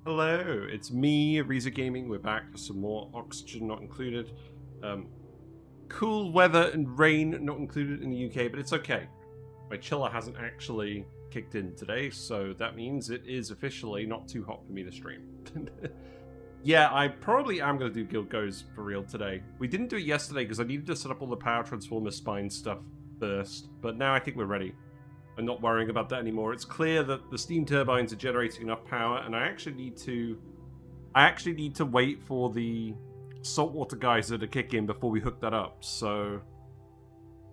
Hello, it's me, Reza Gaming. We're back for some more oxygen not included. Cool weather and rain not included in the UK, but it's okay. My chiller hasn't actually kicked in today, so that means it is officially not too hot for me to stream. Yeah, I probably am going to do Guild Goes for real today. We didn't do it yesterday because I needed to set up all the power transformer spine stuff first, but now I think we're ready. I'm not worrying about that anymore. It's clear that the steam turbines are generating enough power, and I actually need to wait for the saltwater geyser to kick in before we hook that up. So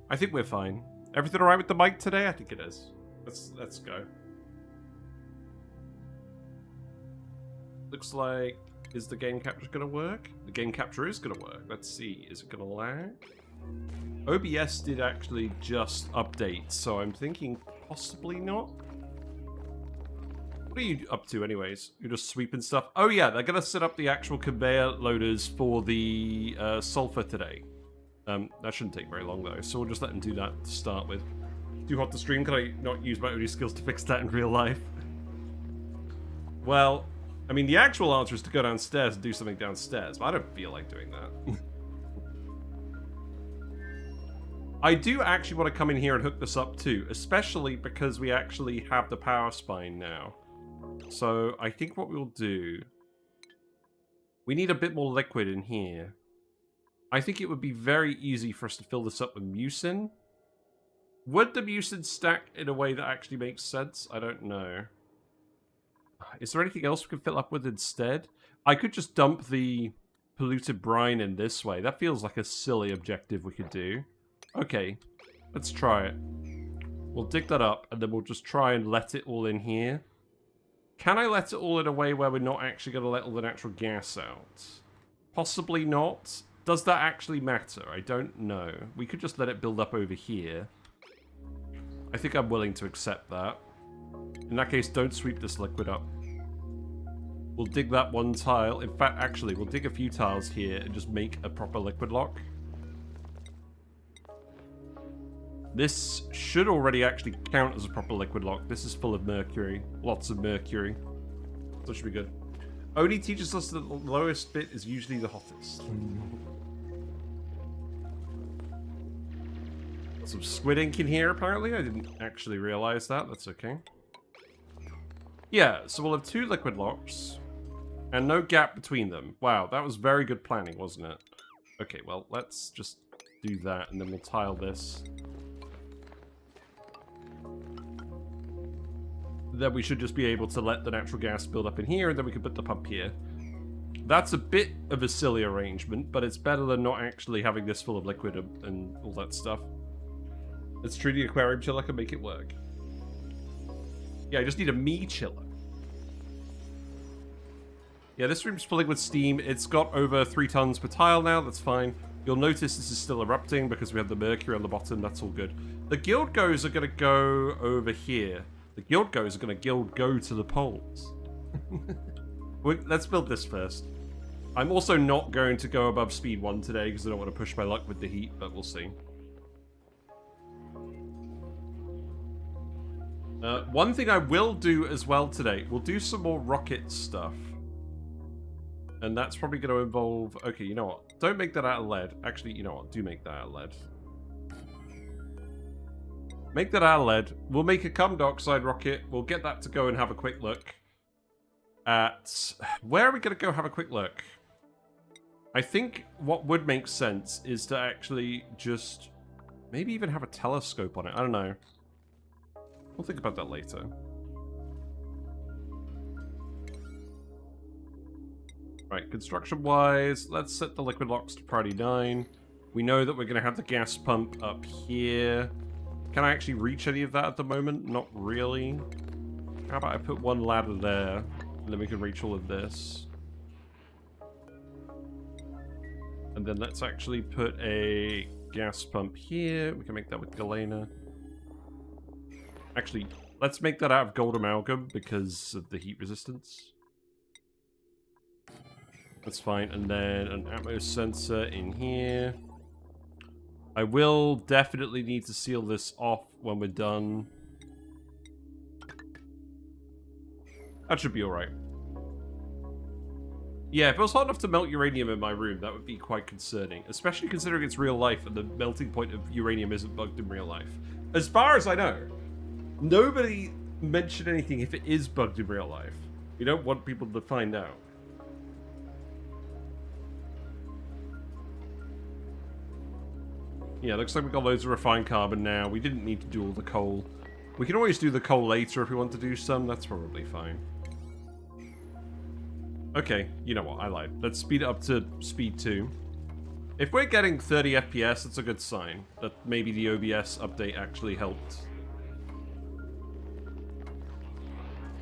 I think we're fine. Everything all right with the mic today? I think it is. Let's go. Looks like, is the game capture gonna work? The game capture is gonna work. Let's see. Is it gonna lag? OBS did actually just update, so I'm thinking possibly not. What are you up to anyways? You're just sweeping stuff? Oh yeah, they're going to set up the actual conveyor loaders for the sulfur today. That shouldn't take very long though, so we'll just let them do that to start with. Too hot to stream? Can I not use my OD skills to fix that in real life? Well, I mean the actual answer is to go downstairs and do something downstairs, but I don't feel like doing that. I do actually want to come in here and hook this up too, especially because we actually have the power spine now. So I think what we'll do, we need a bit more liquid in here. I think it would be very easy for us to fill this up with mucin. Would the mucin stack in a way that actually makes sense? I don't know. Is there anything else we could fill up with instead? I could just dump the polluted brine in this way. That feels like a silly objective we could do. Okay, let's try it. We'll dig that up, and then we'll just try and let it all in here. Can I let it all in a way where we're not actually going to let all the natural gas out? Possibly not. Does that actually matter? I don't know. We could just let it build up over here. I think I'm willing to accept that. In that case, don't sweep this liquid up. We'll dig that one tile. In fact, actually, we'll dig a few tiles here and just make a proper liquid lock. This should already actually count as a proper liquid lock. This is full of mercury. Lots of mercury. So it should be good. Only teaches us that the lowest bit is usually the hottest. Some squid ink in here, apparently. I didn't actually realize that. That's okay. Yeah, so we'll have 2 liquid locks. And no gap between them. Wow, that was very good planning, wasn't it? Okay, well, let's just do that, and then we'll tile this. Then we should just be able to let the natural gas build up in here, and then we can put the pump here. That's a bit of a silly arrangement, but it's better than not actually having this full of liquid and all that stuff. Let's treat the aquarium chiller can make it work. Yeah, I just need a me chiller. Yeah, this room's filling with steam. It's got over 3 tons per tile now, that's fine. You'll notice this is still erupting because we have the mercury on the bottom, that's all good. The guild goes are going to go over here. The guild goes are going to go to the poles. Let's build this first. I'm also not going to go above speed 1 today because I don't want to push my luck with the heat, but we'll see. One thing I will do as well today, we'll do some more rocket stuff. And that's probably going to involve... Okay, you know what? Don't make that out of lead. Actually, you know what? Do make that out of lead. Make that out of lead. We'll make a carbon dioxide rocket. We'll get that to go and have a quick look at... Where are we going to go have a quick look? I think what would make sense is to actually just... Maybe even have a telescope on it. I don't know. We'll think about that later. Right, construction-wise, let's set the liquid locks to priority 9. We know that we're going to have the gas pump up here. Can I actually reach any of that at the moment? Not really. How about I put 1 ladder there, and then we can reach all of this. And then let's actually put a gas pump here. We can make that with galena. Actually, let's make that out of gold amalgam because of the heat resistance. That's fine. And then an atmos sensor in here. I will definitely need to seal this off when we're done. That should be alright. Yeah, if it was hot enough to melt uranium in my room, that would be quite concerning. Especially considering it's real life and the melting point of uranium isn't bugged in real life. As far as I know, nobody mentioned anything if it is bugged in real life. We don't want people to find out. Yeah, looks like we've got loads of refined carbon now. We didn't need to do all the coal. We can always do the coal later if we want to do some. That's probably fine. Okay, you know what? I lied. Let's speed it up to speed 2. If we're getting 30 FPS, that's a good sign that maybe the OBS update actually helped.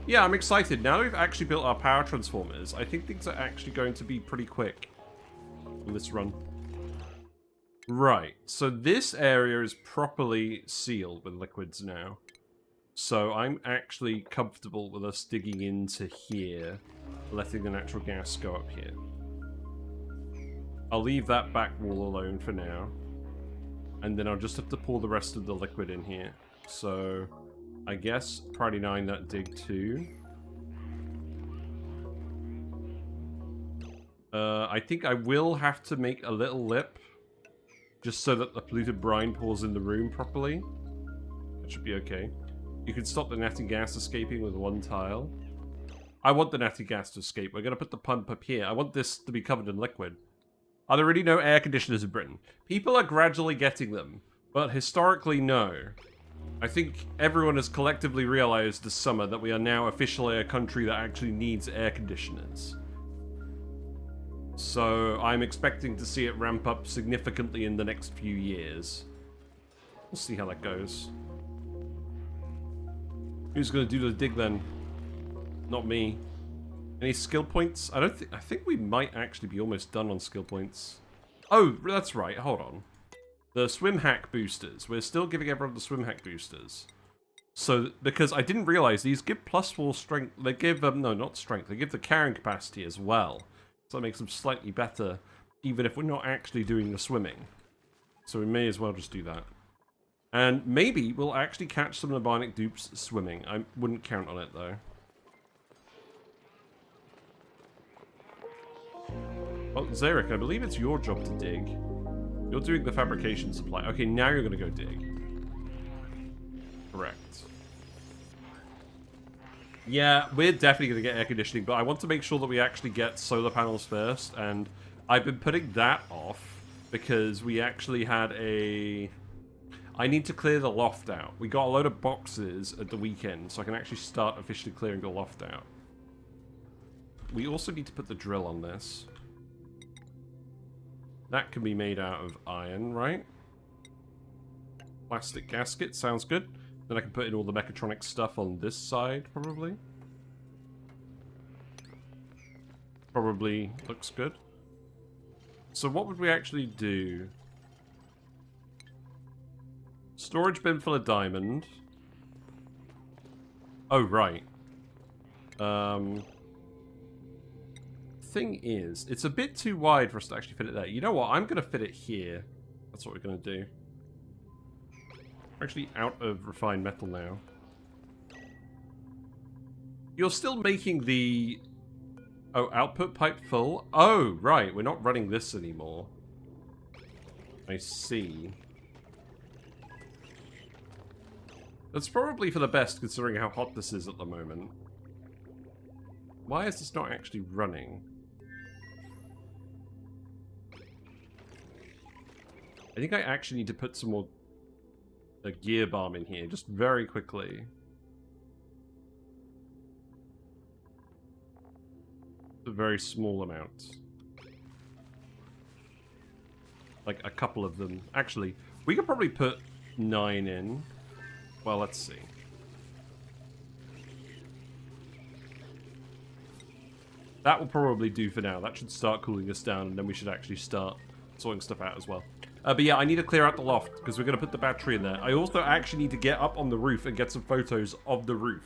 Yeah, I'm excited. Now that we've actually built our power transformers, I think things are actually going to be pretty quick on this run. Right, so this area is properly sealed with liquids now. So I'm actually comfortable with us digging into here, letting the natural gas go up here. I'll leave that back wall alone for now. And then I'll just have to pour the rest of the liquid in here. So I guess priority 9 that dig too. I think I will have to make a little lip just so that the polluted brine pours in the room properly. That should be okay. You can stop the natty gas escaping with 1 tile. I want the natty gas to escape. We're going to put the pump up here. I want this to be covered in liquid. Are there really no air conditioners in Britain? People are gradually getting them, but historically, no. I think everyone has collectively realized this summer that we are now officially a country that actually needs air conditioners. So I'm expecting to see it ramp up significantly in the next few years. We'll see how that goes. Who's going to do the dig then? Not me. Any skill points? I think we might actually be almost done on skill points. Oh, that's right. Hold on. The swim hack boosters. We're still giving everyone the swim hack boosters. So, because I didn't realize these give +4 strength. They give, no, not strength. They give the carrying capacity as well. So that makes them slightly better, even if we're not actually doing the swimming. So we may as well just do that. And maybe we'll actually catch some of the Bionic Dupes swimming. I wouldn't count on it, though. Well, Zarek, I believe it's your job to dig. You're doing the fabrication supply. Okay, now you're going to go dig. Correct. Yeah, we're definitely going to get air conditioning, but I want to make sure that we actually get solar panels first, and I've been putting that off because we actually had a... I need to clear the loft out. We got a load of boxes at the weekend, so I can actually start officially clearing the loft out. We also need to put the drill on this. That can be made out of iron, right? Plastic gasket, sounds good. Then I can put in all the mechatronic stuff on this side, probably. Probably looks good. So what would we actually do? Storage bin full of diamond. Oh, right. Thing is, it's a bit too wide for us to actually fit it there. You know what? I'm going to fit it here. That's what we're going to do. We're actually out of refined metal now. You're still making the... Oh, output pipe full? Oh, right. We're not running this anymore. I see. That's probably for the best, considering how hot this is at the moment. Why is this not actually running? I think I actually need to put some more gear balm in here, just very quickly. A very small amount. Like a couple of them. Actually, we could probably put 9 in. Well, let's see. That will probably do for now. That should start cooling us down, and then we should actually start sorting stuff out as well. But yeah, I need to clear out the loft, because we're going to put the battery in there. I also actually need to get up on the roof and get some photos of the roof,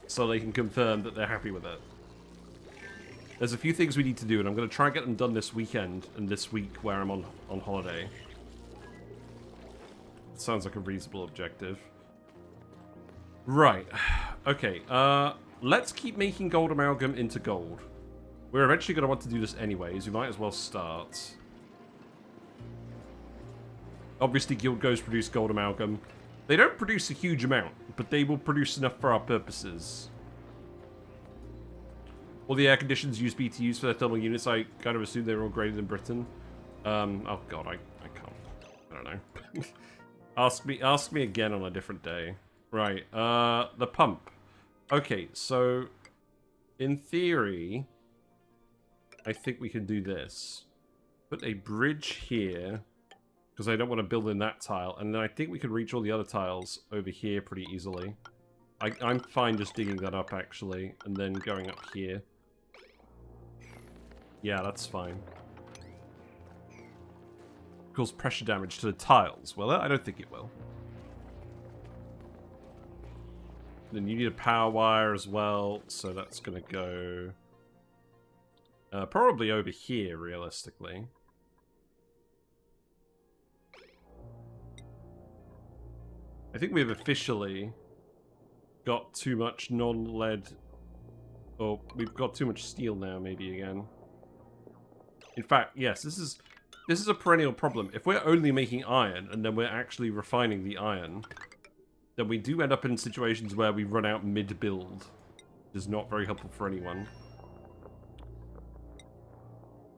so they can confirm that they're happy with it. There's a few things we need to do, and I'm going to try and get them done this weekend, and this week where I'm on holiday. It sounds like a reasonable objective. Right. Okay, let's keep making gold amalgam into gold. We're eventually going to want to do this anyways. We might as well start. Obviously, Guild Goes produce gold amalgam. They don't produce a huge amount, but they will produce enough for our purposes. All the air conditions use BTUs for their thermal units. I kind of assume they were all graded in Britain. Oh god, I can't. I don't know. ask me again on a different day. Right, the pump. Okay, so in theory, I think we can do this. Put a bridge here, because I don't want to build in that tile, and then I think we can reach all the other tiles over here pretty easily. I'm fine just digging that up, actually, and then going up here. Yeah, that's fine. Cause pressure damage to the tiles. Will it? I don't think it will. Then you need a power wire as well, so that's going to go... probably over here, realistically. I think we've officially got too much non-lead... Or we've got too much steel now, maybe, again. In fact, yes, this is a perennial problem. If we're only making iron, and then we're actually refining the iron, then we do end up in situations where we run out mid-build. Which is not very helpful for anyone.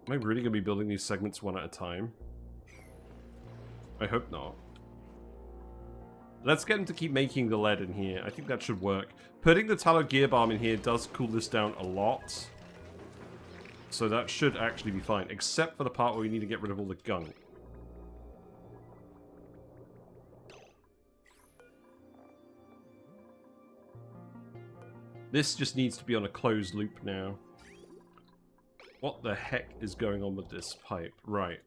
Am I really going to be building these segments one at a time? I hope not. Let's get them to keep making the lead in here. I think that should work. Putting the tallow gear balm in here does cool this down a lot. So that should actually be fine, except for the part where we need to get rid of all the gunk. This just needs to be on a closed loop now. What the heck is going on with this pipe? Right.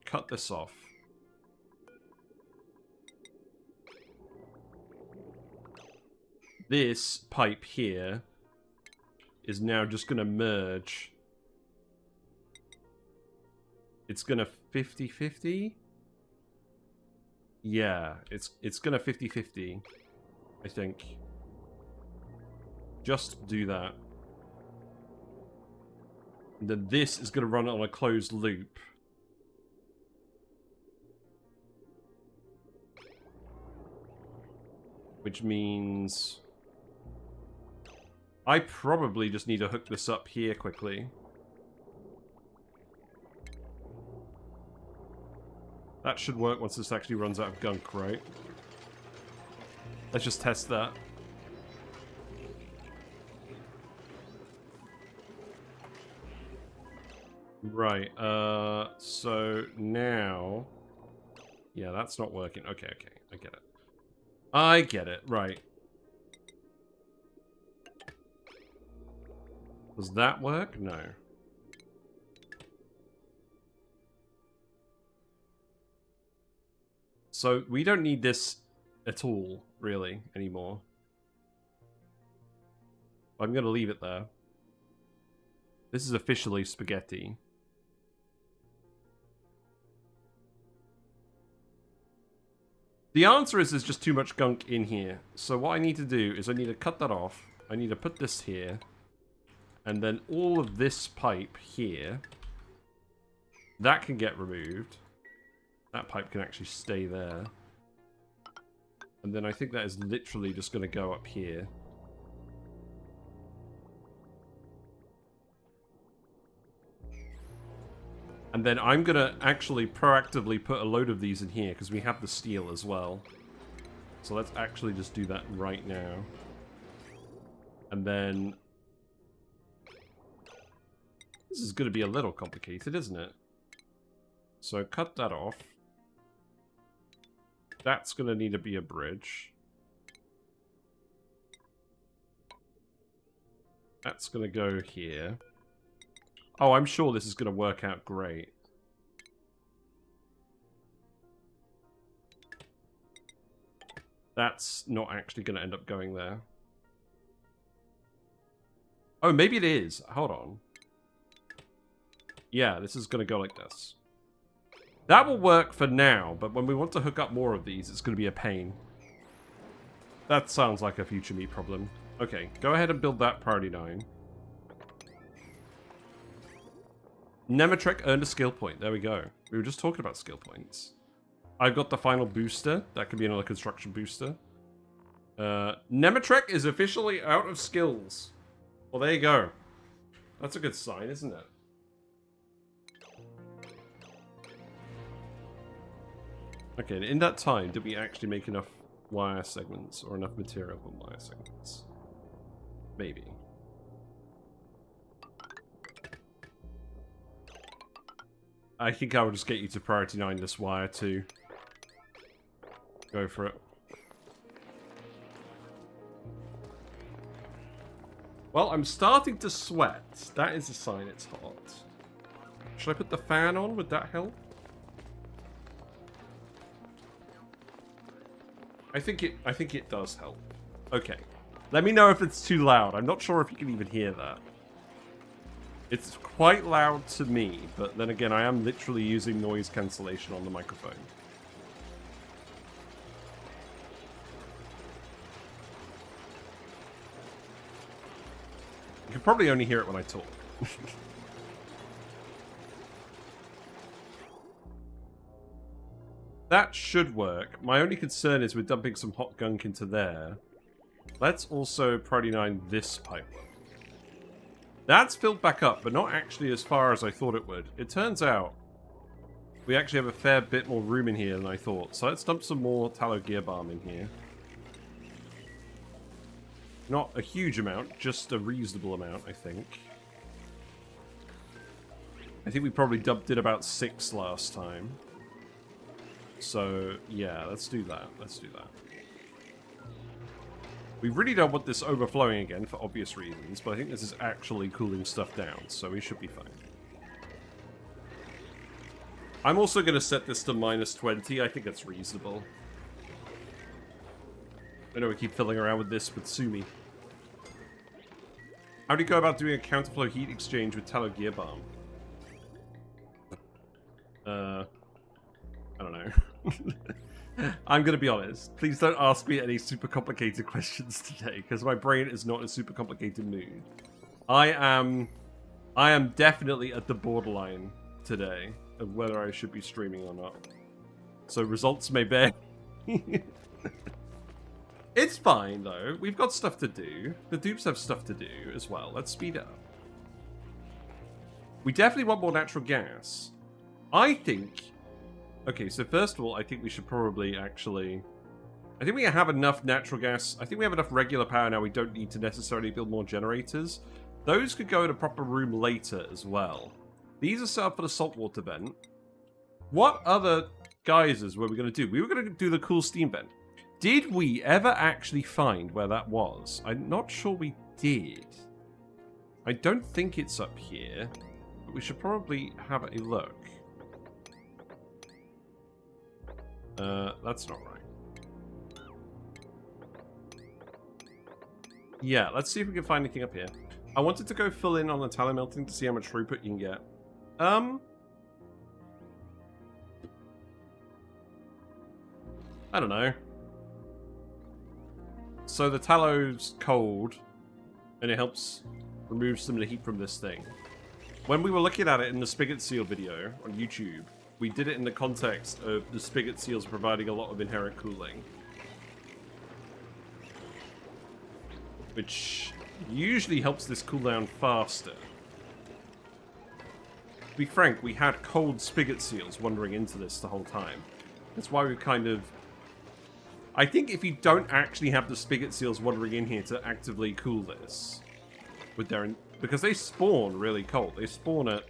Cut this off. This pipe here is now just going to merge. It's going to 50-50? Yeah, it's going to 50-50, I think. Just do that. And then this is going to run on a closed loop. Which means... I probably just need to hook this up here quickly. That should work once this actually runs out of gunk, right? Let's just test that. Right, so now... Yeah, that's not working. Okay, I get it. I get it, right. Does that work? No. So, we don't need this at all, really, anymore. I'm gonna leave it there. This is officially spaghetti. The answer is there's just too much gunk in here. So what I need to do is I need to cut that off. I need to put this here. And then all of this pipe here, that can get removed. That pipe can actually stay there. And then I think that is literally just going to go up here. And then I'm going to actually proactively put a load of these in here, because we have the steel as well. So let's actually just do that right now. And then... This is going to be a little complicated, isn't it? So cut that off. That's going to need to be a bridge. That's going to go here. Oh, I'm sure this is going to work out great. That's not actually going to end up going there. Oh, maybe it is. Hold on. Yeah, this is going to go like this. That will work for now, but when we want to hook up more of these, it's going to be a pain. That sounds like a future me problem. Okay, go ahead and build that priority 9. Nematrek earned a skill point. There we go. We were just talking about skill points. I've got the final booster. That could be another construction booster. Nematrek is officially out of skills. Well, there you go. That's a good sign, isn't it? Okay, and in that time, did we actually make enough wire segments or enough material for wire segments? Maybe. I think I will just get you to priority 9 this wire too. Go for it. Well, I'm starting to sweat. That is a sign it's hot. Should I put the fan on? Would that help? I think it does help. Okay. Let me know if it's too loud. I'm not sure if you can even hear that. It's quite loud to me, but then again, I am literally using noise cancellation on the microphone. You can probably only hear it when I talk. That should work. My only concern is we're dumping some hot gunk into there. Let's also priority 9 this pipeline. That's filled back up, but not actually as far as I thought it would. It turns out we actually have a fair bit more room in here than I thought. So let's dump some more tallow gear balm in here. Not a huge amount, just a reasonable amount, I think. I think we probably dumped it about 6 last time. So, yeah, let's do that. Let's do that. We really don't want this overflowing again for obvious reasons, but I think this is actually cooling stuff down, so we should be fine. I'm also going to set this to -20. I think that's reasonable. I know we keep filling around with this with Sumi. How do you go about doing a counterflow heat exchange with tallow gear balm? I don't know. I'm going to be honest. Please don't ask me any super complicated questions today, because my brain is not in a super complicated mood. I am definitely at the borderline today of whether I should be streaming or not. So results may vary. It's fine, though. We've got stuff to do. The dupes have stuff to do as well. Let's speed it up. We definitely want more natural gas. I think... Okay, so first of all, I think we should probably actually... I think we have enough natural gas. I think we have enough regular power now. We don't need to necessarily build more generators. Those could go in a proper room later as well. These are set up for the saltwater vent. What other geysers were we going to do? We were going to do the cool steam vent. Did we ever actually find where that was? I'm not sure we did. I don't think it's up here, but we should probably have a look. That's not right. Yeah, let's see if we can find anything up here. I wanted to go fill in on the tallow melting to see how much throughput you can get. I don't know. So the tallow's cold, and it helps remove some of the heat from this thing. When we were looking at it in the spigot seal video on YouTube, we did it in the context of the spigot seals providing a lot of inherent cooling. Which usually helps this cool down faster. To be frank, we had cold spigot seals wandering into this the whole time. That's why we kind of... I think if you don't actually have the spigot seals wandering in here to actively cool this, with their... because they spawn really cold. They spawn at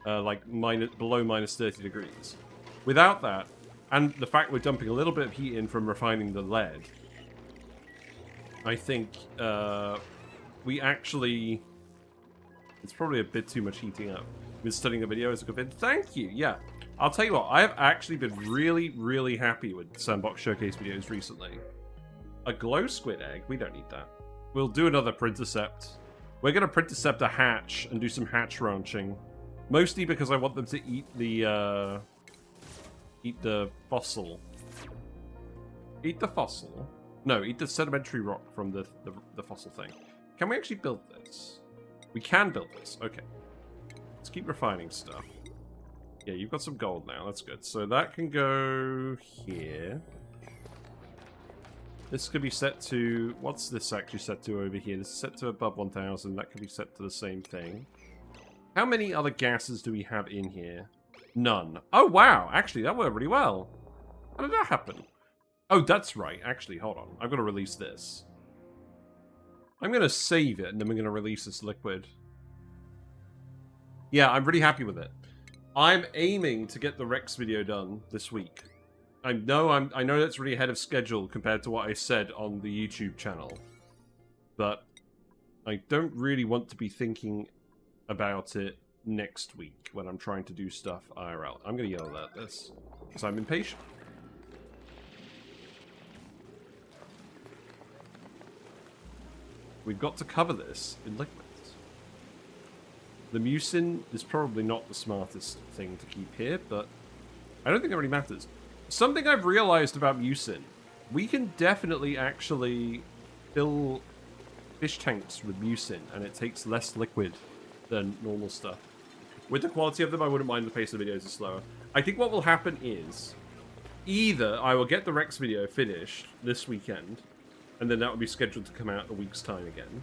like below -30 degrees. Without that, and the fact we're dumping a little bit of heat in from refining the lead, I think we actually... It's probably a bit too much heating up. Been studying the video as a good bit. Thank you, yeah. I'll tell you what, I have actually been really, really happy with Sandbox Showcase videos recently. A glow squid egg? We don't need that. We'll do another Printercept. We're going to Printercept a hatch and do some hatch ranching. Mostly because I want them to eat the fossil. Eat the fossil? No, eat the sedimentary rock from the fossil thing. Can we actually build this? We can build this, okay. Let's keep refining stuff. Yeah, you've got some gold now. That's good. So that can go here. This could be set to... What's this actually set to over here? This is set to above 1,000. That could be set to the same thing. How many other gases do we have in here? None. Oh, wow. Actually, that worked really well. How did that happen? Oh, that's right. Actually, hold on. I'm going to release this. I'm going to save it, and then we're going to release this liquid. Yeah, I'm really happy with it. I'm aiming to get the Rex video done this week. I know that's really ahead of schedule compared to what I said on the YouTube channel. But I don't really want to be thinking about it next week when I'm trying to do stuff IRL. I'm going to yell at this because I'm impatient. We've got to cover this in liquids. The mucin is probably not the smartest thing to keep here, but I don't think it really matters. Something I've realized about mucin, we can definitely actually fill fish tanks with mucin, and it takes less liquid than normal stuff. With the quality of them, I wouldn't mind the pace of the videos is slower. I think what will happen is, either I will get the Rex video finished this weekend, and then that will be scheduled to come out in a week's time again.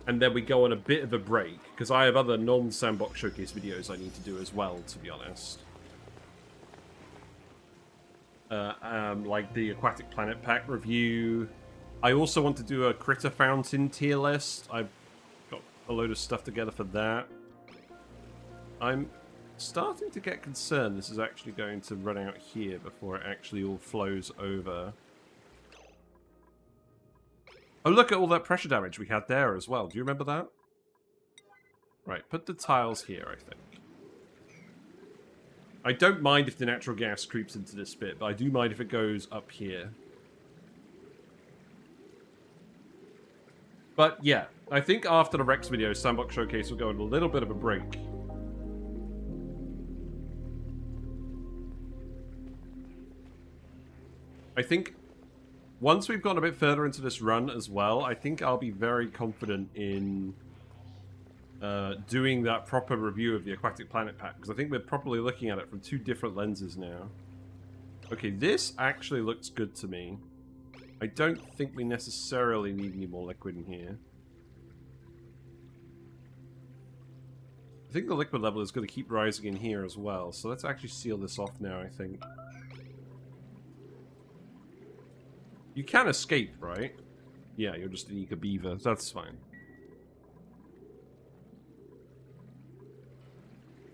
And then we go on a bit of a break, because I have other non-Sandbox Showcase videos I need to do as well, to be honest. Like the Aquatic Planet Pack review. I also want to do a Critter Fountain tier list. I've got a load of stuff together for that. I'm starting to get concerned this is actually going to run out here before it actually all flows over. Oh, look at all that pressure damage we had there as well. Do you remember that? Right, put the tiles here, I think. I don't mind if the natural gas creeps into this bit, but I do mind if it goes up here. But yeah, I think after the Rex video, Sandbox Showcase will go on a little bit of a break. I think once we've gone a bit further into this run as well, I think I'll be very confident in doing that proper review of the Aquatic Planet Pack, because I think we're properly looking at it from two different lenses now. Okay, this actually looks good to me. I don't think we necessarily need any more liquid in here. I think the liquid level is going to keep rising in here as well, so let's actually seal this off now, I think. You can escape, right? Yeah, you're just an eager beaver. That's fine.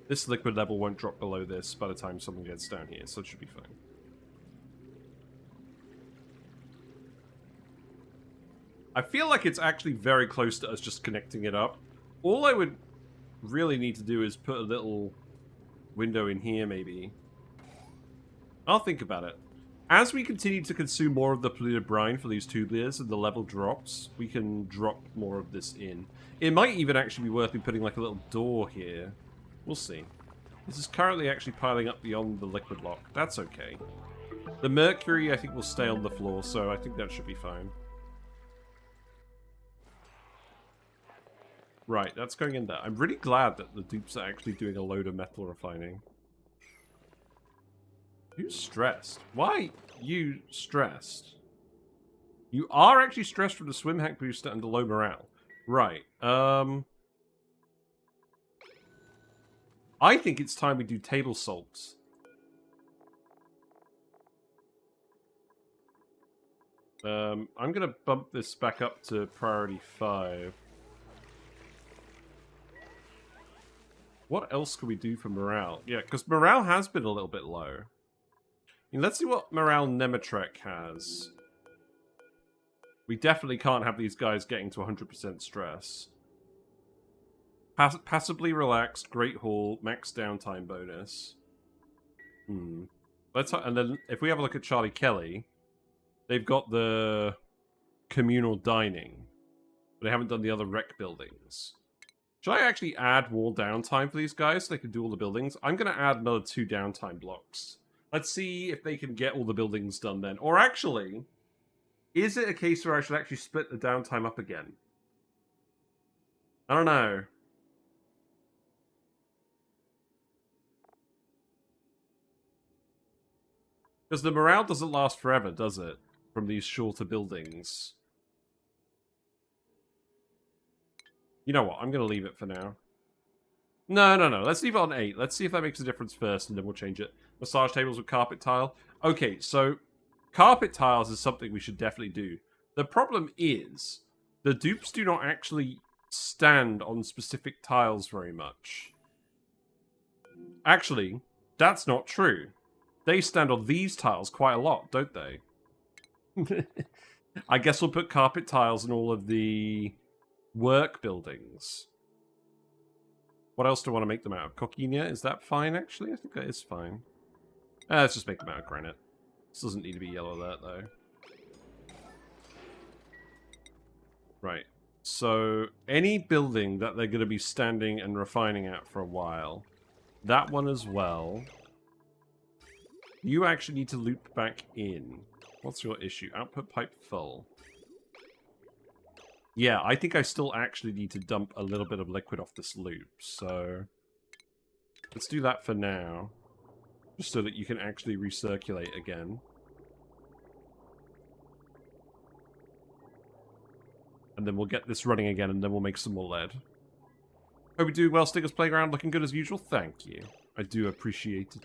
This liquid level won't drop below this by the time someone gets down here, so it should be fine. I feel like it's actually very close to us just connecting it up. All I would really need to do is put a little window in here, maybe. I'll think about it. As we continue to consume more of the polluted brine for these tubulars and the level drops, we can drop more of this in. It might even actually be worth me putting like a little door here. We'll see. This is currently actually piling up beyond the liquid lock. That's okay. The mercury, I think, will stay on the floor, so I think that should be fine. Right, that's going in there. I'm really glad that the dupes are actually doing a load of metal refining. Who's stressed? Why you stressed? You are actually stressed from the swim hack booster and the low morale. Right, I think it's time we do table salts. I'm gonna bump this back up to priority 5. What else can we do for morale? Yeah, because morale has been a little bit low. Let's see what morale Nematrek has. We definitely can't have these guys getting to 100% stress. Passively relaxed, Great Hall, max downtime bonus. And then if we have a look at Charlie Kelly, they've got the communal dining, but they haven't done the other rec buildings. Should I actually add more downtime for these guys so they can do all the buildings? I'm going to add another 2 downtime blocks. Let's see if they can get all the buildings done then. Or actually, is it a case where I should actually split the downtime up again? I don't know. Because the morale doesn't last forever, does it? From these shorter buildings. You know what? I'm going to leave it for now. No. Let's leave it on 8. Let's see if that makes a difference first, and then we'll change it. Massage tables with carpet tile. Okay, so carpet tiles is something we should definitely do. The problem is, the dupes do not actually stand on specific tiles very much. Actually, that's not true. They stand on these tiles quite a lot, don't they? I guess we'll put carpet tiles in all of the work buildings. What else do I want to make them out of? Coquina? Is that fine, actually? I think that is fine. Let's just make them out of granite. This doesn't need to be yellow alert, though. Right. So, any building that they're going to be standing and refining at for a while. That one as well. You actually need to loop back in. What's your issue? Output pipe full. Yeah, I think I still actually need to dump a little bit of liquid off this loop, so let's do that for now. Just so that you can actually recirculate again. And then we'll get this running again, and then we'll make some more lead. Hope we do well, Stickers Playground. Looking good as usual. Thank you. I do appreciate it.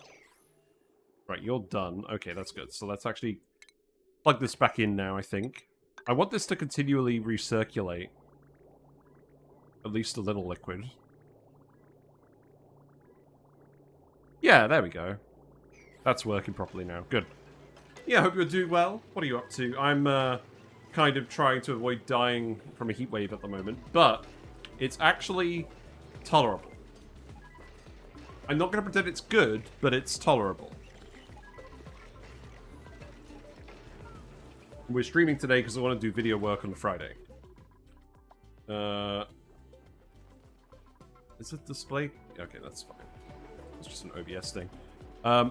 Right, you're done. Okay, that's good. So let's actually plug this back in now, I think. I want this to continually recirculate. At least a little liquid. Yeah, there we go. That's working properly now. Good. Yeah, hope you're doing well. What are you up to? I'm kind of trying to avoid dying from a heat wave at the moment, but it's actually tolerable. I'm not going to pretend it's good, but it's tolerable. We're streaming today because I want to do video work on Friday. Is it display? Okay, that's fine. It's just an OBS thing.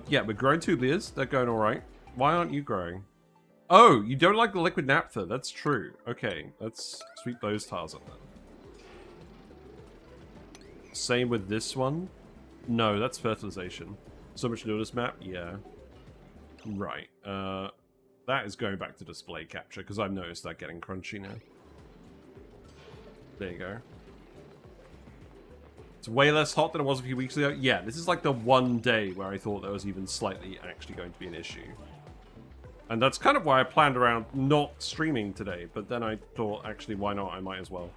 Yeah, we're growing tubules. They're going alright. Why aren't you growing? Oh, you don't like the liquid naphtha. That's true. Okay, let's sweep those tiles up then. Same with this one. No, that's fertilization. So much notice map? Yeah. Right. That is going back to display capture, because I've noticed that getting crunchy now. There you go. It's way less hot than it was a few weeks ago. Yeah, this is like the one day where I thought there was even slightly actually going to be an issue. And that's kind of why I planned around not streaming today, but then I thought, actually, why not? I might as well.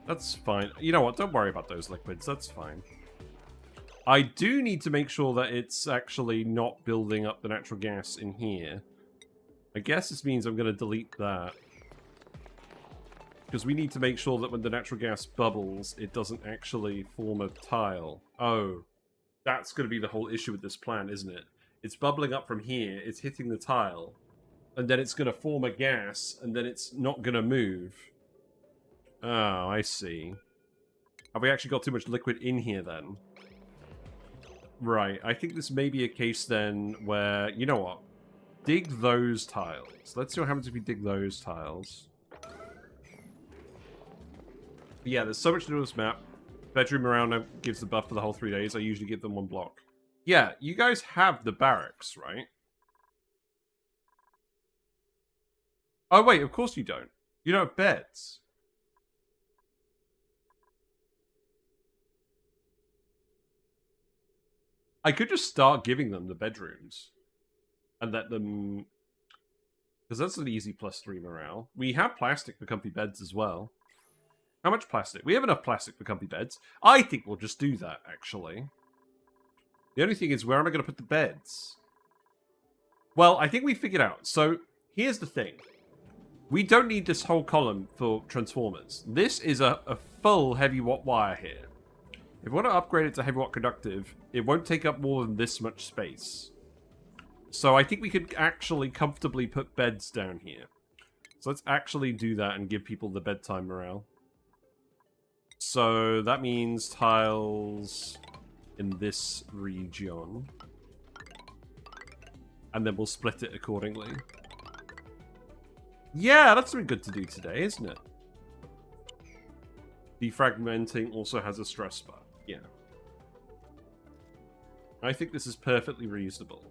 That's fine. You know what? Don't worry about those liquids. That's fine. I do need to make sure that it's actually not building up the natural gas in here. I guess this means I'm going to delete that. Because we need to make sure that when the natural gas bubbles, it doesn't actually form a tile. Oh, that's going to be the whole issue with this plan, isn't it? It's bubbling up from here, it's hitting the tile, and then it's going to form a gas, and then it's not going to move. Oh, I see. Have we actually got too much liquid in here, then? Right, I think this may be a case, then, where... You know what? Dig those tiles. Let's see what happens if we dig those tiles. Yeah, there's so much to do with this map. Bedroom around gives the buff for the whole 3 days. I usually give them one block. Yeah, you guys have the barracks, right? Oh, wait, of course you don't. You don't have beds. I could just start giving them the bedrooms. And let them... Because that's an easy +3 morale. We have plastic for comfy beds as well. How much plastic? We have enough plastic for comfy beds. I think we'll just do that, actually. The only thing is, where am I going to put the beds? Well, I think we figured out. So, here's the thing. We don't need this whole column for transformers. This is a full heavy watt wire here. If we want to upgrade it to heavy watt conductive, it won't take up more than this much space. So I think we could actually comfortably put beds down here. So let's actually do that and give people the bedtime morale. So that means tiles in this region. And then we'll split it accordingly. Yeah, that's something good to do today, isn't it? Defragmenting also has a stress bar. Yeah. I think this is perfectly reasonable.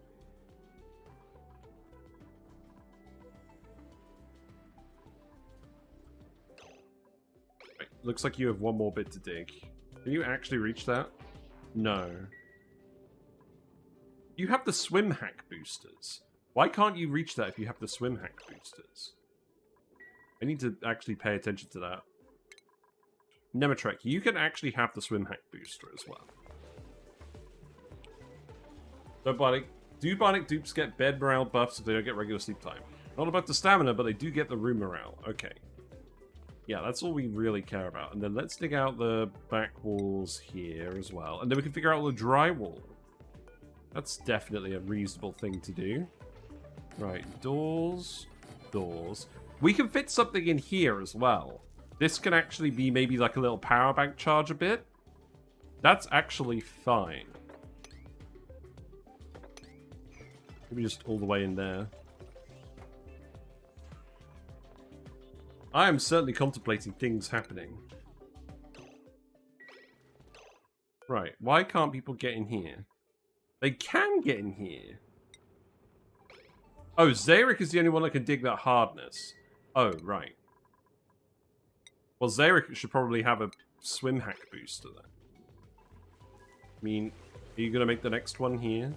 Right, looks like you have one more bit to dig. Can you actually reach that? No. You have the swim hack boosters. Why can't you reach that if you have the swim hack boosters? I need to actually pay attention to that. Nematrek, you can actually have the swim hack booster as well. So, do Bionic Dupes get bed morale buffs if they don't get regular sleep time? Not about the stamina, but they do get the room morale. Okay. Yeah, that's all we really care about. And then let's dig out the back walls here as well. And then we can figure out the drywall. That's definitely a reasonable thing to do. Right, doors, doors. We can fit something in here as well. This can actually be maybe like a little power bank charger bit. That's actually fine. Maybe just all the way in there. I am certainly contemplating things happening. Right, why can't people get in here? They can get in here. Oh, Zarek is the only one that can dig that hardness. Oh, right. Well, Zarek should probably have a swim hack booster then. I mean, are you going to make the next one here?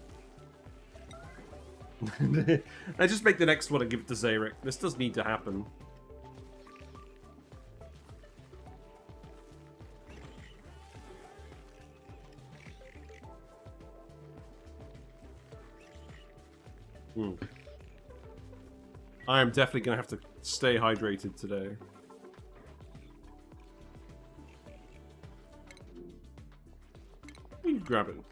I just make the next one and give it to Zarek. This does need to happen. I am definitely going to have to stay hydrated today. What are you grabbing?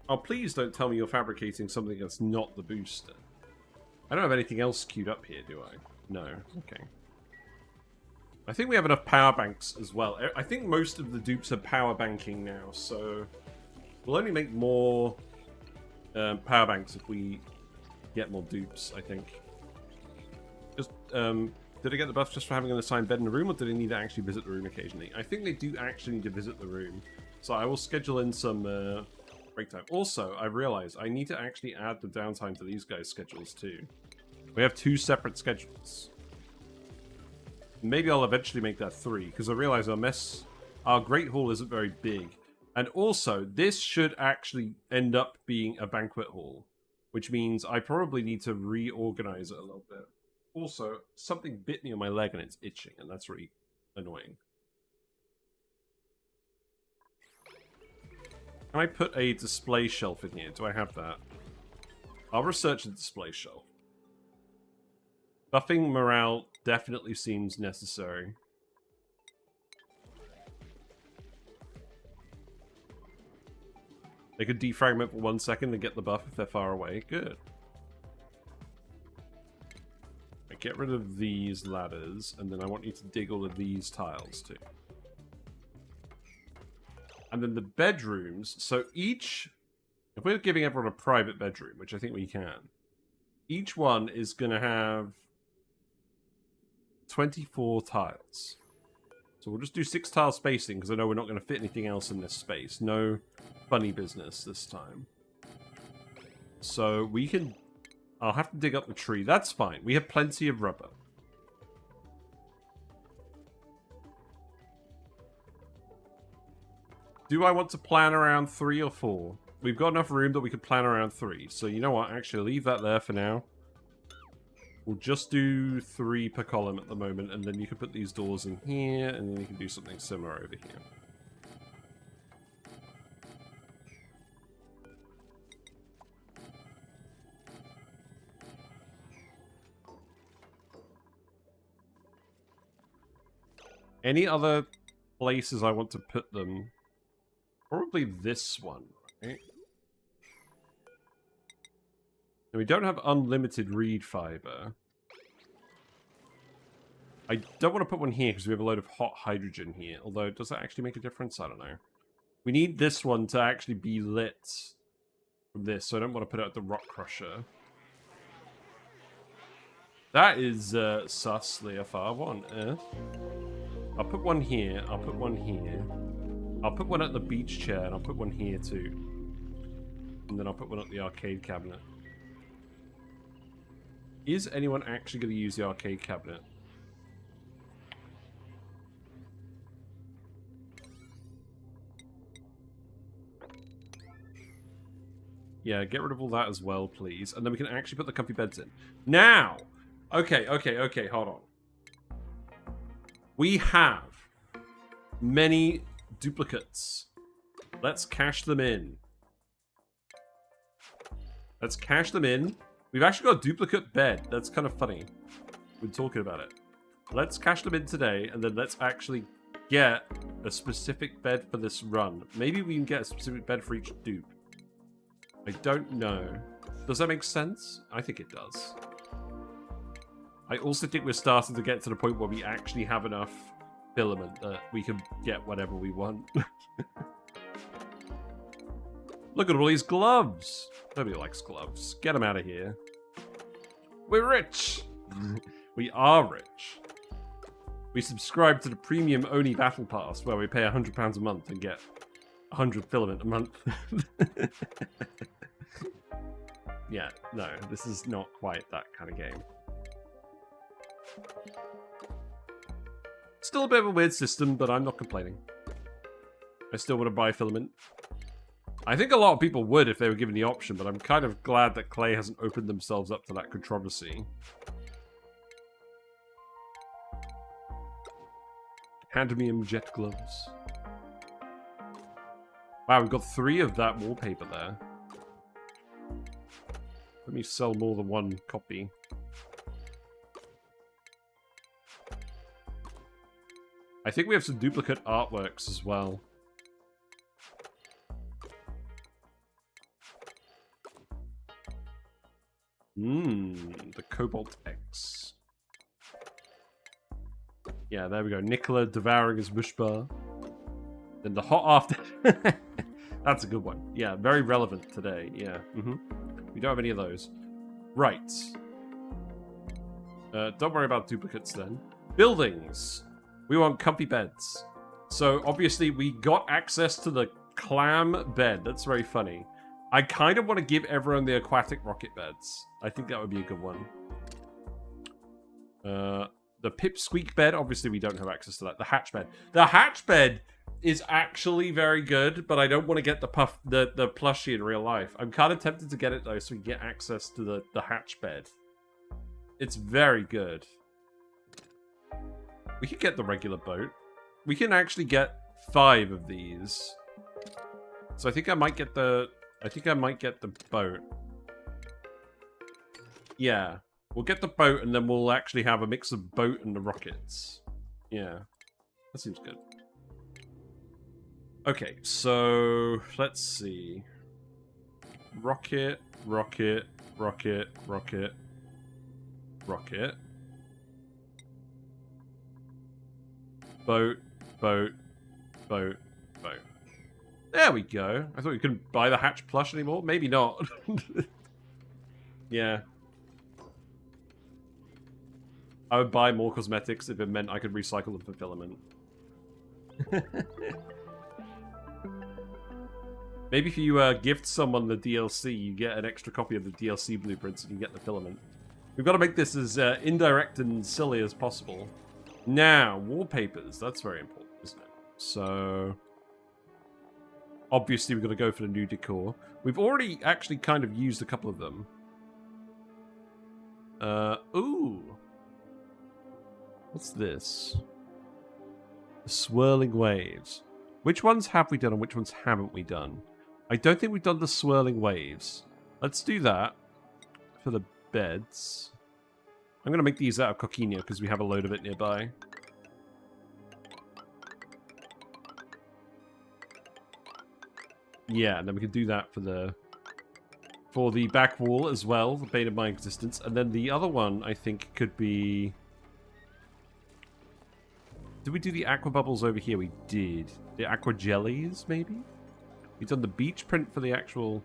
Oh, please don't tell me you're fabricating something that's not the booster. I don't have anything else queued up here, do I? No. Okay. I think we have enough power banks as well. I think most of the dupes are power banking now, so we'll only make more power banks if we get more dupes, I think. Just, did I get the buff just for having an assigned bed in the room, or did I need to actually visit the room occasionally? I think they do actually need to visit the room. So I will schedule in some break time. Also, I realize I need to actually add the downtime to these guys' schedules too. We have 2 separate schedules. Maybe I'll eventually make that 3, because I realize our Great Hall isn't very big. And also, this should actually end up being a banquet hall, which means I probably need to reorganize it a little bit. Also, something bit me on my leg and it's itching, and that's really annoying. Can I put a display shelf in here? Do I have that? I'll research the display shelf. Buffing morale definitely seems necessary. They could defragment for 1 second and get the buff if they're far away. Good. I get rid of these ladders, and then I want you to dig all of these tiles too. And then the bedrooms, so each... If we're giving everyone a private bedroom, which I think we can, each one is going to have 24 tiles. So we'll just do 6 tile spacing, because I know we're not going to fit anything else in this space. No funny business this time. So we can... I'll have to dig up the tree. That's fine. We have plenty of rubber. Do I want to plan around 3 or 4? We've got enough room that we could plan around 3. So you know what? Actually, leave that there for now. We'll just do 3 per column at the moment, and then you can put these doors in here, and then you can do something similar over here. Any other places I want to put them? Probably this one, right? And we don't have unlimited reed fiber. I don't want to put one here because we have a load of hot hydrogen here. Although, does that actually make a difference? I don't know. We need this one to actually be lit from this, so I don't want to put it at the rock crusher. That is sus, Leofar. What on earth? I'll put one here. I'll put one here. I'll put one at the beach chair, and I'll put one here too. And then I'll put one up the arcade cabinet. Is anyone actually going to use the arcade cabinet? Yeah, get rid of all that as well, please. And then we can actually put the comfy beds in. Now! Okay, hold on. We have many duplicates. Let's cash them in. Let's cash them in. We've actually got a duplicate bed. That's kind of funny. We're talking about it. Let's cash them in today, and then let's actually get a specific bed for this run. Maybe we can get a specific bed for each dupe. I don't know. Does that make sense? I think it does. I also think we're starting to get to the point where we actually have enough filament that we can get whatever we want. Look at all these gloves. Nobody likes gloves. Get them out of here. We're rich. We are rich. We subscribe to the premium Oni Battle Pass where we pay £100 a month and get 100 filament a month. Yeah, no, this is not quite that kind of game. Still a bit of a weird system, but I'm not complaining. I still want to buy filament. I think a lot of people would if they were given the option, but I'm kind of glad that Clay hasn't opened themselves up to that controversy. Cadmium jet gloves. Wow, we've got 3 of that wallpaper there. Let me sell more than one copy. I think we have some duplicate artworks as well. The Cobalt X. Yeah, there we go. Nicola devouring his mush bar. Then the hot after. That's a good one. Yeah, very relevant today. Yeah. We don't have any of those. Right. Don't worry about duplicates then. Buildings. We want comfy beds. So obviously we got access to the clam bed. That's very funny. I kind of want to give everyone the aquatic rocket beds. I think that would be a good one. The pipsqueak bed. Obviously we don't have access to that. The hatch bed. The hatch bed is actually very good, but I don't want to get the plushie in real life. I'm kind of tempted to get it though, so we get access to the hatch bed. It's very good. We could get the regular boat. We can actually get 5 of these. So I think I might get the boat. Yeah. We'll get the boat and then we'll actually have a mix of boat and the rockets. Yeah. That seems good. Okay, so let's see. Rocket, rocket, rocket, rocket, rocket. Boat, boat, boat, boat. There we go. I thought you couldn't buy the hatch plush anymore. Maybe not. Yeah. I would buy more cosmetics if it meant I could recycle them for filament. Maybe if you gift someone the DLC, you get an extra copy of the DLC blueprints and you get the filament. We've got to make this as indirect and silly as possible. Now, wallpapers. That's very important, isn't it? So, obviously we've got to go for the new decor. We've already actually kind of used a couple of them. Ooh. What's this? The swirling waves. Which ones have we done and which ones haven't we done? I don't think we've done the swirling waves. Let's do that for the beds. I'm going to make these out of coquina because we have a load of it nearby. Yeah, and then we can do that for the back wall as well, the bane of my existence. And then the other one, I think, could be... Did we do the aqua bubbles over here? We did. The aqua jellies, maybe? We've done the beach print for the actual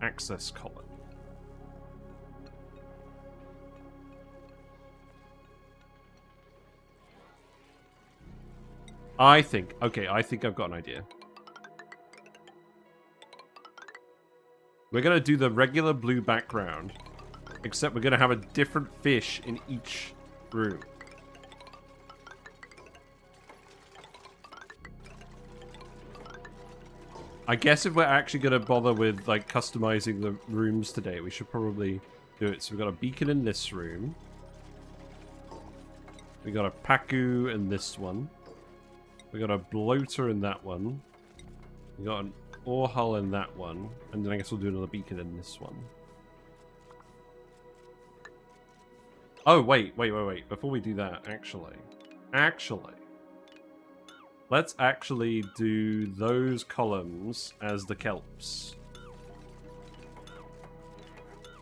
access column. I think I've got an idea. We're going to do the regular blue background, except we're going to have a different fish in each room. I guess if we're actually going to bother with, like, customizing the rooms today, we should probably do it. So we've got a beacon in this room. We got a Paku in this one. We got a bloater in that one. We got an ore hull in that one. And then I guess we'll do another beacon in this one. Oh, wait. Before we do that, actually. Let's actually do those columns as the kelps.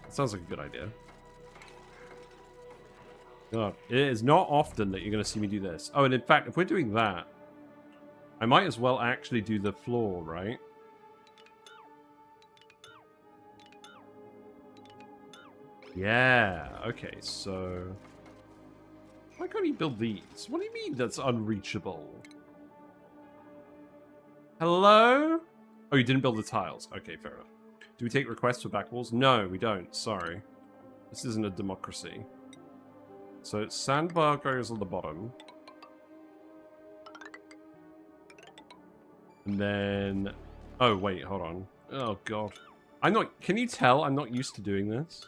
That sounds like a good idea. God, it is not often that you're going to see me do this. Oh, and in fact, if we're doing that, I might as well actually do the floor, right? Yeah, okay, so... Why can't you build these? What do you mean that's unreachable? Hello? Oh, you didn't build the tiles. Okay, fair enough. Do we take requests for back walls? No, we don't. Sorry. This isn't a democracy. So sandbar goes on the bottom. And then... Oh, wait, hold on. Oh, God. I'm not... Can you tell I'm not used to doing this?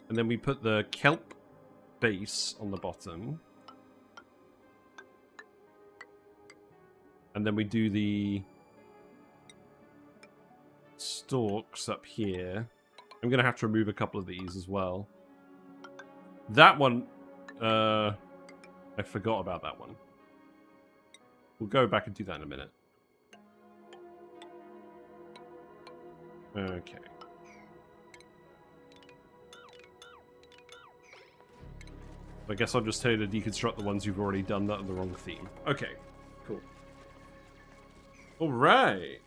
And then we put the kelp base on the bottom. And then we do the stalks up here. I'm going to have to remove a couple of these as well. That one, I forgot about that one. We'll go back and do that in a minute. Okay. I guess I'll just tell you to deconstruct the ones you've already done that are the wrong theme. Okay, cool. Alright.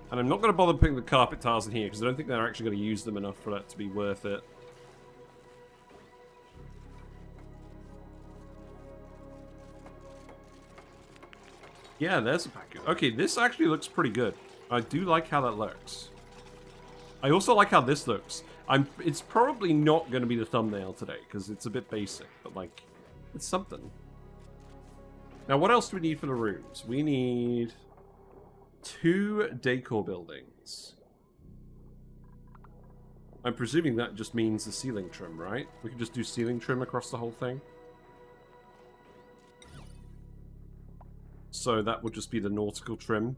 And I'm not going to bother putting the carpet tiles in here because I don't think they're actually going to use them enough for that to be worth it. Yeah, there's a package. Okay, this actually looks pretty good. I do like how that looks. I also like how this looks. It's probably not going to be the thumbnail today because it's a bit basic, but like, it's something. Now, what else do we need for the rooms? We need 2 decor buildings. I'm presuming that just means the ceiling trim, right? We can just do ceiling trim across the whole thing. So that would just be the nautical trim.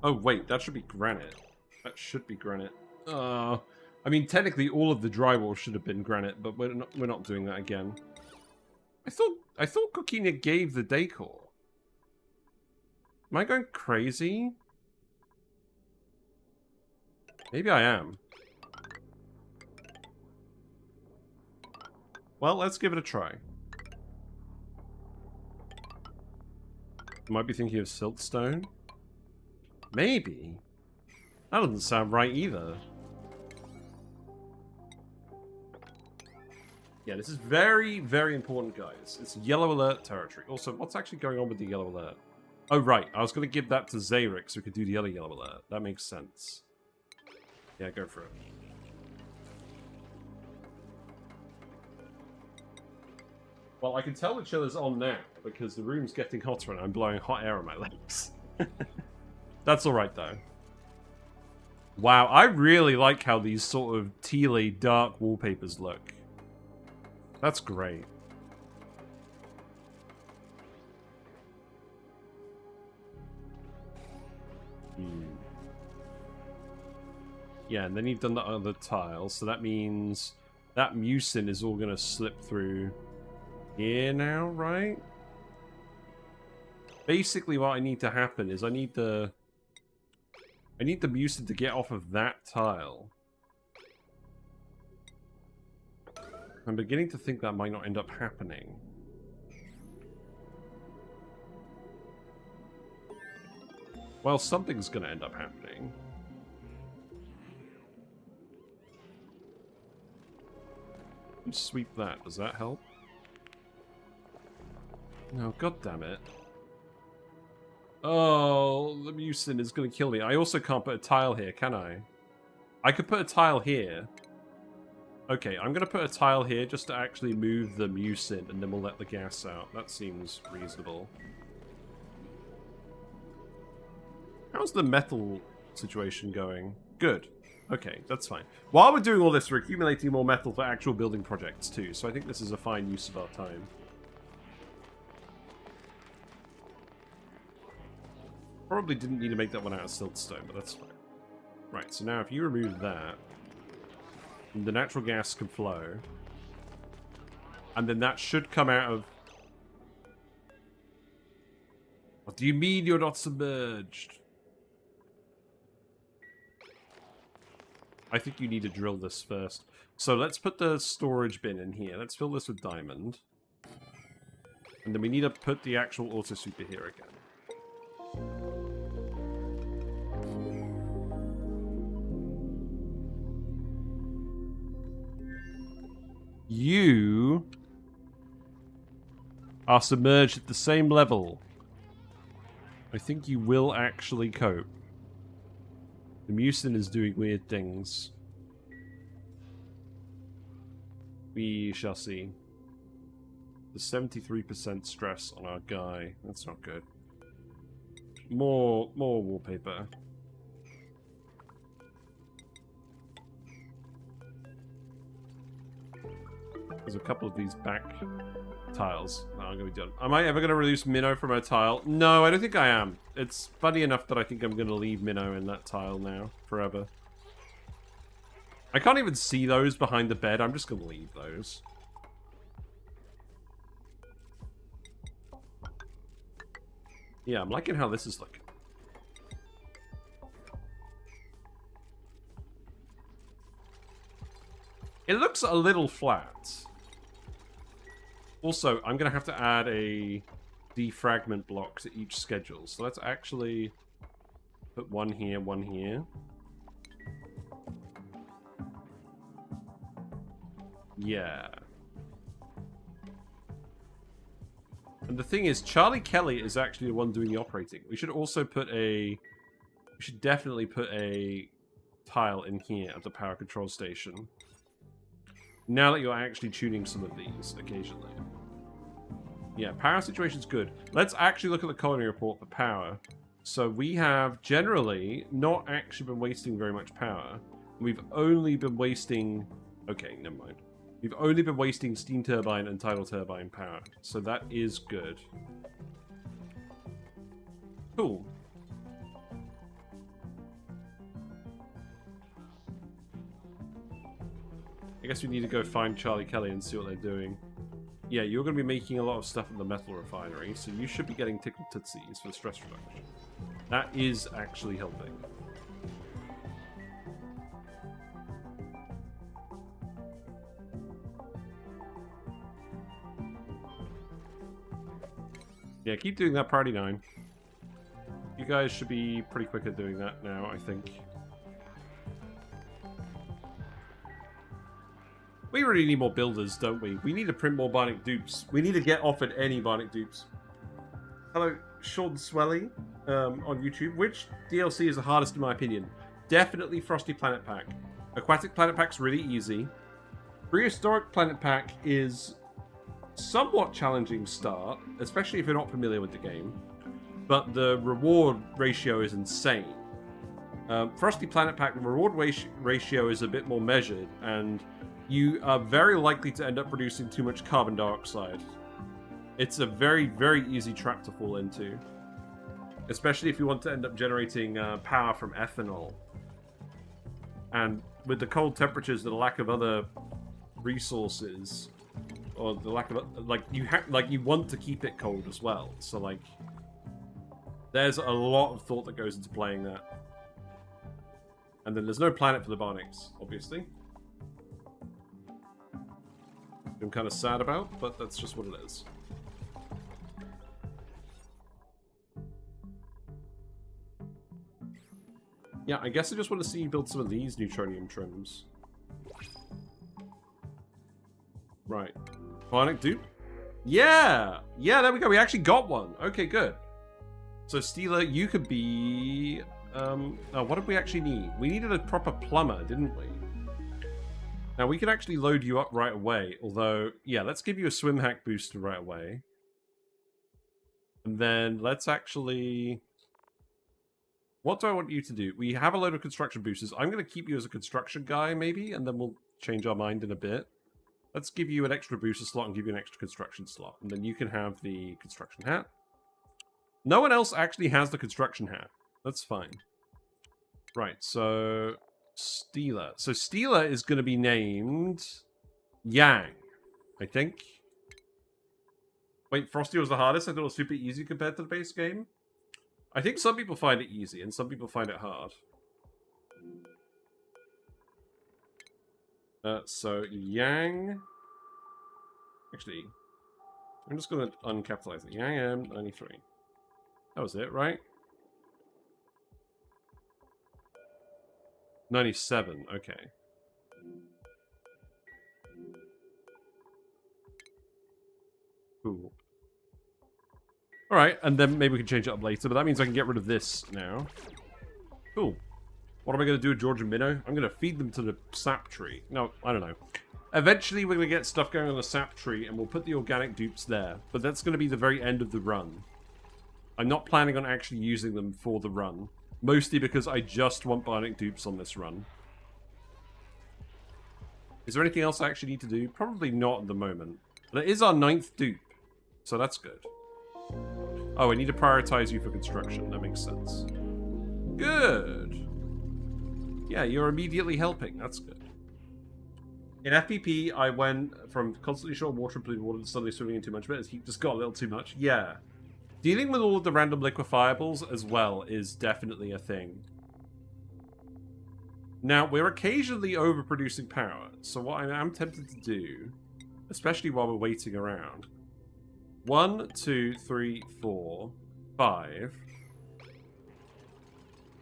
Oh, wait, that should be granite. That should be granite. I mean, technically, all of the drywall should have been granite, but we're not doing that again. I thought Coquina gave the decor. Am I going crazy? Maybe I am. Well, let's give it a try. Might be thinking of siltstone. Maybe. That doesn't sound right either. Yeah, this is very, very important, guys. It's yellow alert territory. Also, what's actually going on with the yellow alert? Oh, right. I was going to give that to Zayrek so we could do the other yellow alert. That makes sense. Yeah, go for it. Well, I can tell the chiller's on now because the room's getting hotter and I'm blowing hot air on my legs. That's alright, though. Wow, I really like how these sort of tealy, dark wallpapers look. That's great. Yeah, and then you've done the other tiles, so that means that mucin is all going to slip through here now, right? Basically what I need to happen is I need the mucin to get off of that tile. I'm beginning to think that might not end up happening. Well, something's going to end up happening. Sweep that. Does that help? Oh, god damn it. Oh, the mucin is going to kill me. I also can't put a tile here, can I? I could put a tile here. Okay, I'm going to put a tile here just to actually move the mucin, and then we'll let the gas out. That seems reasonable. How's the metal situation going? Good. Okay, that's fine. While we're doing all this, we're accumulating more metal for actual building projects too, so I think this is a fine use of our time. Probably didn't need to make that one out of siltstone, but that's fine. Right, so now if you remove that, the natural gas can flow. And then that should come out of... What do you mean you're not submerged? I think you need to drill this first. So let's put the storage bin in here. Let's fill this with diamond. And then we need to put the actual auto super here again. You are submerged at the same level. I think you will actually cope. The mucin is doing weird things. We shall see. The 73% stress on our guy. That's not good. More wallpaper. There's a couple of these back tiles. No, I'm going to be done. Am I ever going to reduce minnow from a tile? No, I don't think I am. It's funny enough that I think I'm going to leave minnow in that tile now, forever. I can't even see those behind the bed. I'm just going to leave those. Yeah, I'm liking how this is looking. It looks a little flat. Also, I'm going to have to add a defragment block to each schedule. So let's actually put one here, one here. Yeah. And the thing is, Charlie Kelly is actually the one doing the operating. We should also put a... We should definitely put a tile in here at the power control station. Now that you're actually tuning some of these occasionally. Yeah, power situation's good. Let's actually look at the colony report for power. So we have generally not actually been wasting very much power. We've only been wasting... Okay, never mind. We've only been wasting steam turbine and tidal turbine power. So that is good. Cool. I guess we need to go find Charlie Kelly and see what they're doing. Yeah, you're going to be making a lot of stuff in the metal refinery, so you should be getting tickled tootsies for stress reduction. That is actually helping. Yeah, keep doing that, Party 9. You guys should be pretty quick at doing that now, I think. We really need more builders, don't we? We need to print more Bionic Dupes. We need to get offered any Bionic Dupes. Hello, Sean Swelly on YouTube. Which DLC is the hardest in my opinion? Definitely Frosty Planet Pack. Aquatic Planet Pack's really easy. Prehistoric Planet Pack is somewhat challenging start, especially if you're not familiar with the game. But the reward ratio is insane. Frosty Planet Pack, the reward ratio is a bit more measured, and you are very likely to end up producing too much carbon dioxide. It's a very, very easy trap to fall into. Especially if you want to end up generating power from ethanol. And with the cold temperatures, the lack of other resources, or the lack of... you want to keep it cold as well. So, like, there's a lot of thought that goes into playing that. And then there's no planet for the Bionics, obviously. I'm kind of sad about, but that's just what it is. Yeah, I guess I just want to see you build some of these neutronium trims. Right. Bionic Dupe? Yeah! Yeah, there we go. We actually got one. Okay, good. So, Steela, you could be... oh, what did we actually need? We needed a proper plumber, didn't we? Now, we can actually load you up right away. Although, yeah, let's give you a swim hack booster right away. And then let's actually... What do I want you to do? We have a load of construction boosters. I'm going to keep you as a construction guy, maybe, and then we'll change our mind in a bit. Let's give you an extra booster slot and give you an extra construction slot. And then you can have the construction hat. No one else actually has the construction hat. That's fine. Right, so... Steela. So Steela is going to be named... Yang, I think. Wait, Frosty was the hardest? I thought it was super easy compared to the base game. I think some people find it easy and some people find it hard. So Yang... Actually, I'm just going to uncapitalize it. Yang M93. That was it, right? 97, okay. Cool. Alright, and then maybe we can change it up later, but that means I can get rid of this now. Cool. What am I going to do with George and Minnow? I'm going to feed them to the sap tree. No, I don't know. Eventually we're going to get stuff going on the sap tree, and we'll put the organic dupes there. But that's going to be the very end of the run. I'm not planning on actually using them for the run. Mostly because I just want Bionic Dupes on this run. Is there anything else I actually need to do? Probably not at the moment. But it is our 9th dupe. So that's good. Oh, I need to prioritize you for construction. That makes sense. Good. Yeah, you're immediately helping. That's good. In FPP, I went from constantly short of water and polluted water to suddenly swimming in too much, but he just got a little too much. Yeah. Dealing with all of the random liquefiables as well is definitely a thing. Now, we're occasionally overproducing power, so what I am tempted to do, especially while we're waiting around... 1, 2, 3, 4, 5...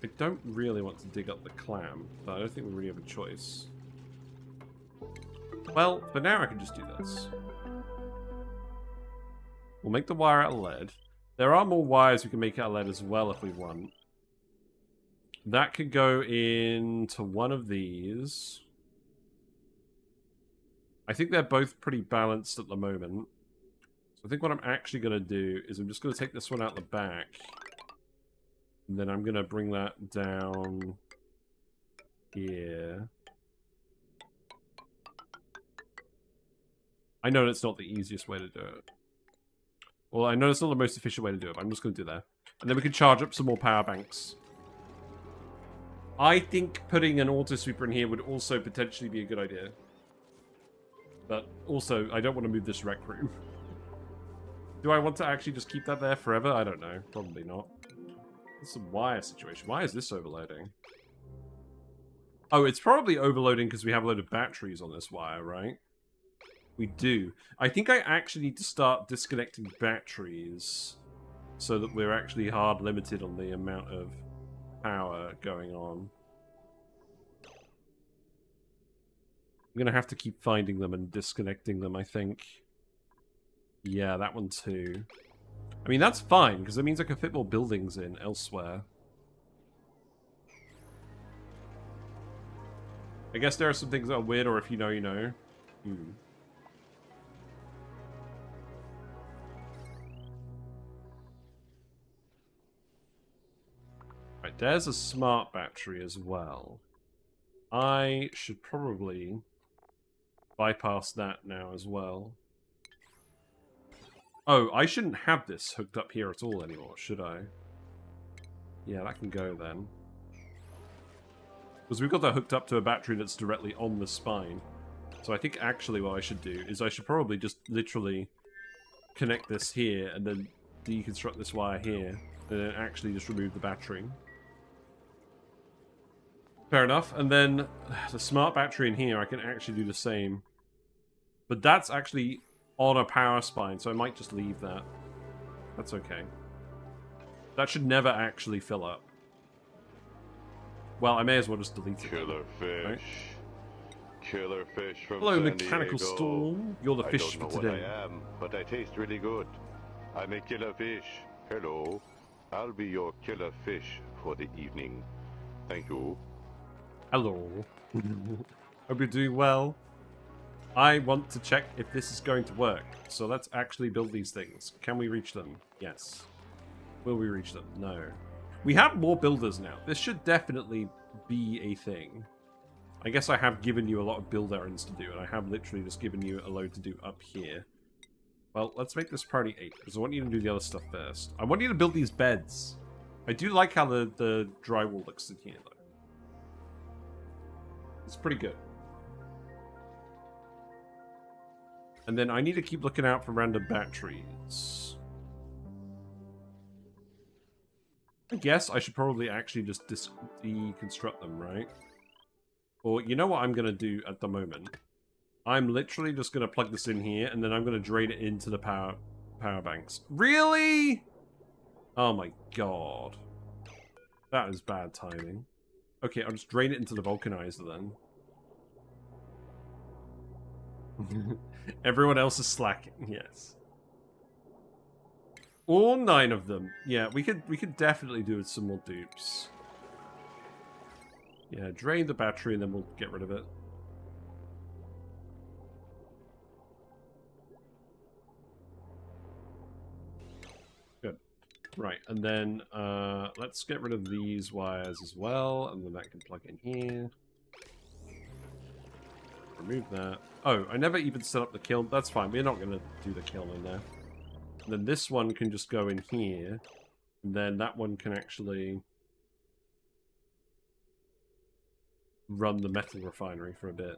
I don't really want to dig up the clam, but I don't think we really have a choice. Well, for now I can just do this. We'll make the wire out of lead. There are more wires we can make out of lead as well if we want. That could go into one of these. I think they're both pretty balanced at the moment. So I think what I'm actually going to do is I'm just going to take this one out the back. And then I'm going to bring that down here. I know that's not the easiest way to do it. Well, I know it's not the most efficient way to do it, but I'm just going to do that. And then we can charge up some more power banks. I think putting an auto sweeper in here would also potentially be a good idea. But also, I don't want to move this rec room. Do I want to actually just keep that there forever? I don't know. Probably not. It's a wire situation. Why is this overloading? Oh, it's probably overloading because we have a load of batteries on this wire, right? We do. I think I actually need to start disconnecting batteries so that we're actually hard limited on the amount of power going on. I'm going to have to keep finding them and disconnecting them, I think. Yeah, that one too. I mean, that's fine, because that means I can fit more buildings in elsewhere. I guess there are some things that are weird, or if you know, you know. Right, there's a smart battery as well. I should probably bypass that now as well. Oh, I shouldn't have this hooked up here at all anymore, should I? Yeah, that can go then. Because we've got that hooked up to a battery that's directly on the spine. So I think actually what I should do is I should probably just literally connect this here and then deconstruct this wire here. And then actually just remove the battery. Fair enough. And then the smart battery in here, I can actually do the same. But that's actually on a power spine, so I might just leave that. That's okay. That should never actually fill up. Well, I may as well just delete it. Killer fish. Right? killer fish from Hello, San Mechanical Diego. Storm. You're the fish I for don't know today. what I am, but I taste really good. I'm a killer fish. Hello. I'll be your killer fish for the evening. Thank you. Hello. Hope you're doing well. I want to check if this is going to work. So let's actually build these things. Can we reach them? Yes. Will we reach them? No. We have more builders now. This should definitely be a thing. I guess I have given you a lot of build errands to do, and I have literally just given you a load to do up here. Well, let's make this priority 8, because I want you to do the other stuff first. I want you to build these beds. I do like how the drywall looks in here, though. It's pretty good. And then I need to keep looking out for random batteries. I guess I should probably actually just deconstruct them, right? Or you know what I'm going to do at the moment? I'm literally just going to plug this in here, and then I'm going to drain it into the power banks. Really? Oh my god. That is bad timing. Okay, I'll just drain it into the vulcanizer then. Everyone else is slacking, yes. All 9 of them. Yeah, we could definitely do with some more dupes. Yeah, drain the battery and then we'll get rid of it. Good. Right, and then let's get rid of these wires as well, and then that can plug in here. Remove that. Oh, I never even set up the kiln. That's fine. We're not going to do the kiln in there. And then this one can just go in here. And then that one can actually run the metal refinery for a bit.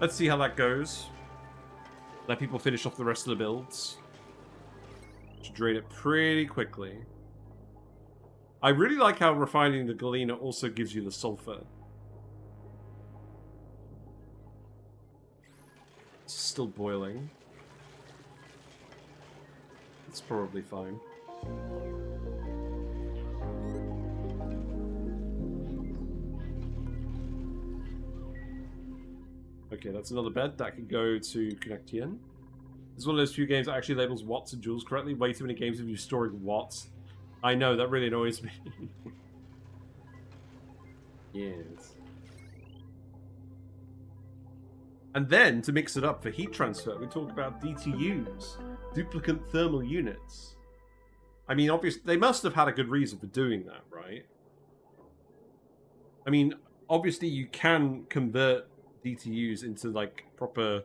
Let's see how that goes. Let people finish off the rest of the builds. Should drain it pretty quickly. I really like how refining the galena also gives you the sulfur. It's still boiling. It's probably fine. Okay, that's another bed. That can go to connect in. It's one of those few games that actually labels watts and joules correctly. Way too many games of you storing watts. I know, that really annoys me. Yes. And then, to mix it up for heat transfer, we talk about DTUs, duplicate thermal units. I mean, obviously, they must have had a good reason for doing that, right? I mean, obviously, you can convert DTUs into, like, proper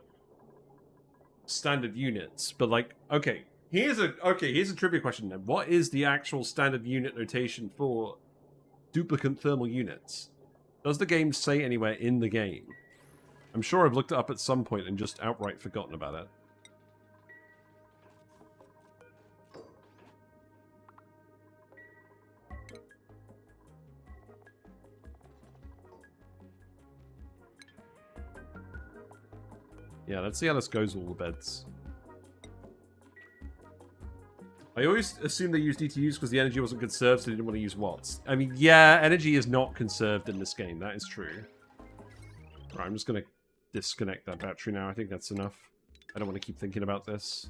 standard units, but, like, okay, here's a trivia question then. What is the actual standard unit notation for duplicate thermal units? Does the game say anywhere in the game? I'm sure I've looked it up at some point and just outright forgotten about it. Yeah, let's see how this goes with all the beds. I always assumed they used DTUs because the energy wasn't conserved, so they didn't want to use watts. I mean, yeah, energy is not conserved in this game. That is true. Right, I'm just going to disconnect that battery now. I think that's enough. I don't want to keep thinking about this.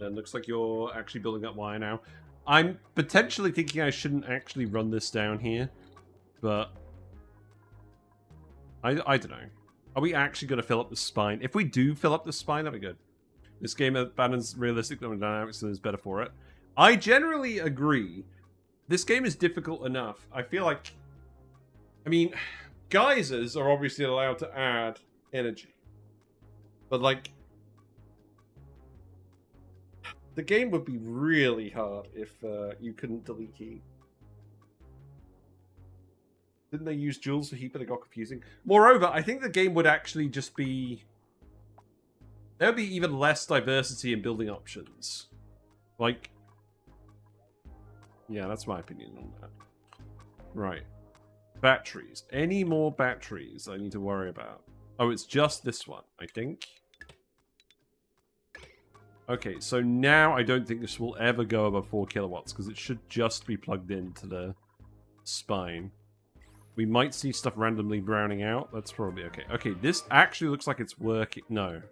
Then looks like you're actually building up wire now. I'm potentially thinking I shouldn't actually run this down here, but I don't know. Are we actually going to fill up the spine? If we do fill up the spine, that'd be good. This game abandons realistic dynamics and is better for it. I generally agree. This game is difficult enough. I feel like... I mean, geysers are obviously allowed to add energy. But, like... the game would be really hard if you couldn't delete heat. Didn't they use joules for heat, but it got confusing? Moreover, I think the game would actually just be... there would be even less diversity in building options. Like... yeah, that's my opinion on that. Right. Batteries. Any more batteries I need to worry about? Oh, it's just this one, I think. Okay, so now I don't think this will ever go above 4 kilowatts because it should just be plugged into the spine. We might see stuff randomly browning out. That's probably okay. Okay, this actually looks like it's working. No.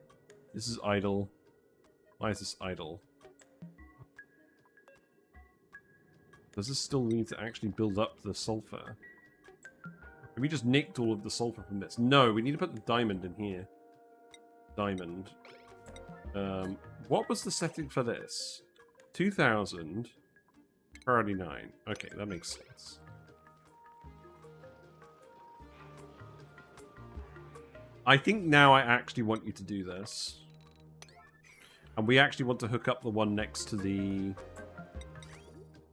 This is idle. Why is this idle? Does this still need to actually build up the sulfur? Have we just nicked all of the sulfur from this? No, we need to put the diamond in here. Diamond. What was the setting for this? 2000. Priority 9. Okay, that makes sense. I think now I actually want you to do this. And we actually want to hook up the one next to the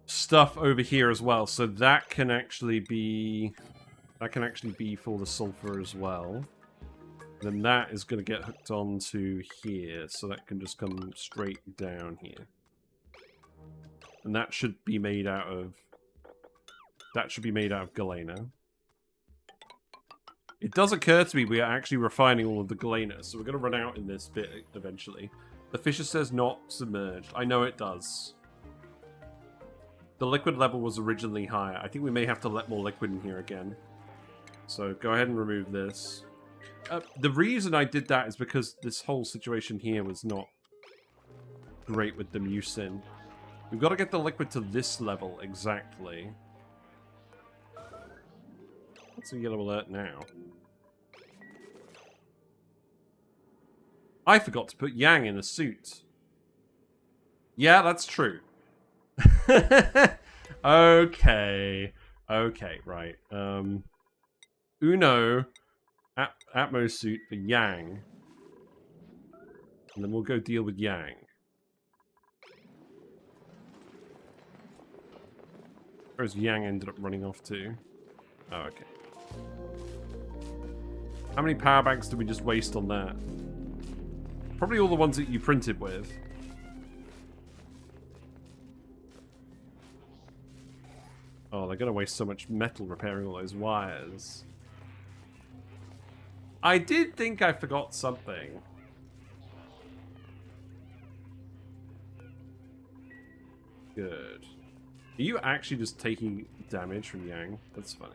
stuff over here as well. So that can actually be... That can actually be for the sulfur as well. Then that is going to get hooked onto here. So that can just come straight down here. And that should be made out of... That should be made out of galena. It does occur to me we are actually refining all of the galena, so we're going to run out in this bit eventually. The Fisher says not submerged. I know it does. The liquid level was originally higher. I think we may have to let more liquid in here again. So go ahead and remove this. The reason I did that is because this whole situation here was not great with the mucin. We've got to get the liquid to this level exactly. What's the yellow alert now? I forgot to put Yang in a suit. Yeah, that's true. Okay. Okay, right. Uno Atmo suit for Yang. And then we'll go deal with Yang. Where's Yang ended up running off to? Oh, okay. How many power banks did we just waste on that? Probably all the ones that you printed with. Oh, they're going to waste so much metal repairing all those wires. I did think I forgot something. Good. Are you actually just taking damage from Yang? That's funny.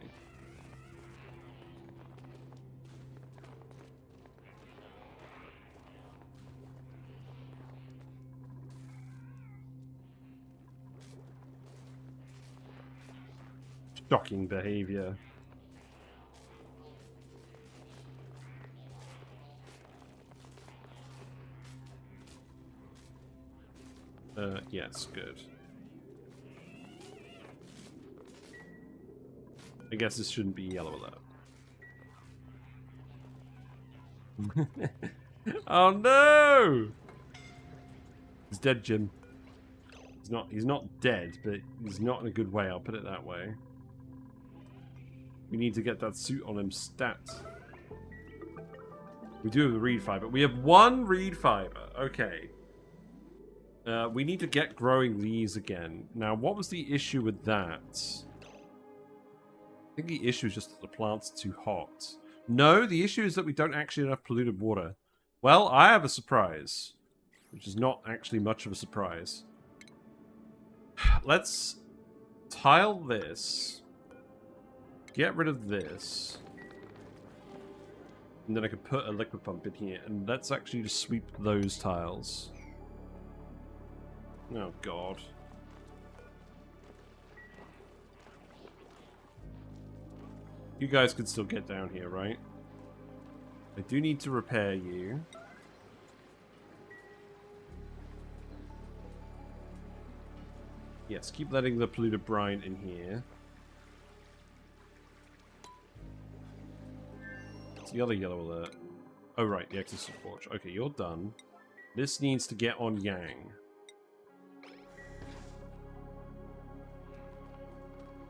Shocking behavior. Yes, good. I guess this shouldn't be yellow alert. Oh no! He's dead, Jim. He's not dead, but he's not in a good way, I'll put it that way. We need to get that suit on him stat. We do have a reed fiber. We have one reed fiber. Okay. We need to get growing these again. Now, what was the issue with that? I think the issue is just that the plant's too hot. No, the issue is that we don't actually have enough polluted water. Well, I have a surprise. Which is not actually much of a surprise. Let's tile this. Get rid of this. And then I could put a liquid pump in here. And let's actually just sweep those tiles. Oh, God. You guys can still get down here, right? I do need to repair you. Yes, keep letting the polluted brine in here. What's the other yellow alert? Oh, right, the exit forge. Okay, you're done. This needs to get on Yang.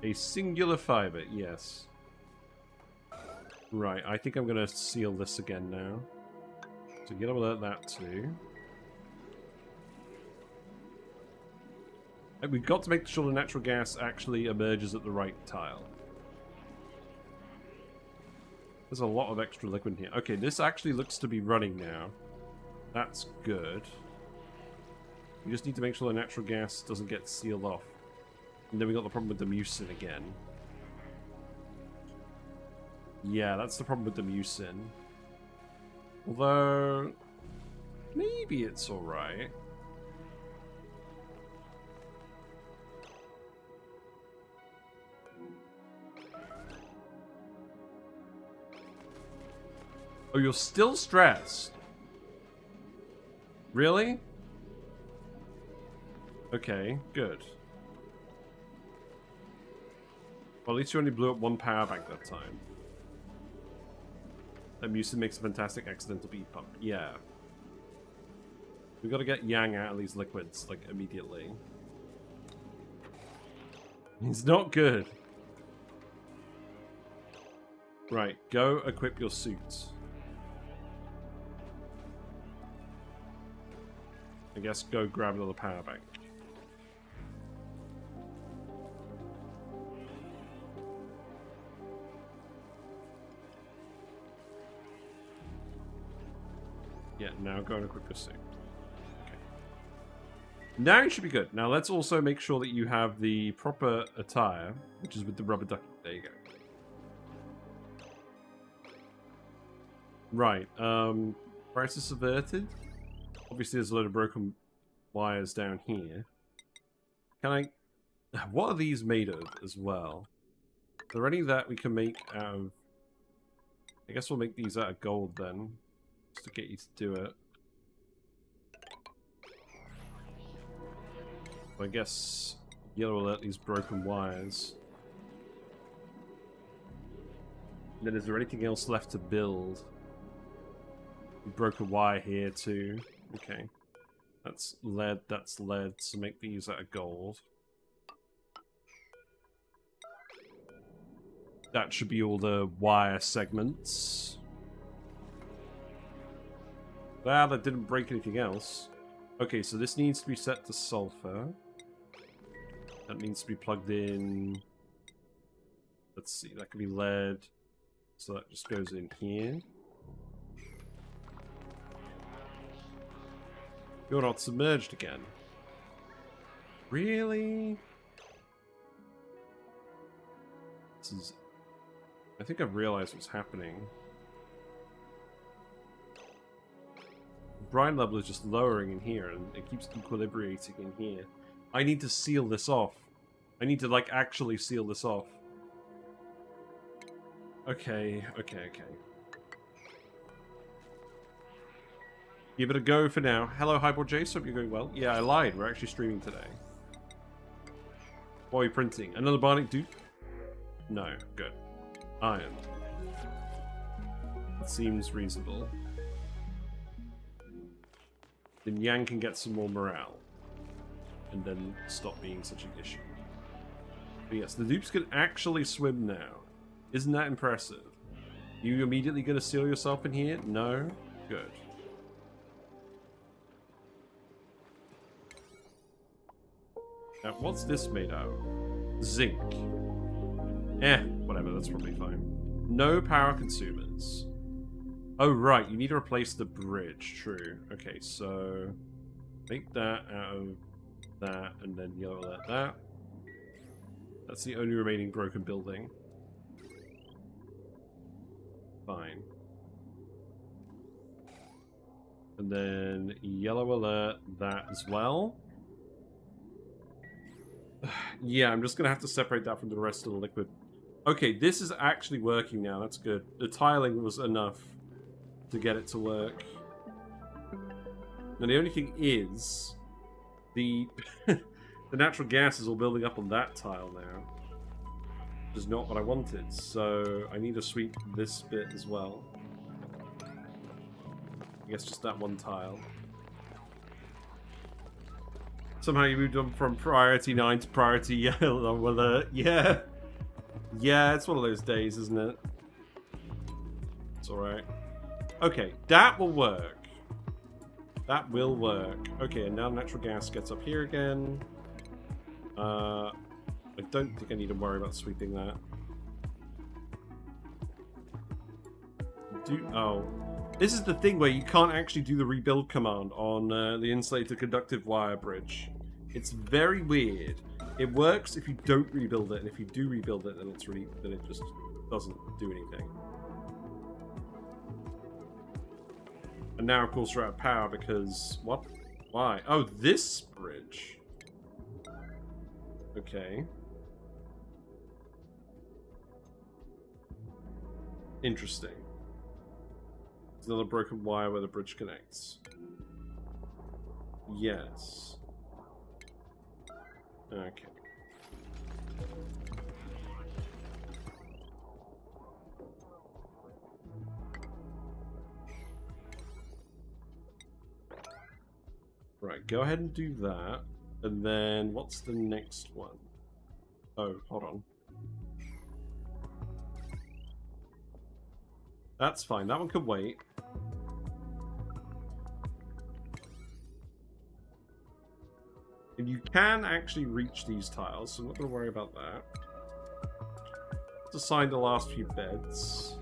A singular fiber, yes. Right, I think I'm going to seal this again now. So yellow alert that too. And we've got to make sure the natural gas actually emerges at the right tile. There's a lot of extra liquid here. Okay, this actually looks to be running now. That's good. We just need to make sure the natural gas doesn't get sealed off. And then we got the problem with the mucin again. Yeah, that's the problem with the mucin. Although, maybe it's alright. Oh, you're still stressed? Really? Okay, good. Well, at least you only blew up one power bank that time. That mucin makes a fantastic accidental bead pump. Yeah. We gotta get Yang out of these liquids, like, immediately. He's not good. Right, go equip your suits. I guess go grab another power bank. Yeah, now go and equip your suit. Okay. Now you should be good. Now let's also make sure that you have the proper attire, which is with the rubber ducky. There you go. Right, crisis averted. Obviously there's a load of broken wires down here. Can I... What are these made of as well? Are there any that we can make out of... I guess we'll make these out of gold then. Just to get you to do it. I guess yellow alert these broken wires. And then is there anything else left to build? Broken wire here too. Okay. That's lead, so make these out of gold. That should be all the wire segments. Wow, that didn't break anything else. Okay, so this needs to be set to sulfur. That needs to be plugged in. Let's see, that could be lead. So that just goes in here. You're not submerged again. Really? This is... I think I've realized what's happening. The brine level is just lowering in here, and it keeps equilibrating in here. I need to seal this off. I need to, like, actually seal this off. Okay. Give it a go for now. Hello, Highboard Jace. Hope you're going well. Yeah, I lied. We're actually streaming today. What are you printing? Another Bionic Dupe? No. Good. Iron. That seems reasonable. Then Yang can get some more morale. And then stop being such an issue. But yes, the dupes can actually swim now. Isn't that impressive? You immediately going to seal yourself in here? No? Good. Now, what's this made out of? Zinc. Whatever, that's probably fine. No power consumers. Oh, right, you need to replace the bridge. True. Okay, so... make that out of that, and then yellow alert that. That's the only remaining broken building. Fine. And then yellow alert that as well. Yeah, I'm just going to have to separate that from the rest of the liquid. Okay, this is actually working now. That's good. The tiling was enough to get it to work. And the only thing is... the the natural gas is all building up on that tile now. Which is not what I wanted. So I need to sweep this bit as well. I guess just that one tile. Somehow you moved on from priority 9 to priority yellow alert. Yeah. Yeah, it's one of those days, isn't it? It's alright. Okay, that will work. That will work. Okay, and now natural gas gets up here again. I don't think I need to worry about sweeping that. Oh. This is the thing where you can't actually do the rebuild command on the insulated conductive wire bridge. It's very weird. It works if you don't rebuild it, and if you do rebuild it, then it just doesn't do anything. And now, of course, we're out of power because what? Why? Oh, this bridge. Okay. Interesting. There's another broken wire where the bridge connects. Yes. Okay. Right, go ahead and do that. And then, what's the next one? Oh, hold on. That's fine, that one could wait. And you can actually reach these tiles, so I'm not going to worry about that. Let's assign the last few beds.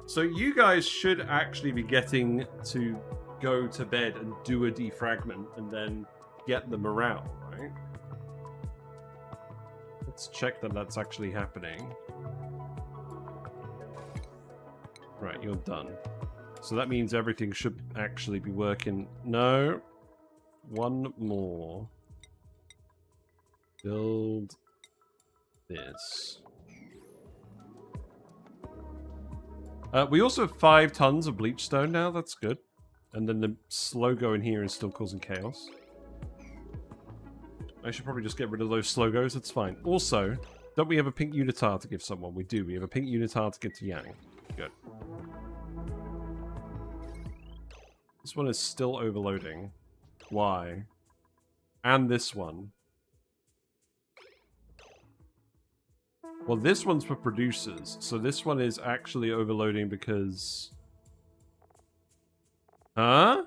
So you guys should actually be getting to go to bed and do a defragment and then get the morale, right? Let's check that that's actually happening. Right, you're done. So that means everything should actually be working. No. One more. Build this. We also have 5 tons of bleach stone now. That's good. And then the slogo in here is still causing chaos. I should probably just get rid of those slogos. It's fine. Also, don't we have a pink unitar to give someone? We do. We have a pink unitar to give to Yang. Good. This one is still overloading. Why? And this one. Well, this one's for producers, so this one is actually overloading because... Huh?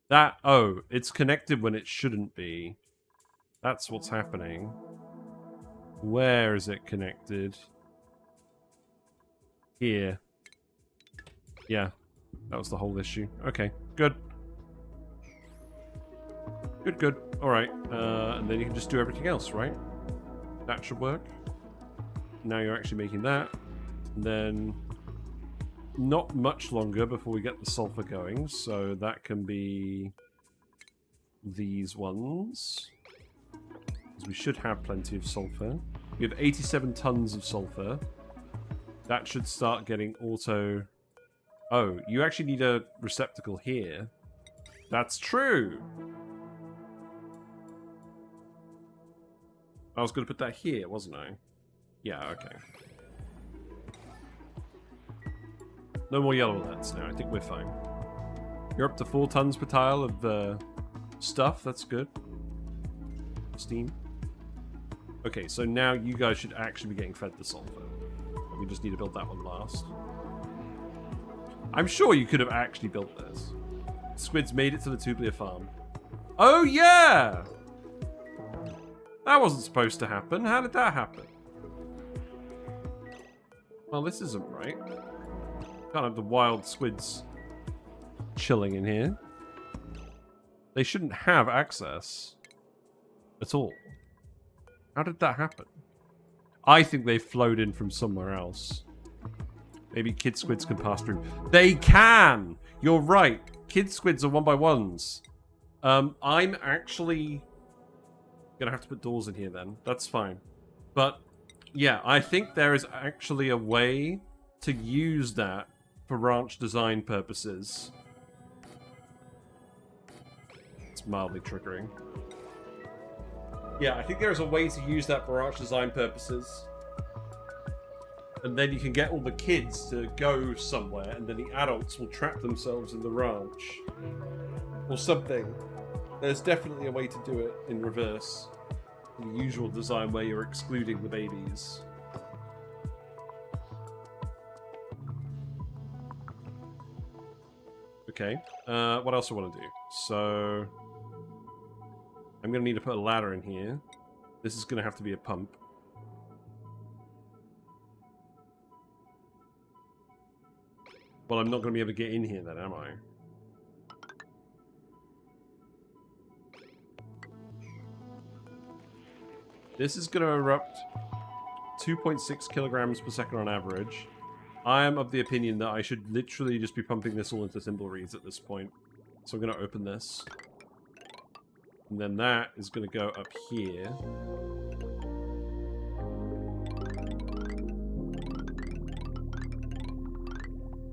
That... Oh, it's connected when it shouldn't be. That's what's happening. Where is it connected? Here. Yeah. That was the whole issue. Okay, good. Good, good. Alright, and then you can just do everything else, right? That should work. Now you're actually making that. And then not much longer before we get the sulfur going, so that can be these ones. Because we should have plenty of sulfur. We have 87 tons of sulfur. That should start getting auto... Oh, you actually need a receptacle here. That's true! I was going to put that here, wasn't I? Yeah, okay. No more yellow alerts now. I think we're fine. You're up to 4 tons per tile of stuff. That's good. Steam. Okay, so now you guys should actually be getting fed the sulfur. We just need to build that one last. I'm sure you could have actually built this. Squids made it to the tubular farm. Oh, yeah! That wasn't supposed to happen. How did that happen? Well, this isn't right. Can't have the wild squids chilling in here. They shouldn't have access at all. How did that happen? I think they flowed in from somewhere else. Maybe kid squids can pass through. They can! You're right. Kid squids are 1x1s. I'm actually... gonna have to put doors in here then. That's fine. But, yeah, I think there is actually a way to use that for ranch design purposes. It's mildly triggering. Yeah, I think there is a way to use that for ranch design purposes. And then you can get all the kids to go somewhere, and then the adults will trap themselves in the ranch. Or something. There's definitely a way to do it in reverse. The usual design where you're excluding the babies. Okay. What else do I want to do? So... I'm going to need to put a ladder in here. This is going to have to be a pump. Well, I'm not going to be able to get in here then, am I? This is going to erupt 2.6 kilograms per second on average. I am of the opinion that I should literally just be pumping this all into thimble reeds at this point. So I'm going to open this. And then that is going to go up here.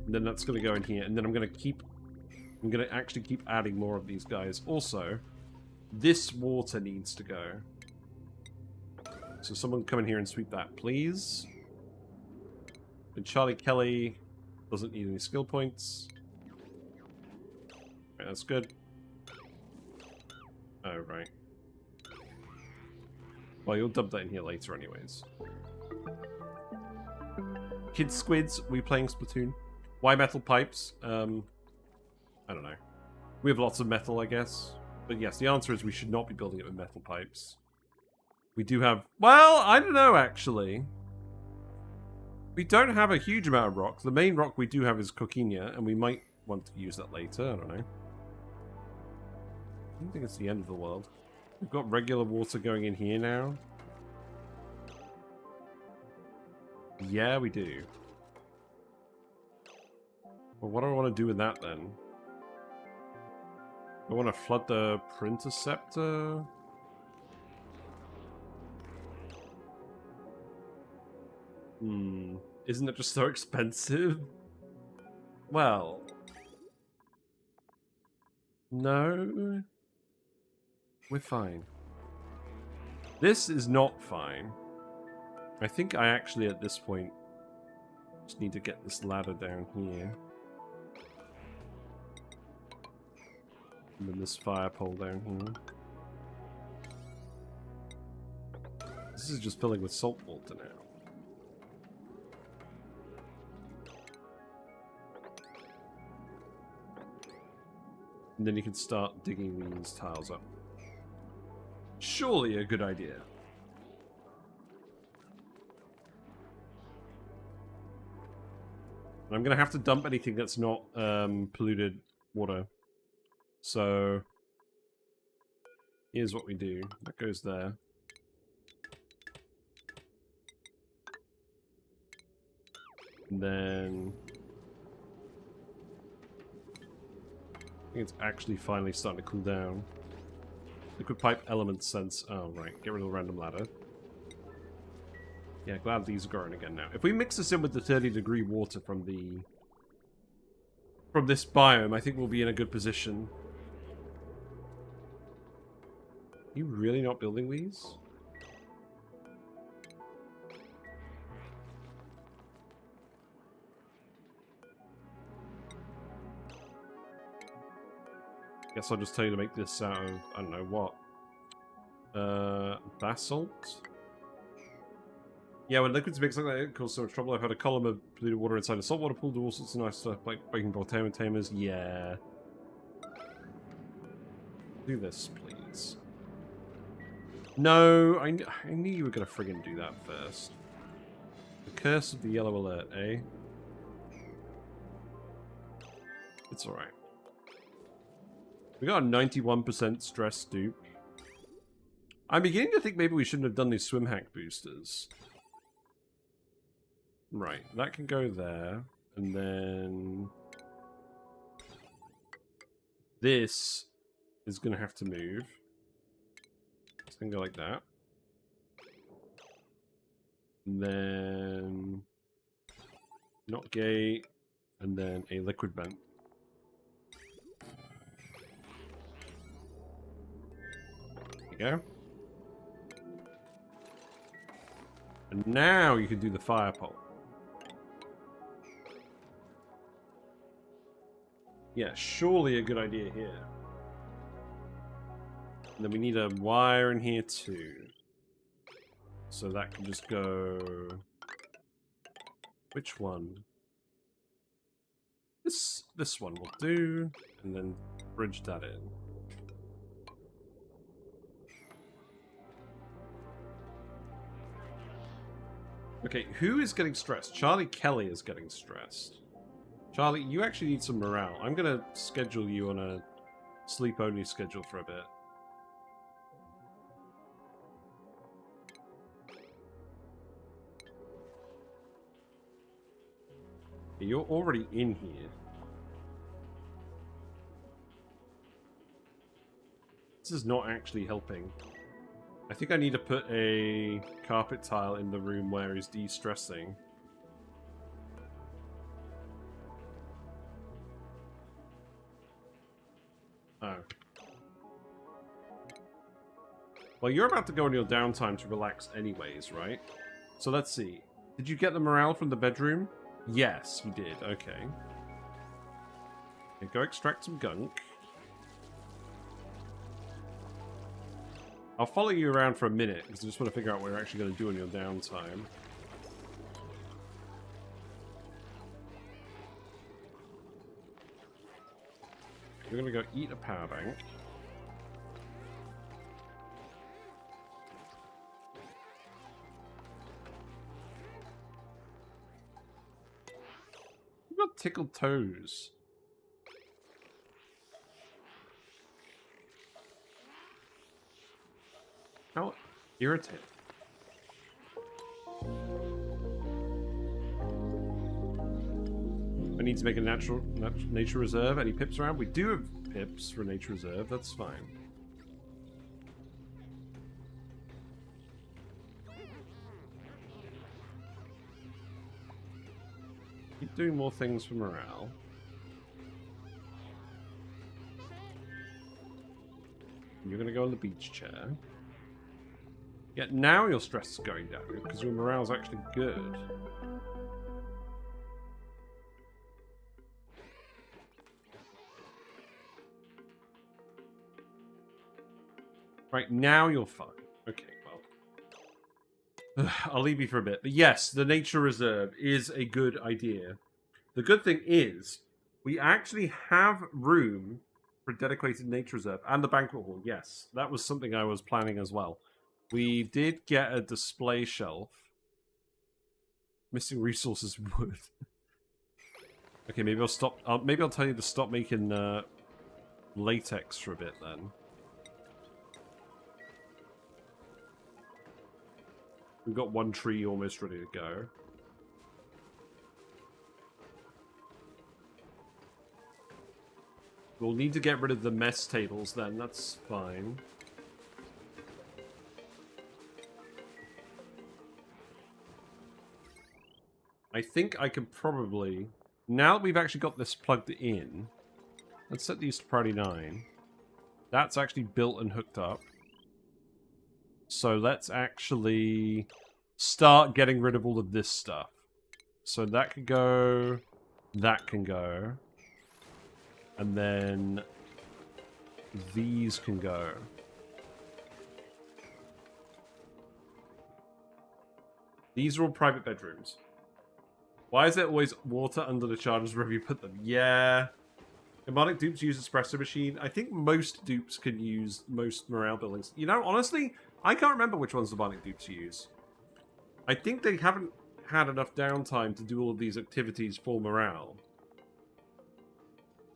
And then that's going to go in here. And then I'm going to actually keep adding more of these guys. Also, this water needs to go. So someone come in here and sweep that, please. And Charlie Kelly doesn't need any skill points. Right, that's good. Oh, right. Well, you'll dump that in here later anyways. Kid Squids, we playing Splatoon? Why metal pipes? I don't know. We have lots of metal, I guess. But yes, the answer is we should not be building it with metal pipes. We do have... Well, I don't know, actually. We don't have a huge amount of rock. The main rock we do have is coquinia, and we might want to use that later. I don't know. I don't think it's the end of the world. We've got regular water going in here now. Yeah, we do. Well, what do I want to do with that, then? I want to flood the printer scepter. Isn't it just so expensive? Well... No... We're fine. This is not fine. I think I actually, at this point, just need to get this ladder down here. And then this fire pole down here. This is just filling with salt water now. And then you can start digging these tiles up. Surely a good idea. And I'm going to have to dump anything that's not polluted water. So here's what we do. That goes there. And then I think it's actually finally starting to cool down. Liquid pipe element sense. Oh, right. Get rid of the random ladder. Yeah, glad these are growing again now. If we mix this in with the 30-degree water from this biome, I think we'll be in a good position. Are you really not building these? Guess I'll just tell you to make this out of, I don't know what. Basalt? Yeah, when liquids mix like that, it causes so much trouble. I've had a column of polluted water inside a saltwater pool, do all sorts of nice stuff, like breaking volcano tamers. Yeah. Do this, please. No, I knew you were going to friggin' do that first. The curse of the yellow alert, eh? It's alright. We got a 91% stress dupe. I'm beginning to think maybe we shouldn't have done these swim hack boosters. Right, that can go there. And then... this is going to have to move. It's going to go like that. And then... not gate. And then a liquid vent. Go. And now you can do the fire pole. Yeah, surely a good idea here. And then we need a wire in here too. So that can just go... which one? This one will do. And then bridge that in. Okay, who is getting stressed? Charlie Kelly is getting stressed. Charlie, you actually need some morale. I'm going to schedule you on a sleep-only schedule for a bit. You're already in here. This is not actually helping. I think I need to put a carpet tile in the room where he's de-stressing. Oh. Well, you're about to go on your downtime to relax anyways, right? So let's see. Did you get the morale from the bedroom? Yes, you did. Okay. Okay, go extract some gunk. I'll follow you around for a minute, because I just want to figure out what you're actually going to do on your downtime. You're going to go eat a power bank. You've got tickled toes. How irritating. I need to make a nature reserve. Any pips around? We do have pips for nature reserve. That's fine. Keep doing more things for morale. You're going to go on the beach chair. Yeah, now your stress is going down because your morale's actually good. Right, now you're fine. Okay, well. I'll leave you for a bit. But yes, the nature reserve is a good idea. The good thing is, we actually have room for a dedicated nature reserve. And the banquet hall, yes. That was something I was planning as well. We did get a display shelf. Missing resources wood. Okay, maybe I'll stop. Maybe I'll tell you to stop making latex for a bit then. We've got one tree almost ready to go. We'll need to get rid of the mess tables then. That's fine. I think I can probably... Now that we've actually got this plugged in, let's set these to priority 9. That's actually built and hooked up. So let's actually start getting rid of all of this stuff. So that can go, that can go. And then these can go. These are all private bedrooms. Why is there always water under the chargers wherever you put them? Yeah. Bionic Dupes use espresso machine. I think most dupes can use most morale buildings. You know, honestly, I can't remember which ones the Bionic Dupes use. I think they haven't had enough downtime to do all of these activities for morale.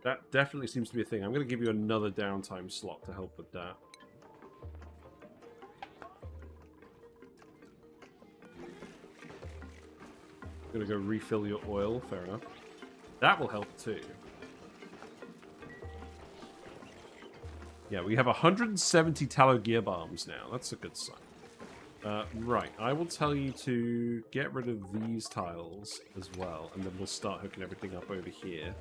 That definitely seems to be a thing. I'm going to give you another downtime slot to help with that. I'm going to go refill your oil. Fair enough. That will help too. Yeah, we have 170 tallow gear bombs now. That's a good sign. Right, I will tell you to get rid of these tiles as well, and then we'll start hooking everything up over here.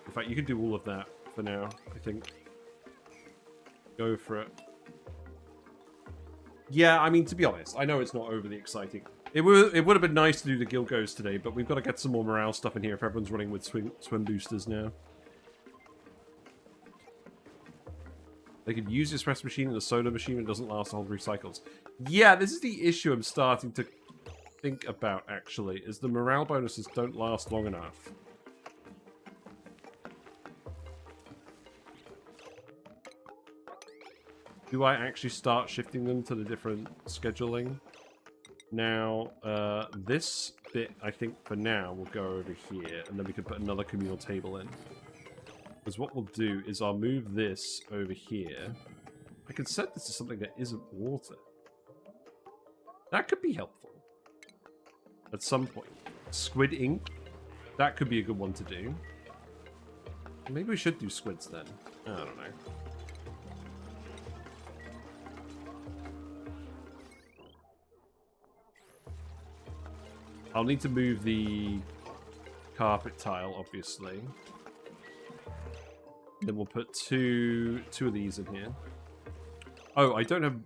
In fact, you can do all of that for now, I think. Go for it. Yeah, I mean, to be honest, I know it's not overly exciting. It would have been nice to do the guild goes today, but we've got to get some more morale stuff in here if everyone's running with swim boosters now. They could use the espresso machine and the soda machine, and it doesn't last a whole 3 cycles. Yeah, this is the issue I'm starting to think about, actually, is the morale bonuses don't last long enough. Do I actually start shifting them to the different scheduling? Now, this bit, I think, for now, will go over here, and then we can put another communal table in. Because what we'll do is I'll move this over here. I can set this to something that isn't water. That could be helpful. At some point. Squid ink. That could be a good one to do. Maybe we should do squids then. I don't know. I'll need to move the carpet tile, obviously. Then we'll put two of these in here. Oh, I don't have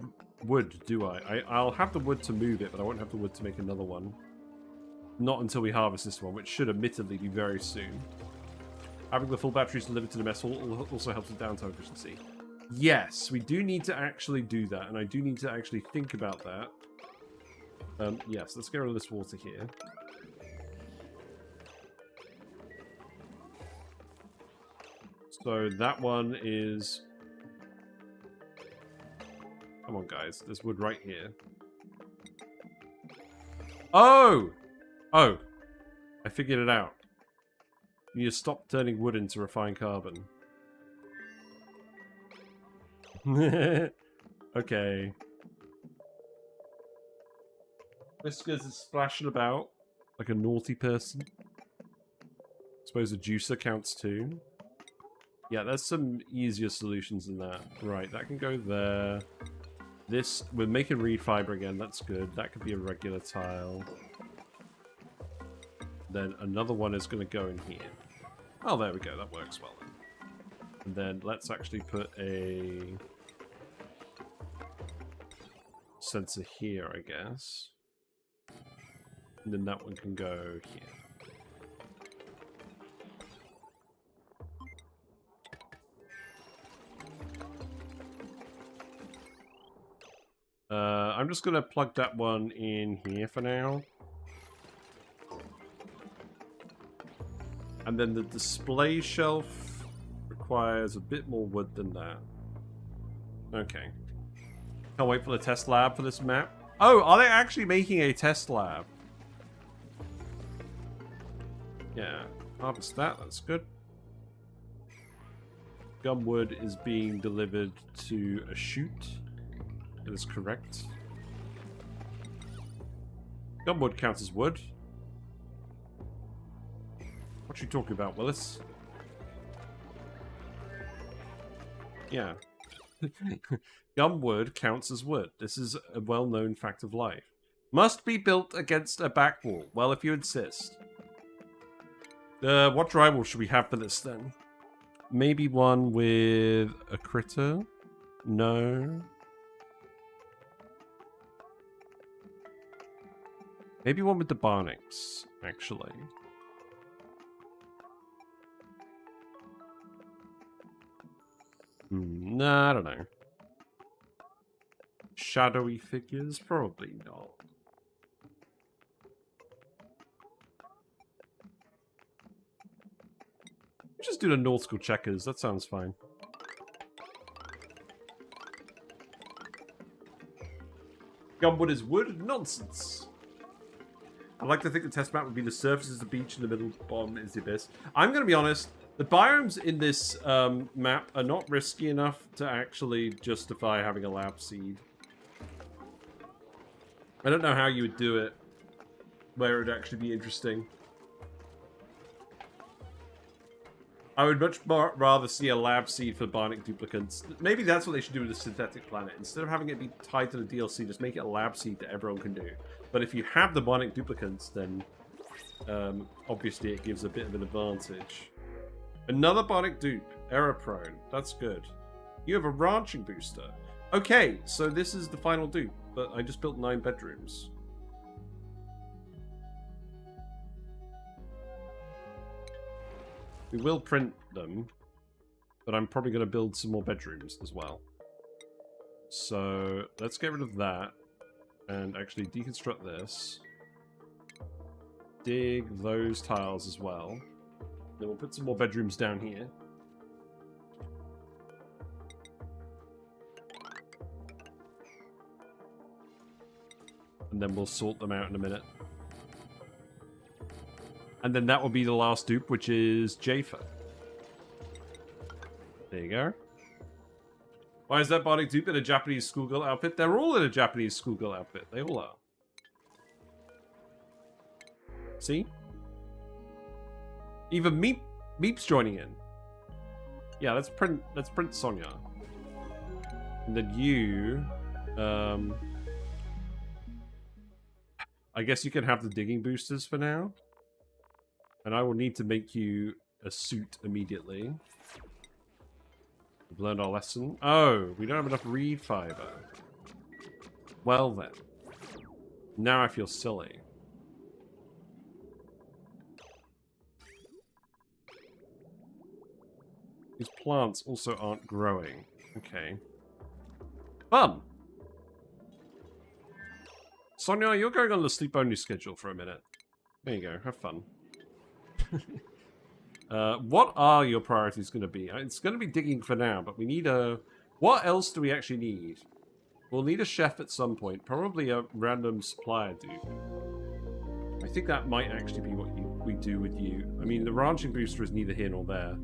wood, do I? I'll have the wood to move it, but I won't have the wood to make another one. Not until we harvest this one, which should admittedly be very soon. Having the full batteries delivered to the mess hall also helps with downtime efficiency. Yes, we do need to actually do that, and I do need to actually think about that. Yes, let's get rid of this water here. So that one is... Come on, guys. There's wood right here. Oh! Oh! I figured it out. You need to stop turning wood into refined carbon. Okay. Whiskers is splashing about like a naughty person. Suppose a juicer counts too. Yeah, there's some easier solutions than that. Right, that can go there. This, we're making reed fiber again, that's good. That could be a regular tile. Then another one is going to go in here. Oh, there we go, that works well then. And then let's actually put a sensor here, I guess. And then that one can go here. I'm just going to plug that one in here for now. And then the display shelf requires a bit more wood than that. Okay. Can't wait for the test lab for this map. Oh, are they actually making a test lab? Yeah. Harvest that, that's good. Gumwood is being delivered to a chute. That is correct. Gumwood counts as wood. What you talking about, Willis? Yeah. Gumwood counts as wood. This is a well-known fact of life. Must be built against a back wall. Well, if you insist. What drywall should we have for this, then? Maybe one with a critter? No. Maybe one with the Bionics, actually. Nah, I don't know. Shadowy figures? Probably not. Just do the nautical checkers, that sounds fine. Gumwood is wood? Nonsense. I'd like to think the test map would be the surface is the beach and the middle bottom is the abyss. I'm going to be honest, the biomes in this map are not risky enough to actually justify having a lab seed. I don't know how you would do it, where it would actually be interesting. I would much more rather see a lab seed for Bionic Duplicates. Maybe that's what they should do with the Synthetic Planet. Instead of having it be tied to the DLC, just make it a lab seed that everyone can do. But if you have the Bionic Duplicates, then obviously it gives a bit of an advantage. Another Bionic Dupe. Error prone. That's good. You have a ranching booster. Okay, so this is the final dupe, but I just built 9 bedrooms. We will print them, but I'm probably going to build some more bedrooms as well. So let's get rid of that and actually deconstruct this. Dig those tiles as well. Then we'll put some more bedrooms down here. And then we'll sort them out in a minute. And then that will be the last dupe, which is Jafer. There you go. Why is that Bionic Dupe in a Japanese schoolgirl outfit? They're all in a Japanese schoolgirl outfit. They all are. See? Even Meep's joining in. Yeah, let's print Sonia. And then you, I guess you can have the digging boosters for now. And I will need to make you a suit immediately. We've learned our lesson. Oh, we don't have enough reed fiber. Well then. Now I feel silly. These plants also aren't growing. Okay. Fun! Sonia, you're going on the sleep-only schedule for a minute. There you go. Have fun. What are your priorities going to be? It's going to be digging for now, but we need a... What else do we actually need? We'll need a chef at some point. Probably a random supplier dude. I think that might actually be what we do with you. I mean, the ranching booster is neither here nor there.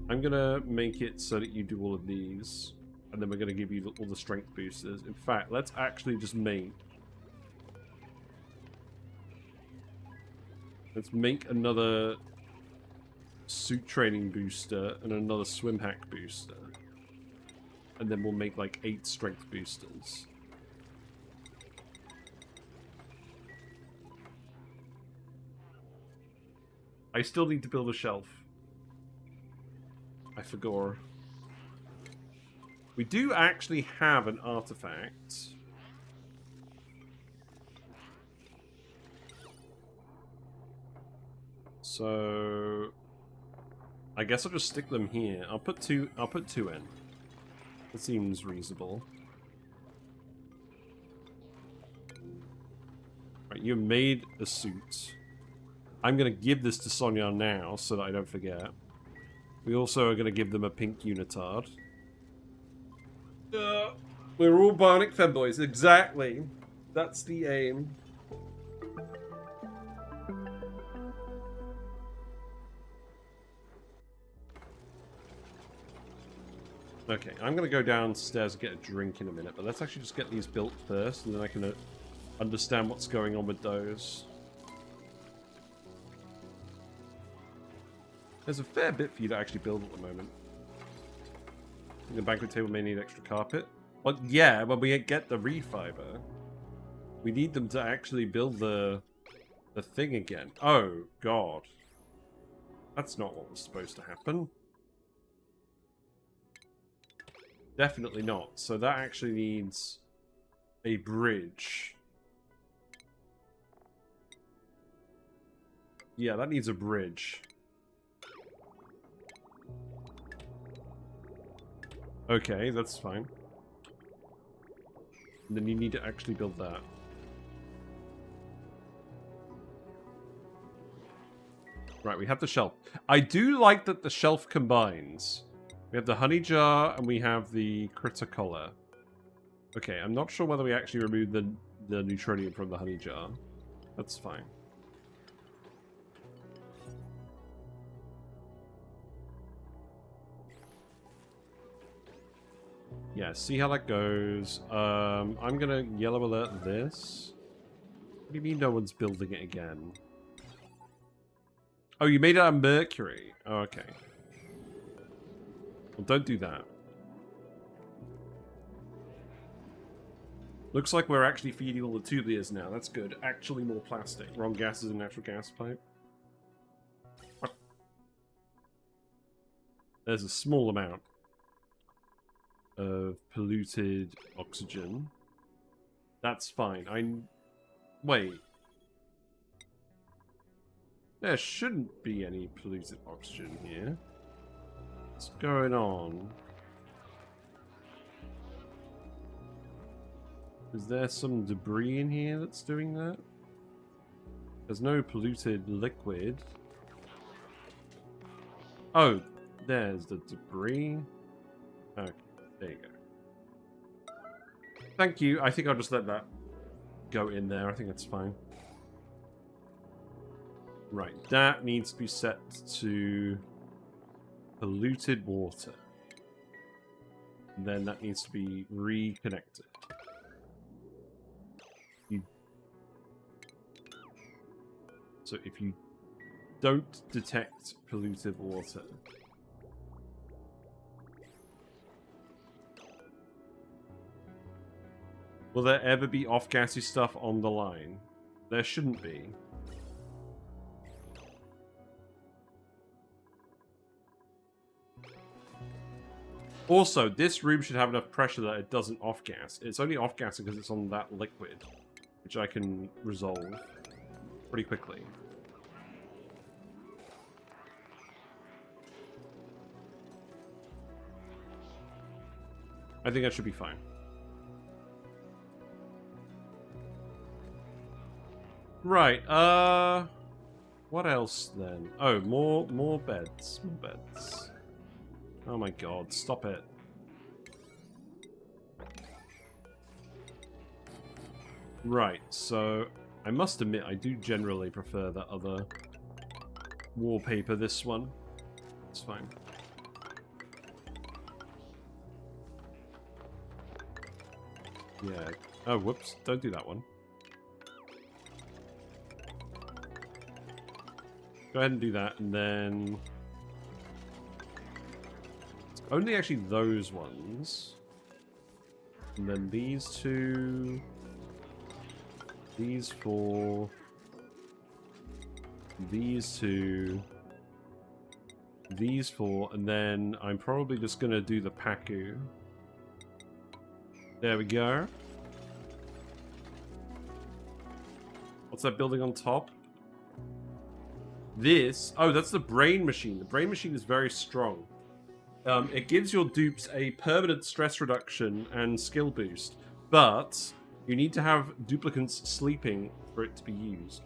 I'm going to make it so that you do all of these. And then we're going to give you all the strength boosters. In fact, let's actually just make... Let's make another suit training booster and another swim hack booster. And then we'll make like 8 strength boosters. I still need to build a shelf. I forgot. We do actually have an artifact. So I guess I'll just stick them here. I'll put two in. That seems reasonable. Right, you made a suit. I'm gonna give this to Sonia now so that I don't forget. We also are gonna give them a pink unitard. We're all bionic femboys, exactly. That's the aim. Okay, I'm going to go downstairs and get a drink in a minute, but let's actually just get these built first, and then I can understand what's going on with those. There's a fair bit for you to actually build at the moment. The banquet table may need extra carpet. Well, yeah, when we get the reed fiber, we need them to actually build the thing again. Oh, God. That's not what was supposed to happen. Definitely not. So that actually needs a bridge. Yeah, that needs a bridge. Okay, that's fine. And then you need to actually build that. Right, we have the shelf. I do like that the shelf combines. We have the honey jar and we have the critter collar. Okay, I'm not sure whether we actually removed the neutronium from the honey jar. That's fine. Yeah, see how that goes. I'm gonna yellow alert this. What do you mean no one's building it again? Oh, you made it out of mercury. Oh, okay. Well, don't do that. Looks like we're actually feeding all the tubules now. That's good. Actually more plastic. Wrong gases in natural gas pipe. What? There's a small amount of polluted oxygen. That's fine. Wait. There shouldn't be any polluted oxygen here. What's going on? Is there some debris in here that's doing that? There's no polluted liquid. Oh, there's the debris. Okay, there you go. Thank you. I think I'll just let that go in there. I think that's fine. Right, that needs to be set to polluted water. And then that needs to be reconnected. So if you don't detect polluted water, will there ever be off-gassy stuff on the line? There shouldn't be. Also, this room should have enough pressure that it doesn't off-gas. It's only off-gassing because it's on that liquid, which I can resolve pretty quickly. I think that should be fine. Right, what else then? Oh, more beds. More beds. Oh my god, stop it. Right, so I must admit I do generally prefer the other wallpaper, this one. It's fine. Yeah. Oh, whoops. Don't do that one. Go ahead and do that, and then... It's only actually those ones. And then these two... These four... These two... These four, and then I'm probably just gonna do the Paku. There we go. What's that building on top? This... Oh, that's the brain machine. The brain machine is very strong. It gives your dupes a permanent stress reduction and skill boost, but you need to have duplicants sleeping for it to be used.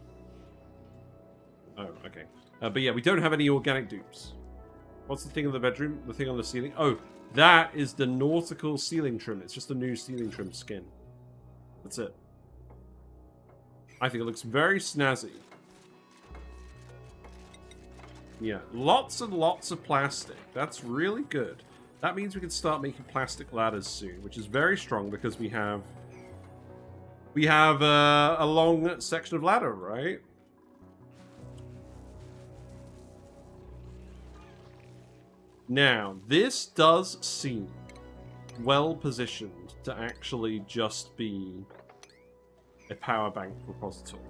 Oh, okay. But yeah, we don't have any organic dupes. What's the thing in the bedroom? The thing on the ceiling? Oh, that is the nautical ceiling trim. It's just a new ceiling trim skin. That's it. I think it looks very snazzy. Yeah, lots and lots of plastic. That's really good. That means we can start making plastic ladders soon, which is very strong because we have a long section of ladder, right? Now, this does seem well positioned to actually just be a power bank repository,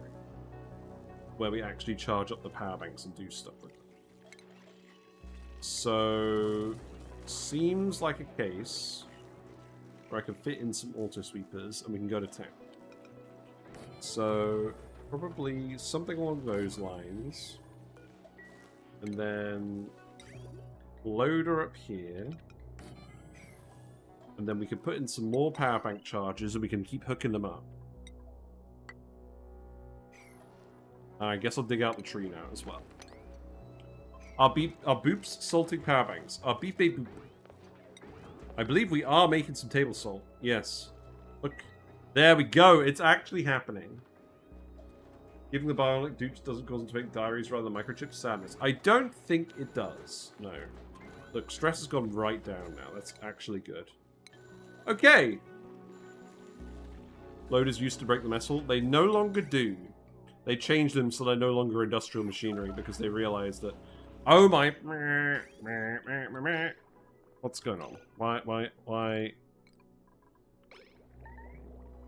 where we actually charge up the power banks and do stuff with them. So, seems like a case where I can fit in some auto sweepers and we can go to town. So, probably something along those lines. And then loader up here. And then we can put in some more power bank chargers and we can keep hooking them up. I guess I'll dig out the tree now as well. Our boops salting power banks. Our beep a boop. I believe we are making some table salt. Yes. Look. There we go. It's actually happening. Giving the bionic dupes doesn't cause them to make diaries rather than microchips. Sadness. I don't think it does. No. Look, stress has gone right down now. That's actually good. Okay. Loaders used to break the mess hall. They no longer do. They changed them so they're no longer industrial machinery because they realized that, oh my... What's going on?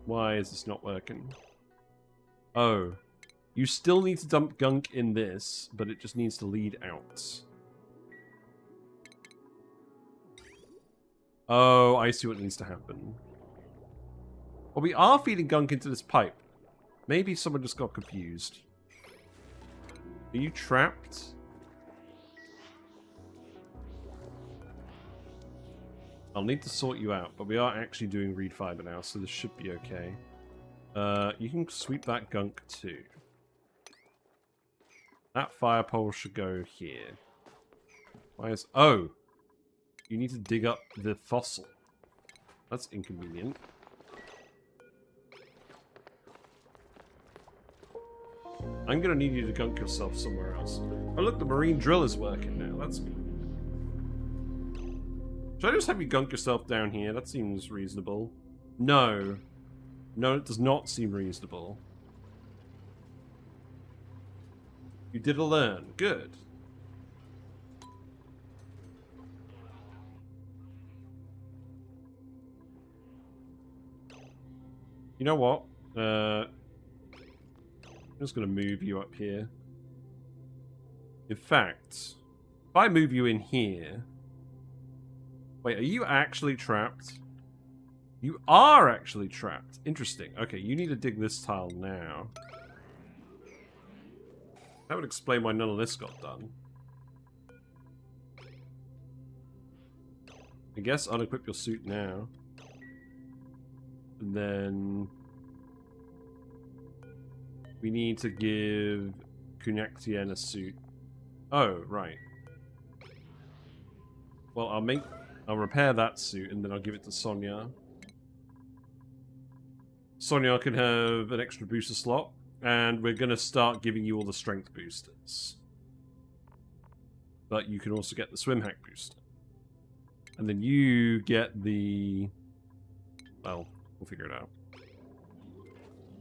Why is this not working? Oh. You still need to dump gunk in this, but it just needs to lead out. Oh, I see what needs to happen. Well, we are feeding gunk into this pipe. Maybe someone just got confused. Are you trapped? I'll need to sort you out, but we are actually doing reed fiber now, so this should be okay. You can sweep that gunk too. That fire pole should go here. Why is... Oh! You need to dig up the fossil. That's inconvenient. I'm gonna need you to gunk yourself somewhere else. Oh look, the marine drill is working now. That's good. Should I just have you gunk yourself down here? That seems reasonable. No. No, it does not seem reasonable. You did learn. Good. You know what? I'm just going to move you up here. In fact, if I move you in here... Wait, are you actually trapped? You are actually trapped. Interesting. Okay, you need to dig this tile now. That would explain why none of this got done. I guess unequip your suit now. And then... we need to give Kunactien a suit. Oh, right. Well, I'll repair that suit and then I'll give it to Sonia. Sonia can have an extra booster slot, and we're going to start giving you all the strength boosters. But you can also get the swim hack booster. And then you get the... well, we'll figure it out.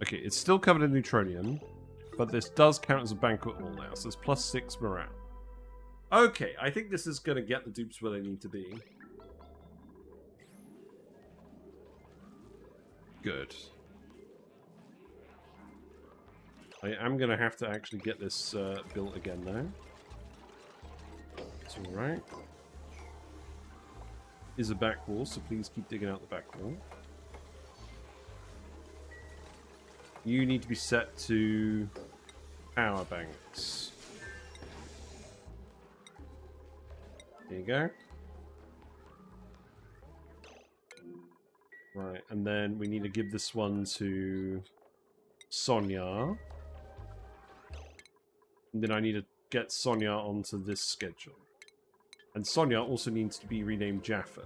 Okay, it's still covered in neutronium, but this does count as a banquet hall now, so it's +6 morale. Okay, I think this is going to get the dupes where they need to be. Good. I am going to have to actually get this built again now. It's alright. Is a back wall, so please keep digging out the back wall. You need to be set to power banks. There you go. Right, and then we need to give this one to Sonia. And then I need to get Sonia onto this schedule. And Sonia also needs to be renamed Jaffa.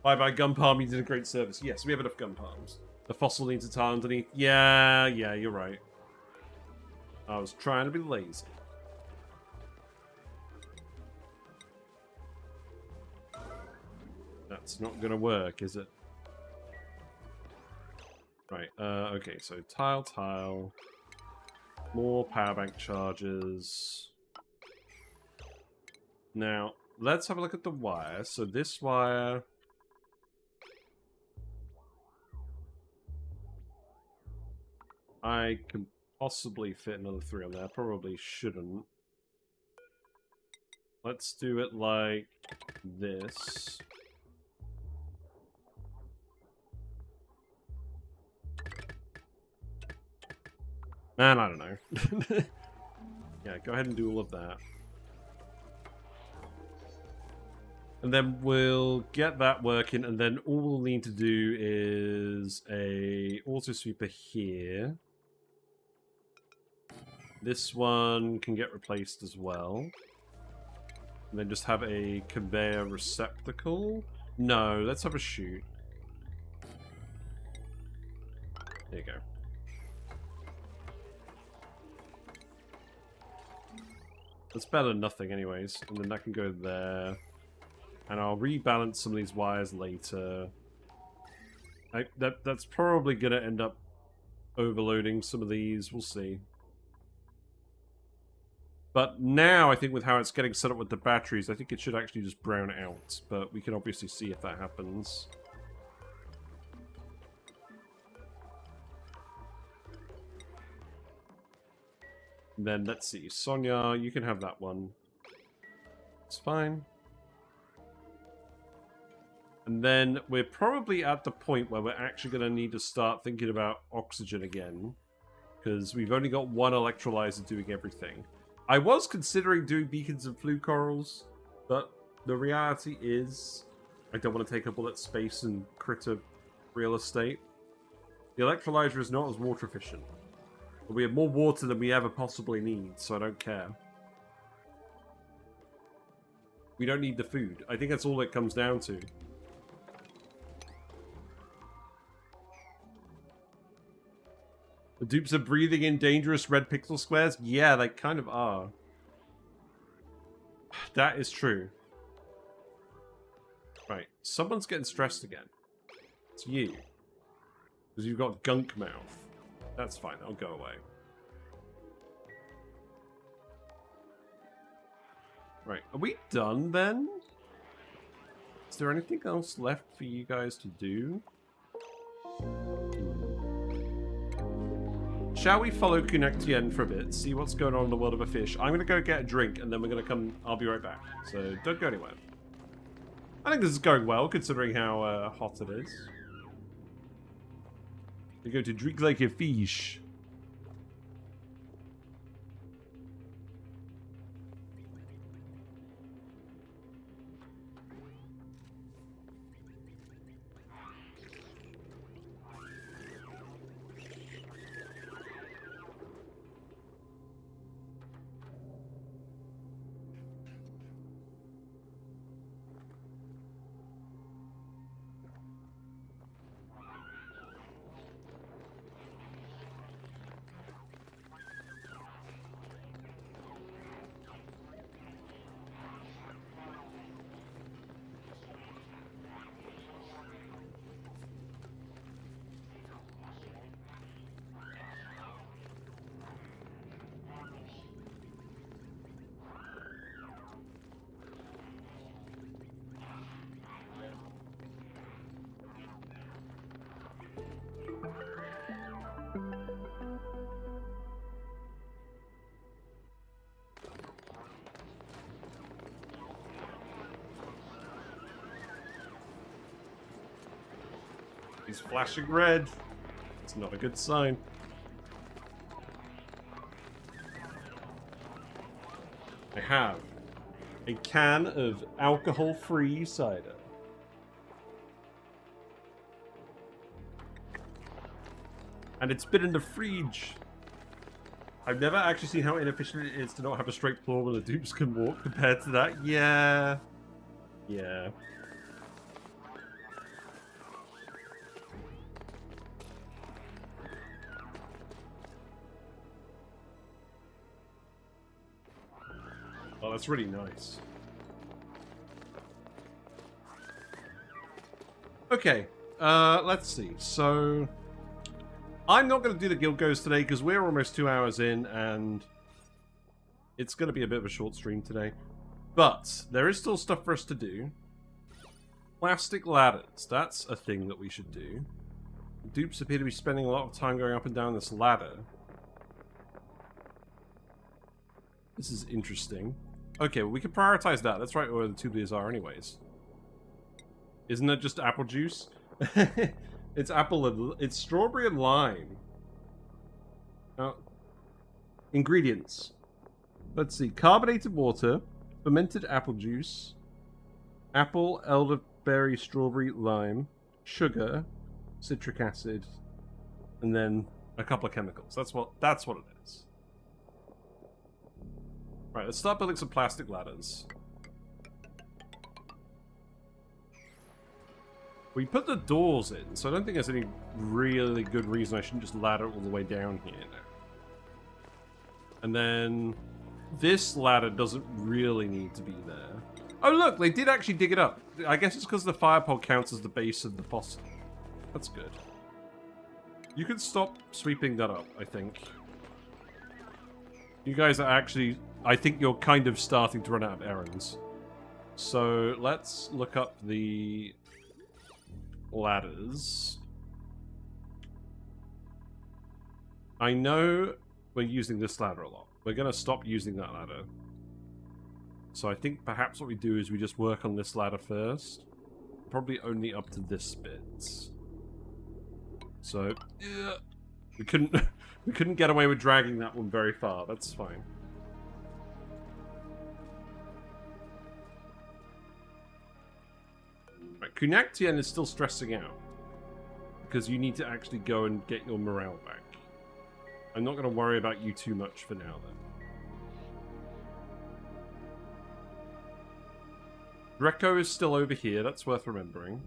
Bye-bye, gun palm, you did a great service. Yes, we have enough gun palms. The fossil needs a tile underneath. Yeah, you're right. I was trying to be lazy. That's not gonna work, is it? Right, okay, so tile. More power bank charges. Now, let's have a look at the wire. So this wire... I can possibly fit another 3 on there. Probably shouldn't. Let's do it like this. Man, I don't know. Yeah, go ahead and do all of that. And then we'll get that working, and then all we'll need to do is a auto sweeper here. This one can get replaced as well. And then just have a conveyor receptacle. No, let's have a chute. There you go. That's better than nothing anyways. And then that can go there. And I'll rebalance some of these wires later. That's probably going to end up overloading some of these. We'll see. But now, I think with how it's getting set up with the batteries, I think it should actually just brown out. But we can obviously see if that happens. And then, let's see. Sonia, you can have that one. It's fine. And then we're probably at the point where we're actually going to need to start thinking about oxygen again. Because we've only got one electrolyzer doing everything. I was considering doing beacons and flue corals, but the reality is I don't want to take up all that space and critter real estate. The electrolyzer is not as water efficient. But we have more water than we ever possibly need, so I don't care. We don't need the food. I think that's all it comes down to. The dupes are breathing in dangerous red pixel squares? Yeah, they kind of are. That is true. Right, someone's getting stressed again. It's you. Because you've got gunk mouth. That's fine, I'll go away. Right, are we done then? Is there anything else left for you guys to do? Shall we follow Connectien for a bit, see what's going on in the world of a fish? I'm going to go get a drink, and then we're going to come... I'll be right back. So, don't go anywhere. I think this is going well, considering how hot it is. You're going to drink like a fish. He's flashing red. It's not a good sign. I have a can of alcohol-free cider. And it's been in the fridge. I've never actually seen how inefficient it is to not have a straight floor when the dupes can walk compared to that. Yeah. Yeah. Oh, that's really nice. Okay, let's see. So, I'm not going to do the guild goes today because we're almost 2 hours in and it's going to be a bit of a short stream today. But there is still stuff for us to do. Plastic ladders. That's a thing that we should do. The dupes appear to be spending a lot of time going up and down this ladder. This is interesting. Okay, well, we can prioritize that. That's right where the two of these are anyways. Isn't it just apple juice? It's it's strawberry and lime. Ingredients. Let's see. Carbonated water, fermented apple juice, apple, elderberry, strawberry, lime, sugar, citric acid, and then a couple of chemicals. That's what it is. Right, let's start building some plastic ladders. We put the doors in, so I don't think there's any really good reason I shouldn't just ladder all the way down here now. And then this ladder doesn't really need to be there. Oh look, they did actually dig it up. I guess it's because the fire pod counts as the base of the possum. That's good. You can stop sweeping that up, I think. You guys are actually... I think you're kind of starting to run out of errands. So let's look up the ladders. I know we're using this ladder a lot. We're going to stop using that ladder. So I think perhaps what we do is we just work on this ladder first. Probably only up to this bit. So we couldn't get away with dragging that one very far. That's fine. Right, Connectien is still stressing out because you need to actually go and get your morale back. I'm not going to worry about you too much for now, then. Greco is still over here. That's worth remembering.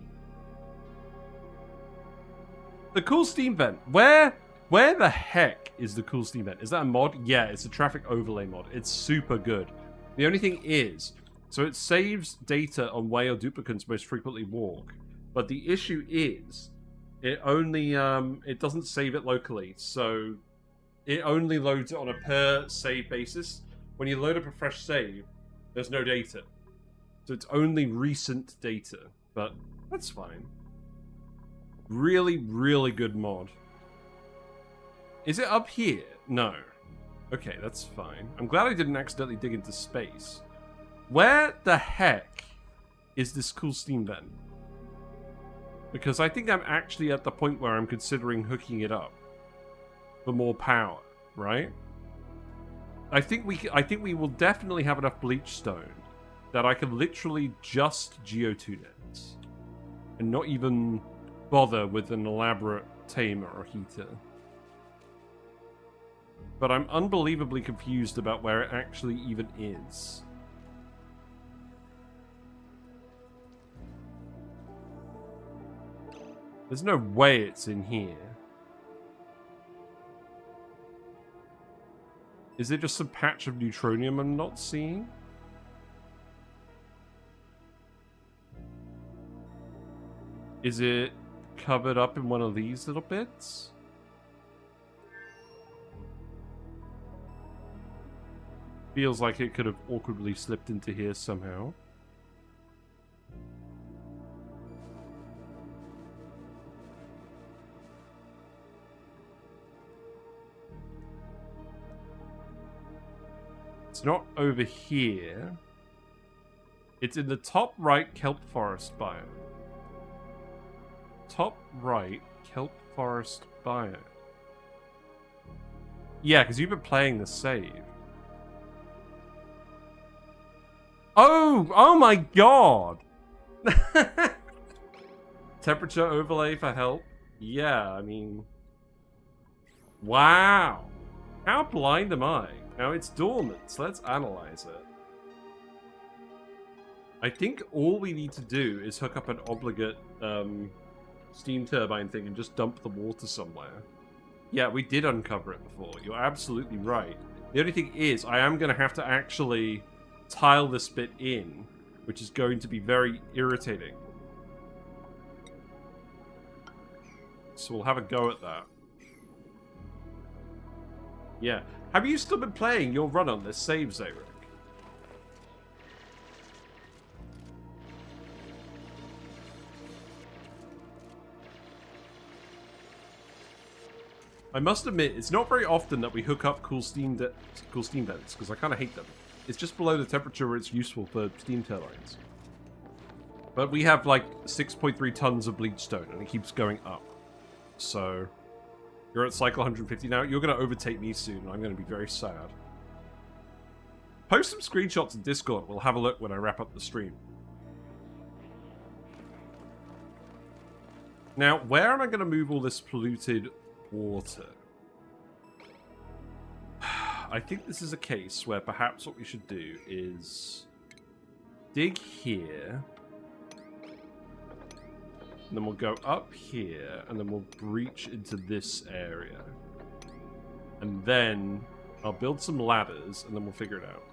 The cool steam vent. Where Where the heck is the cool steam vent? Is that a mod? Yeah, it's a traffic overlay mod. It's super good. The only thing is, so it saves data on where your duplicants most frequently walk. But the issue is, it only, it doesn't save it locally. So it only loads it on a per save basis. When you load up a fresh save, there's no data. So it's only recent data. But that's fine. Really, really good mod. Is it up here? No. Okay, that's fine. I'm glad I didn't accidentally dig into space. Where the heck is this cool steam vent? Because I think I'm actually at the point where I'm considering hooking it up for more power, right? I think we will definitely have enough bleach stone that I can literally just geotune it and not even bother with an elaborate tamer or heater. But I'm unbelievably confused about where it actually even is. There's no way it's in here. Is it just a patch of neutronium I'm not seeing? Is it covered up in one of these little bits? Feels like it could have awkwardly slipped into here somehow. It's not over here. It's in the top right kelp forest biome. Top right kelp forest biome. Yeah, because you've been playing the save. Oh my god! Temperature overlay for help? Yeah, I mean... Wow! How blind am I? Now it's dormant, so let's analyze it. I think all we need to do is hook up an obligate steam turbine thing and just dump the water somewhere. Yeah, we did uncover it before. You're absolutely right. The only thing is, I am going to have to actually tile this bit in, which is going to be very irritating. So we'll have a go at that. Yeah. Have you still been playing your run on this save, Zarek? I must admit, it's not very often that we hook up cool steam vents, because I kind of hate them. It's just below the temperature where it's useful for steam turbines. But we have like 6.3 tons of bleach stone, and it keeps going up. So, you're at cycle 150 now. You're going to overtake me soon, and I'm going to be very sad. Post some screenshots in Discord. We'll have a look when I wrap up the stream. Now, where am I going to move all this polluted water? I think this is a case where perhaps what we should do is dig here, and then we'll go up here, and then we'll breach into this area. And then I'll build some ladders, and then we'll figure it out.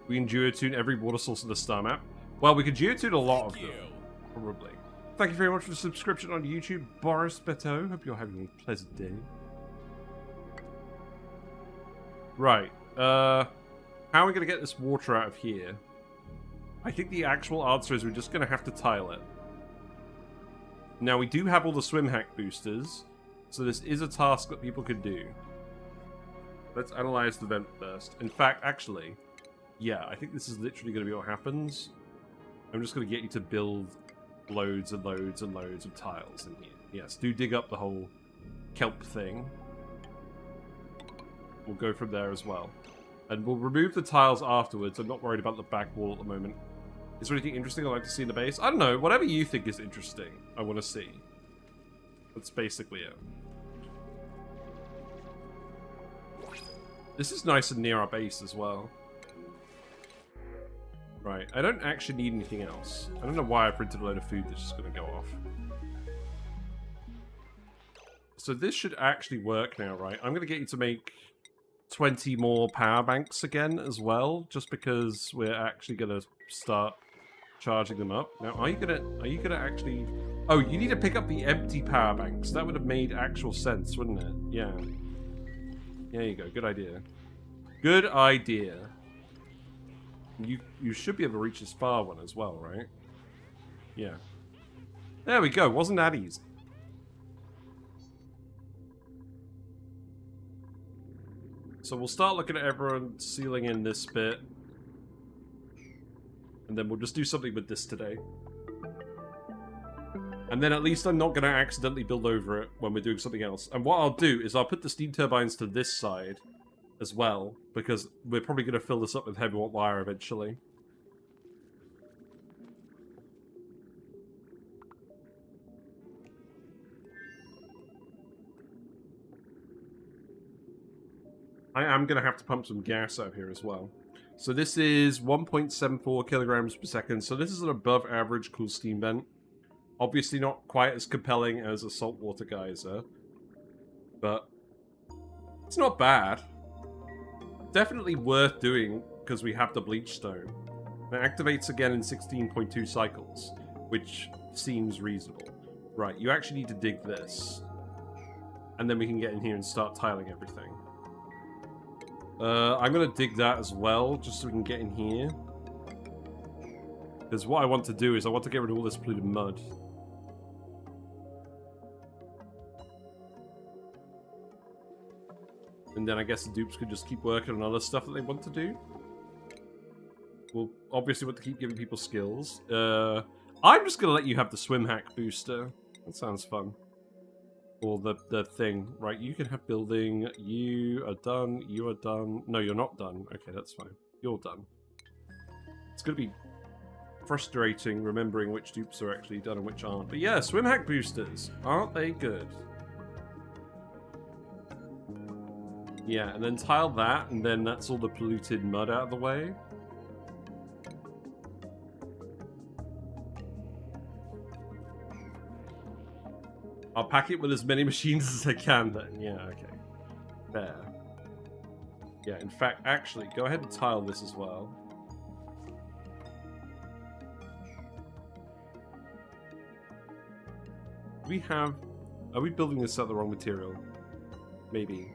We can geotune every water source of the star map. Well, we could geotune a lot of them, probably. Thank you very much for the subscription on YouTube, Boris Beto. Hope you're having a pleasant day. Right. How are we going to get this water out of here? I think the actual answer is we're just going to have to tile it. Now, we do have all the swim hack boosters, so this is a task that people can do. Let's analyze the vent first. In fact, actually, yeah, I think this is literally going to be what happens. I'm just going to get you to build loads and loads and loads of tiles in here. Yes, do dig up the whole kelp thing. We'll go from there as well. And we'll remove the tiles afterwards. I'm not worried about the back wall at the moment. Is there anything interesting I'd like to see in the base? I don't know. Whatever you think is interesting, I want to see. That's basically it. This is nice and near our base as well. Right, I don't actually need anything else. I don't know why I printed a load of food that's just going to go off. So this should actually work now, right? I'm going to get you to make 20 more power banks again as well, just because we're actually going to start charging them up. Now, are you gonna actually... Oh, you need to pick up the empty power banks. That would have made actual sense, wouldn't it? Yeah. There you go. Good idea. Good idea. You should be able to reach this far one as well, right? Yeah. There we go. Wasn't that easy? So we'll start looking at everyone sealing in this bit. And then we'll just do something with this today. And then at least I'm not going to accidentally build over it when we're doing something else. And what I'll do is I'll put the steam turbines to this side as well, because we're probably going to fill this up with heavy wire eventually. I am going to have to pump some gas out here as well. So this is 1.74 kilograms per second. So this is an above average cool steam vent. Obviously not quite as compelling as a saltwater geyser, but it's not bad. Definitely worth doing because we have the bleach stone. It activates again in 16.2 cycles, which seems reasonable. Right, you actually need to dig this. And then we can get in here and start tiling everything. I'm going to dig that as well, just so we can get in here. Because what I want to do is I want to get rid of all this polluted mud. And then I guess the dupes could just keep working on other stuff that they want to do. We'll obviously want to keep giving people skills. I'm just going to let you have the swim hack booster. That sounds fun. Or the thing. Right, you can have building. You are done. You are done. No, you're not done. Okay, that's fine. You're done. It's going to be frustrating remembering which dupes are actually done and which aren't. But yeah, swim hack boosters. Aren't they good? Yeah, and then tile that, and then that's all the polluted mud out of the way. I'll pack it with as many machines as I can then. Yeah, okay. Fair. Yeah, in fact, actually, go ahead and tile this as well. Are we building this out the wrong material? Maybe.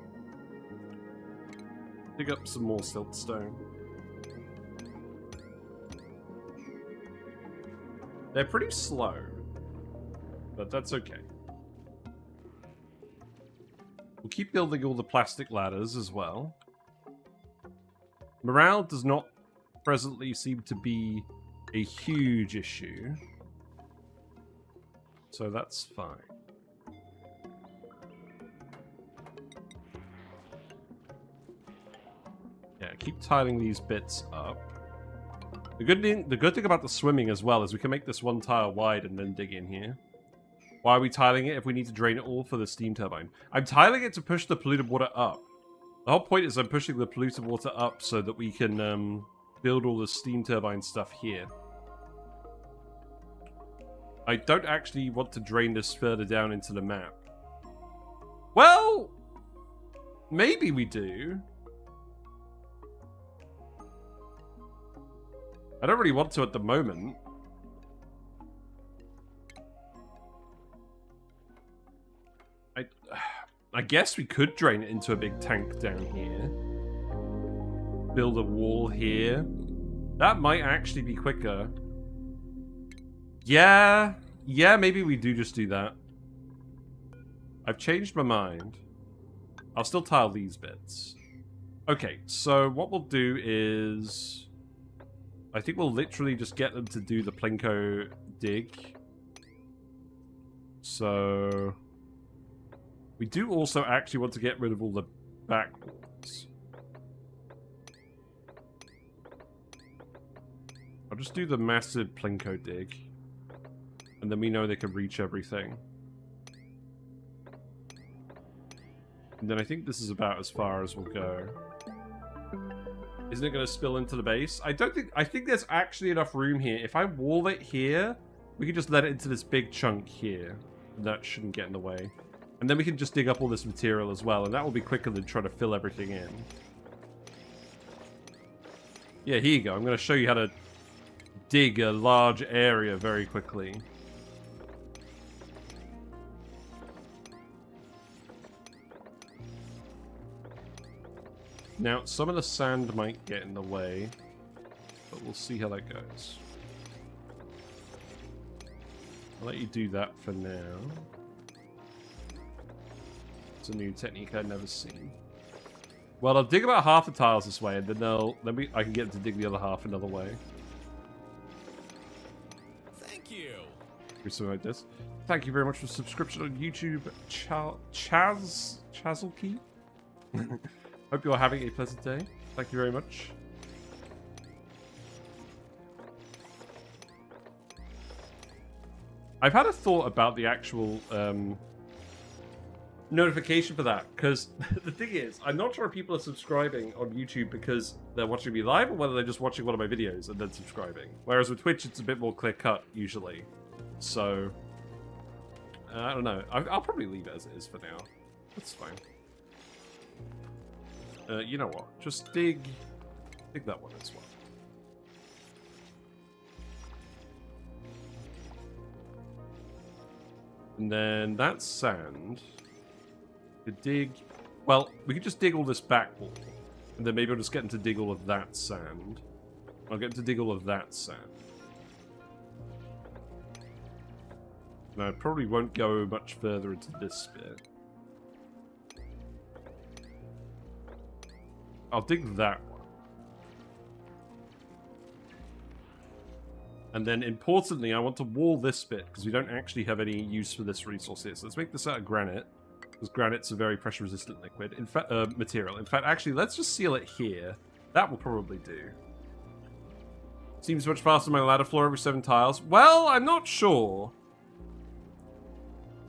Dig up some more siltstone. They're pretty slow, but that's okay. We'll keep building all the plastic ladders as well. Morale does not presently seem to be a huge issue, so that's fine. Yeah, keep tiling these bits up. The good thing about the swimming as well is we can make this one tile wide and then dig in here. Why are we tiling it if we need to drain it all for the steam turbine? I'm tiling it to push the polluted water up. The whole point is I'm pushing the polluted water up so that we can build all the steam turbine stuff here. I don't actually want to drain this further down into the map. Well, maybe we do. I don't really want to at the moment. I guess we could drain it into a big tank down here. Build a wall here. That might actually be quicker. Yeah, maybe we do just do that. I've changed my mind. I'll still tile these bits. Okay, so what we'll do is... I think we'll literally just get them to do the Plinko dig. So... we do also actually want to get rid of all the back walls. I'll just do the massive Plinko dig. And then we know they can reach everything. And then I think this is about as far as we'll go. Isn't it going to spill into the base? I think there's actually enough room here. If I wall it here, we can just let it into this big chunk here. That shouldn't get in the way. And then we can just dig up all this material as well, and that will be quicker than trying to fill everything in. Yeah, here you go. I'm going to show you how to dig a large area very quickly. Now, some of the sand might get in the way, but we'll see how that goes. I'll let you do that for now. It's a new technique I've never seen. Well, I'll dig about half the tiles this way, and then I can get them to dig the other half another way. Thank you. Or something like this. Thank you very much for subscription on YouTube, Chazzelkey. Hope you're having a pleasant day. Thank you very much. I've had a thought about the actual notification for that, because the thing is, I'm not sure if people are subscribing on YouTube because they're watching me live, or whether they're just watching one of my videos and then subscribing. Whereas with Twitch, it's a bit more clear-cut, usually. So, I don't know. I'll probably leave it as it is for now. That's fine. You know what? Just dig that one as well. And then that sand could dig. Well, we could just dig all this back wall, and then maybe I'll just get him to dig all of that sand. I'll get him to dig all of that sand. And I probably won't go much further into this bit. I'll dig that one. And then, importantly, I want to wall this bit, because we don't actually have any use for this resource here. So let's make this out of granite, because granite's a very pressure-resistant liquid. In fact, material. In fact, actually, let's just seal it here. That will probably do. Seems much faster than my ladder floor every 7 tiles. Well, I'm not sure.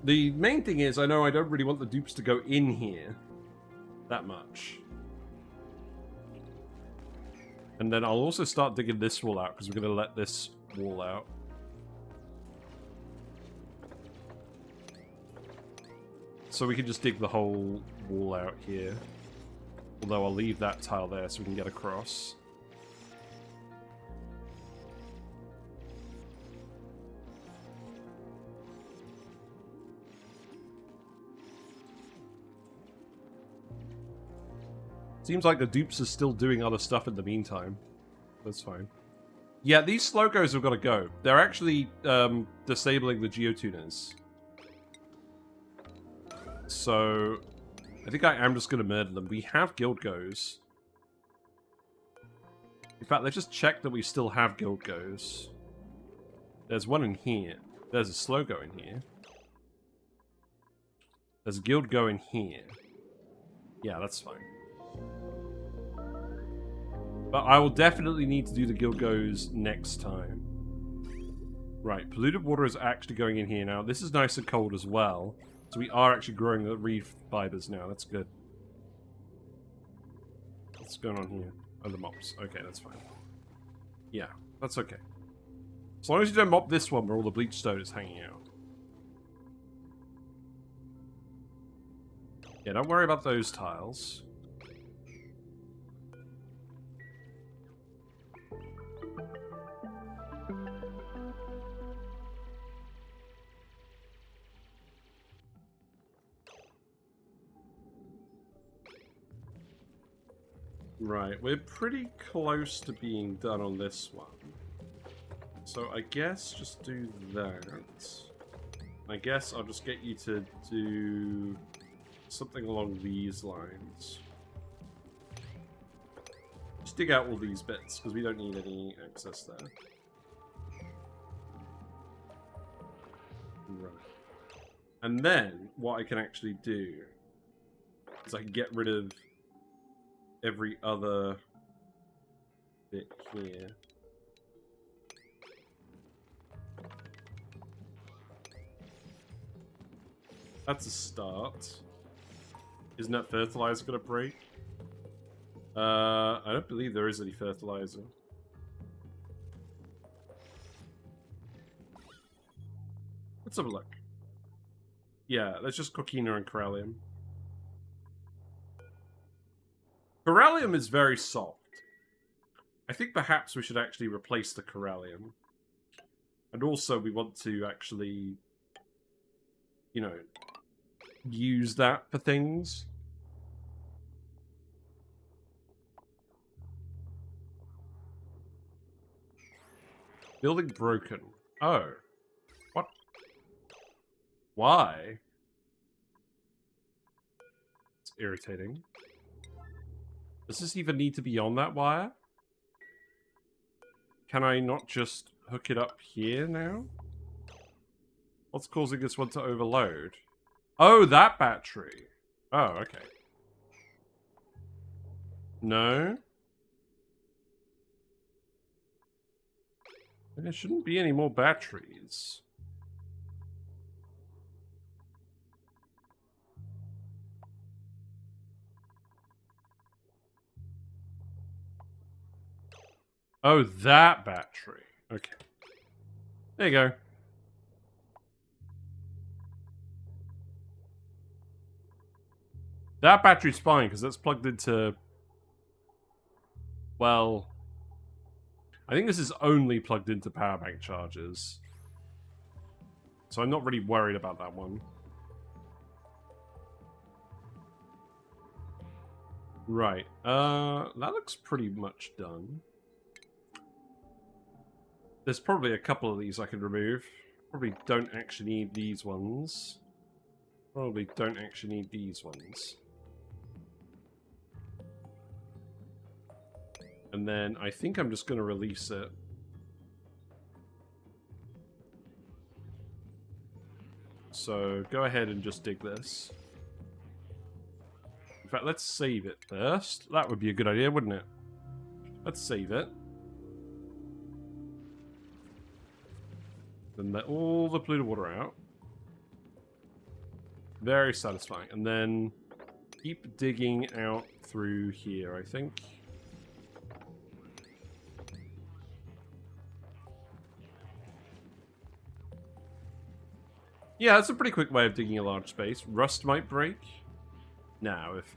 The main thing is, I know I don't really want the dupes to go in here that much. And then I'll also start digging this wall out, because we're going to let this wall out. So we can just dig the whole wall out here. Although I'll leave that tile there so we can get across. Seems like the dupes are still doing other stuff in the meantime. That's fine. Yeah, these slogos have got to go. They're actually disabling the geotuners. So, I think I am just going to murder them. We have guild goes. In fact, let's just check that we still have guild goes. There's one in here. There's a slogo in here. There's a guild go in here. Yeah, that's fine. But I will definitely need to do the guild goes next time. Right, polluted water is actually going in here now. This is nice and cold as well. So we are actually growing the reed fibers now. That's good. What's going on here? Oh, the mops. Okay, that's fine. Yeah, that's okay. As long as you don't mop this one where all the bleach stone is hanging out. Yeah, don't worry about those tiles. Right, we're pretty close to being done on this one. So I guess just do that. I guess I'll just get you to do something along these lines. Just dig out all these bits, because we don't need any access there. Right. And then, what I can actually do is I can get rid of every other bit here. That's a start. Isn't that fertilizer gonna break? I don't believe there is any fertilizer. Let's have a look. Yeah, let's just coquina and corallium. Corallium is very soft. I think perhaps we should actually replace the corallium. And also we want to actually, you know, use that for things. Building broken. Oh. What? Why? It's irritating. Does this even need to be on that wire? Can I not just hook it up here now? What's causing this one to overload? Oh, that battery. Oh, okay. No? There shouldn't be any more batteries. Oh, that battery. Okay. There you go. That battery's fine, because that's plugged into... Well... I think this is only plugged into power bank chargers. So I'm not really worried about that one. Right. That looks pretty much done. There's probably a couple of these I could remove. Probably don't actually need these ones. Probably don't actually need these ones. And then I think I'm just going to release it. So go ahead and just dig this. In fact, let's save it first. That would be a good idea, wouldn't it? Let's save it. Then let all the polluted water out. Very satisfying. And then keep digging out through here, I think. Yeah, that's a pretty quick way of digging a large space. Rust might break. Now, if...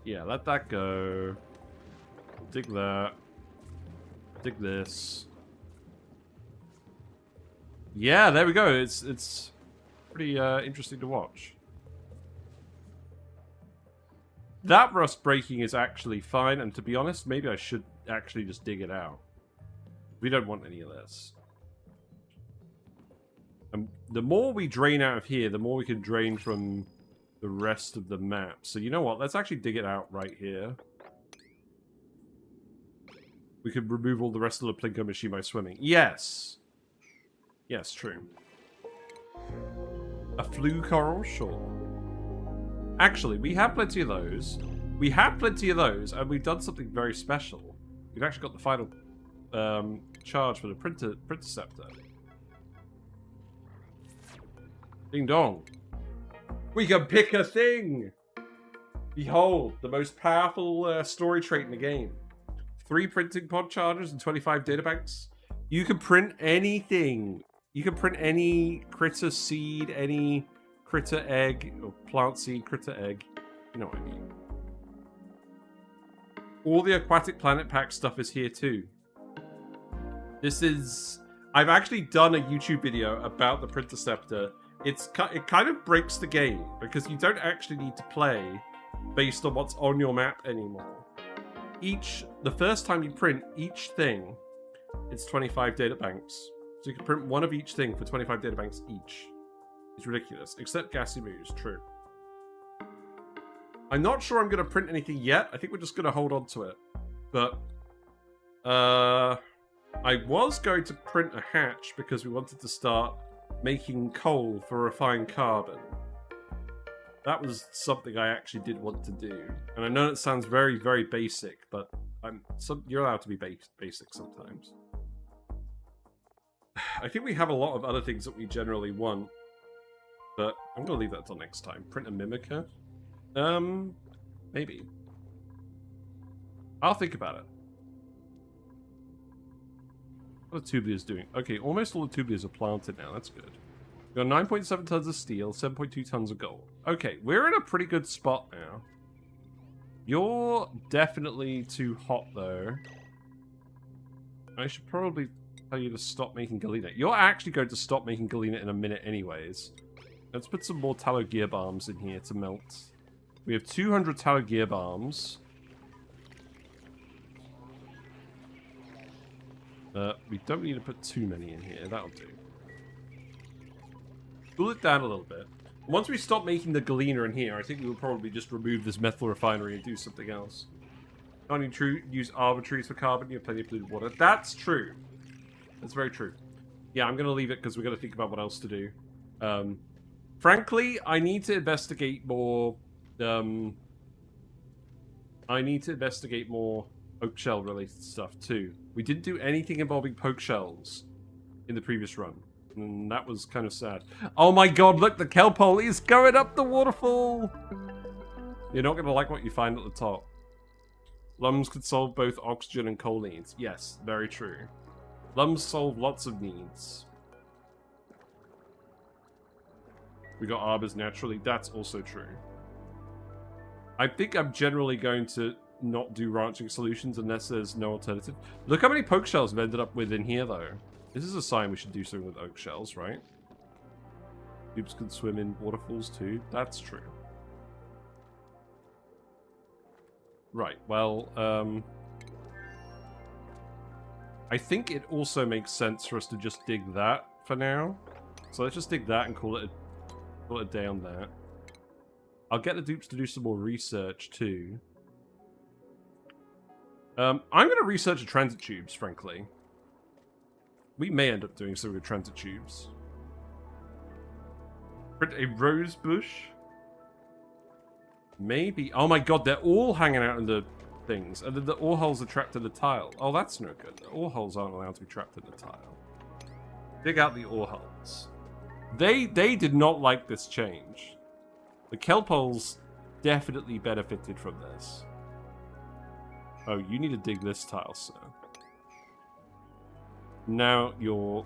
Yeah, let that go. Dig that. Dig this. Yeah, there we go. It's pretty interesting to watch. That rust breaking is actually fine, and to be honest, maybe I should actually just dig it out. We don't want any of this. And the more we drain out of here, the more we can drain from the rest of the map. So you know what? Let's actually dig it out right here. We could remove all the rest of the Plinko machine by swimming. Yes! Yes, true. A flue coral? Sure. Actually, we have plenty of those. We have plenty of those, and we've done something very special. We've actually got the final charge for the Printerceptor. Ding dong. We can pick a thing! Behold, the most powerful story trait in the game. 3 printing pod chargers and 25 databanks. You can print anything. You can print any critter seed, any critter egg, or plant seed, critter egg. You know what I mean. All the Aquatic Planet Pack stuff is here too. This is... I've actually done a YouTube video about the Printerceptor. It kind of breaks the game, because you don't actually need to play based on what's on your map anymore. The first time you print each thing, it's 25 data banks. So you can print one of each thing for 25 data banks each. It's ridiculous. Except Gassy Moose, true. I'm not sure I'm going to print anything yet. I think we're just going to hold on to it. But, I was going to print a hatch because we wanted to start making coal for refined carbon. That was something I actually did want to do. And I know it sounds very, very basic, but you're allowed to be basic sometimes. I think we have a lot of other things that we generally want, but I'm going to leave that until next time. Print a Mimica? Maybe. I'll think about it. What are tubulars doing? Okay, almost all the tubulars are planted now. That's good. We've got 9.7 tons of steel, 7.2 tons of gold. Okay, we're in a pretty good spot now. You're definitely too hot, though. I should probably tell you to stop making galena. You're actually going to stop making galena in a minute anyways. Let's put some more tallow gear bombs in here to melt. We have 200 tallow gear bombs. We don't need to put too many in here. That'll do. Cool it down a little bit. Once we stop making the galena in here, I think we will probably just remove this metal refinery and do something else. Can't you use arbitraries for carbon? You have plenty of polluted water. That's true. That's very true. Yeah, I'm going to leave it because we've got to think about what else to do. Frankly, I need to investigate more... I need to investigate more poke shell related stuff too. We didn't do anything involving poke shells in the previous run. And that was kind of sad. Oh my god, look, the kelp hole is going up the waterfall! You're not going to like what you find at the top. Lums could solve both oxygen and coal needs. Yes, very true. Lums solve lots of needs. We got arbors naturally. That's also true. I think I'm generally going to not do ranching solutions unless there's no alternative. Look how many poke shells I've ended up with in here, though. This is a sign we should do something with oak shells, right? Dupes can swim in waterfalls too. That's true. Right, well, I think it also makes sense for us to just dig that for now. So let's just dig that and call it a day on that. I'll get the dupes to do some more research too. I'm going to research the transit tubes, frankly. We may end up doing some with transit tubes. Print a rose bush? Maybe. Oh my god, they're all hanging out in the things. And then the ore holes are trapped in the tile. Oh, that's no good. The ore holes aren't allowed to be trapped in the tile. Dig out the ore holes. They did not like this change. The kelp holes definitely benefited from this. Oh, you need to dig this tile, sir. Now you're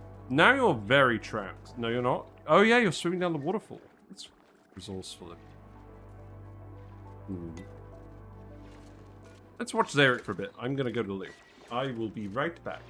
very trapped. No, you're not. Oh yeah, you're swimming down the waterfall. That's resourceful. Let's watch Zarek for a bit. I'm gonna go to the loo. I will be right back.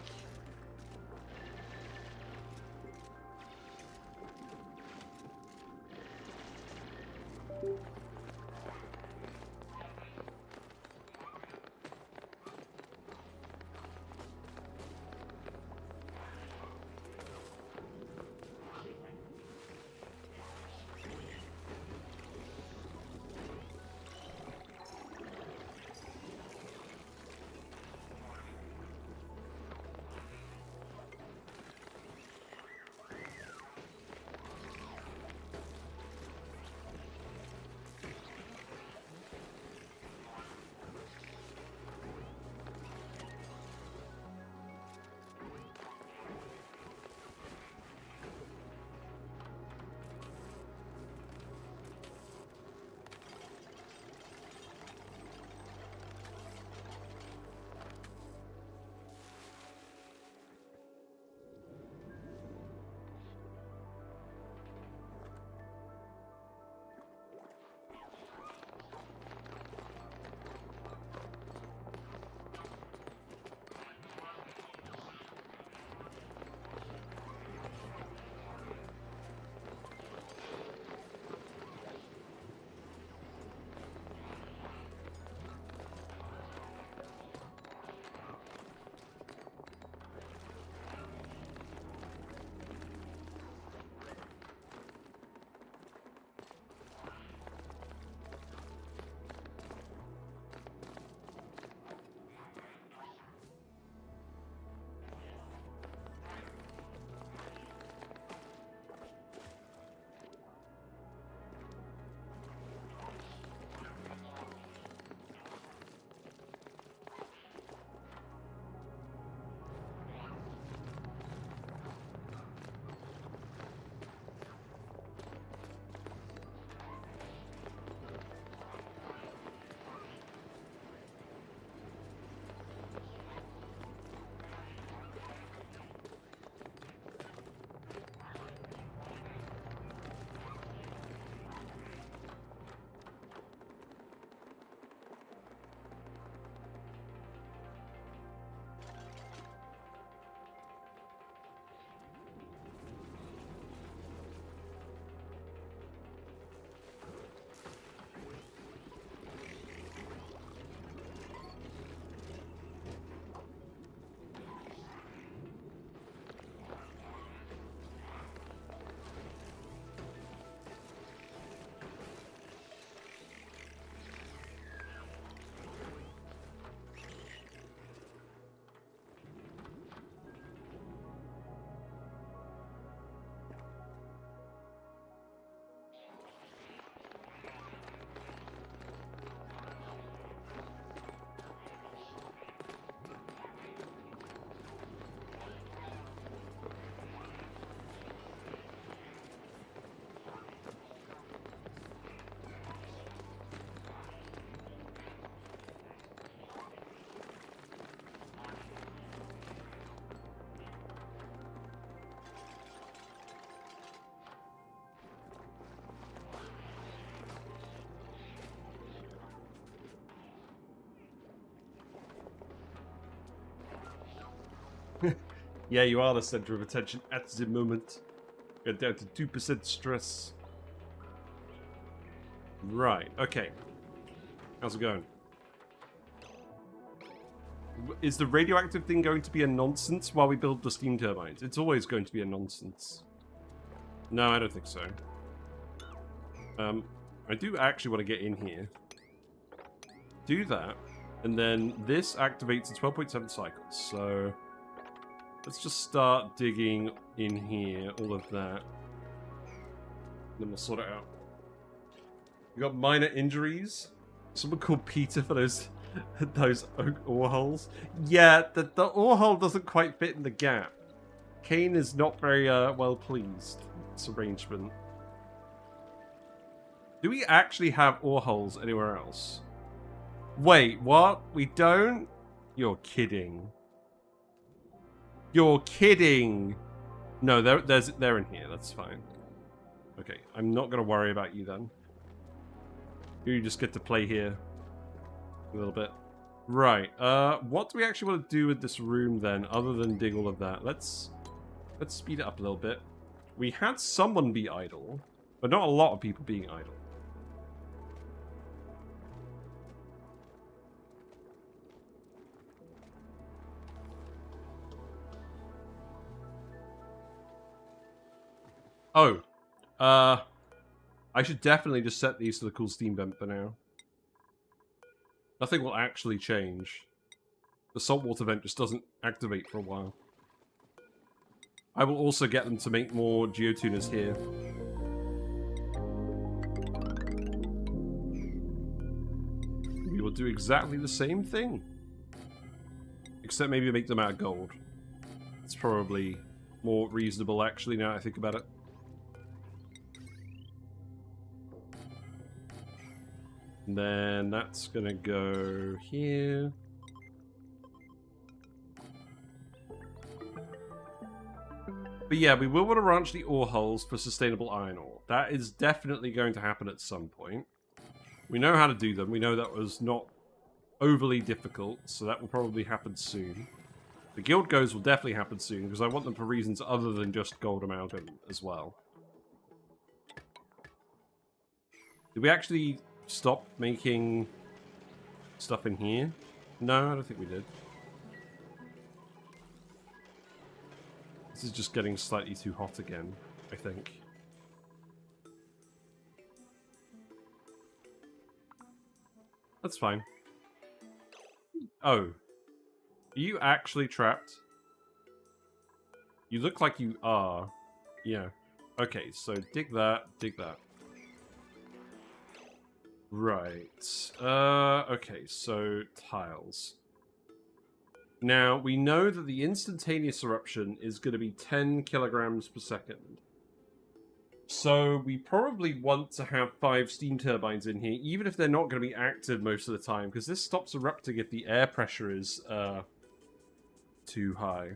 Yeah, you are the center of attention at the moment. Got down to 2% stress. Right, okay. How's it going? Is the radioactive thing going to be a nonsense while we build the steam turbines? It's always going to be a nonsense. No, I don't think so. I do actually want to get in here. Do that. And then this activates in 12.7 cycles. So let's just start digging in here, all of that. Then we'll sort it out. We got minor injuries. Someone called Peter for those ore holes. Yeah, the ore hole doesn't quite fit in the gap. Kane is not very well pleased with this arrangement. Do we actually have ore holes anywhere else? Wait, what? We don't? You're kidding. You're kidding. No, they're in here. That's fine. Okay, I'm not going to worry about you then. You just get to play here a little bit. Right. What do we actually want to do with this room then, other than dig all of that? Let's speed it up a little bit. We had someone be idle, but not a lot of people being idle. Oh, I should definitely just set these to the cool steam vent for now. Nothing will actually change. The saltwater vent just doesn't activate for a while. I will also get them to make more geotuners here. We will do exactly the same thing. Except maybe make them out of gold. It's probably more reasonable actually now that I think about it. And then that's gonna go here. But yeah, we will want to ranch the ore holes for sustainable iron ore. That is definitely going to happen at some point. We know how to do them. We know that was not overly difficult, so that will probably happen soon. The guild goes will definitely happen soon, because I want them for reasons other than just gold amalgam as well. Did we actually stop making stuff in here? No, I don't think we did. This is just getting slightly too hot again, I think. That's fine. Oh. Are you actually trapped? You look like you are. Yeah. Okay, so dig that, dig that. Right. Okay, so tiles. Now, we know that the instantaneous eruption is going to be 10 kilograms per second. So we probably want to have 5 steam turbines in here, even if they're not going to be active most of the time, because this stops erupting if the air pressure is too high.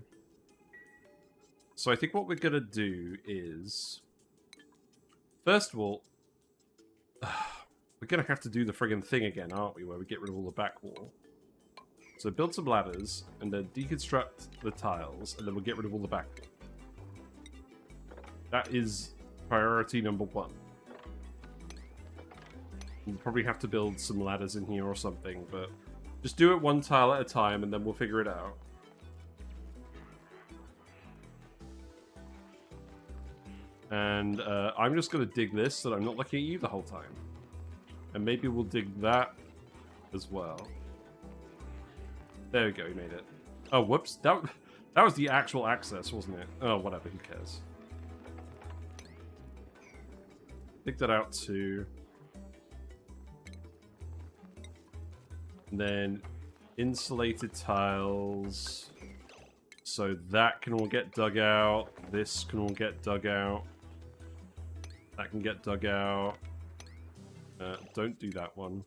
So I think what we're going to do is... First of all... we're going to have to do the friggin' thing again, aren't we? Where we get rid of all the back wall. So build some ladders, and then deconstruct the tiles, and then we'll get rid of all the back wall. That is priority number 1. We'll probably have to build some ladders in here or something, but just do it one tile at a time, and then we'll figure it out. And I'm just going to dig this so that I'm not looking at you the whole time. And maybe we'll dig that as well. There we go, we made it. Oh, whoops. That was the actual access, wasn't it? Oh, whatever, who cares. Dig that out too. And then insulated tiles. So that can all get dug out. This can all get dug out. That can get dug out. Don't do that one.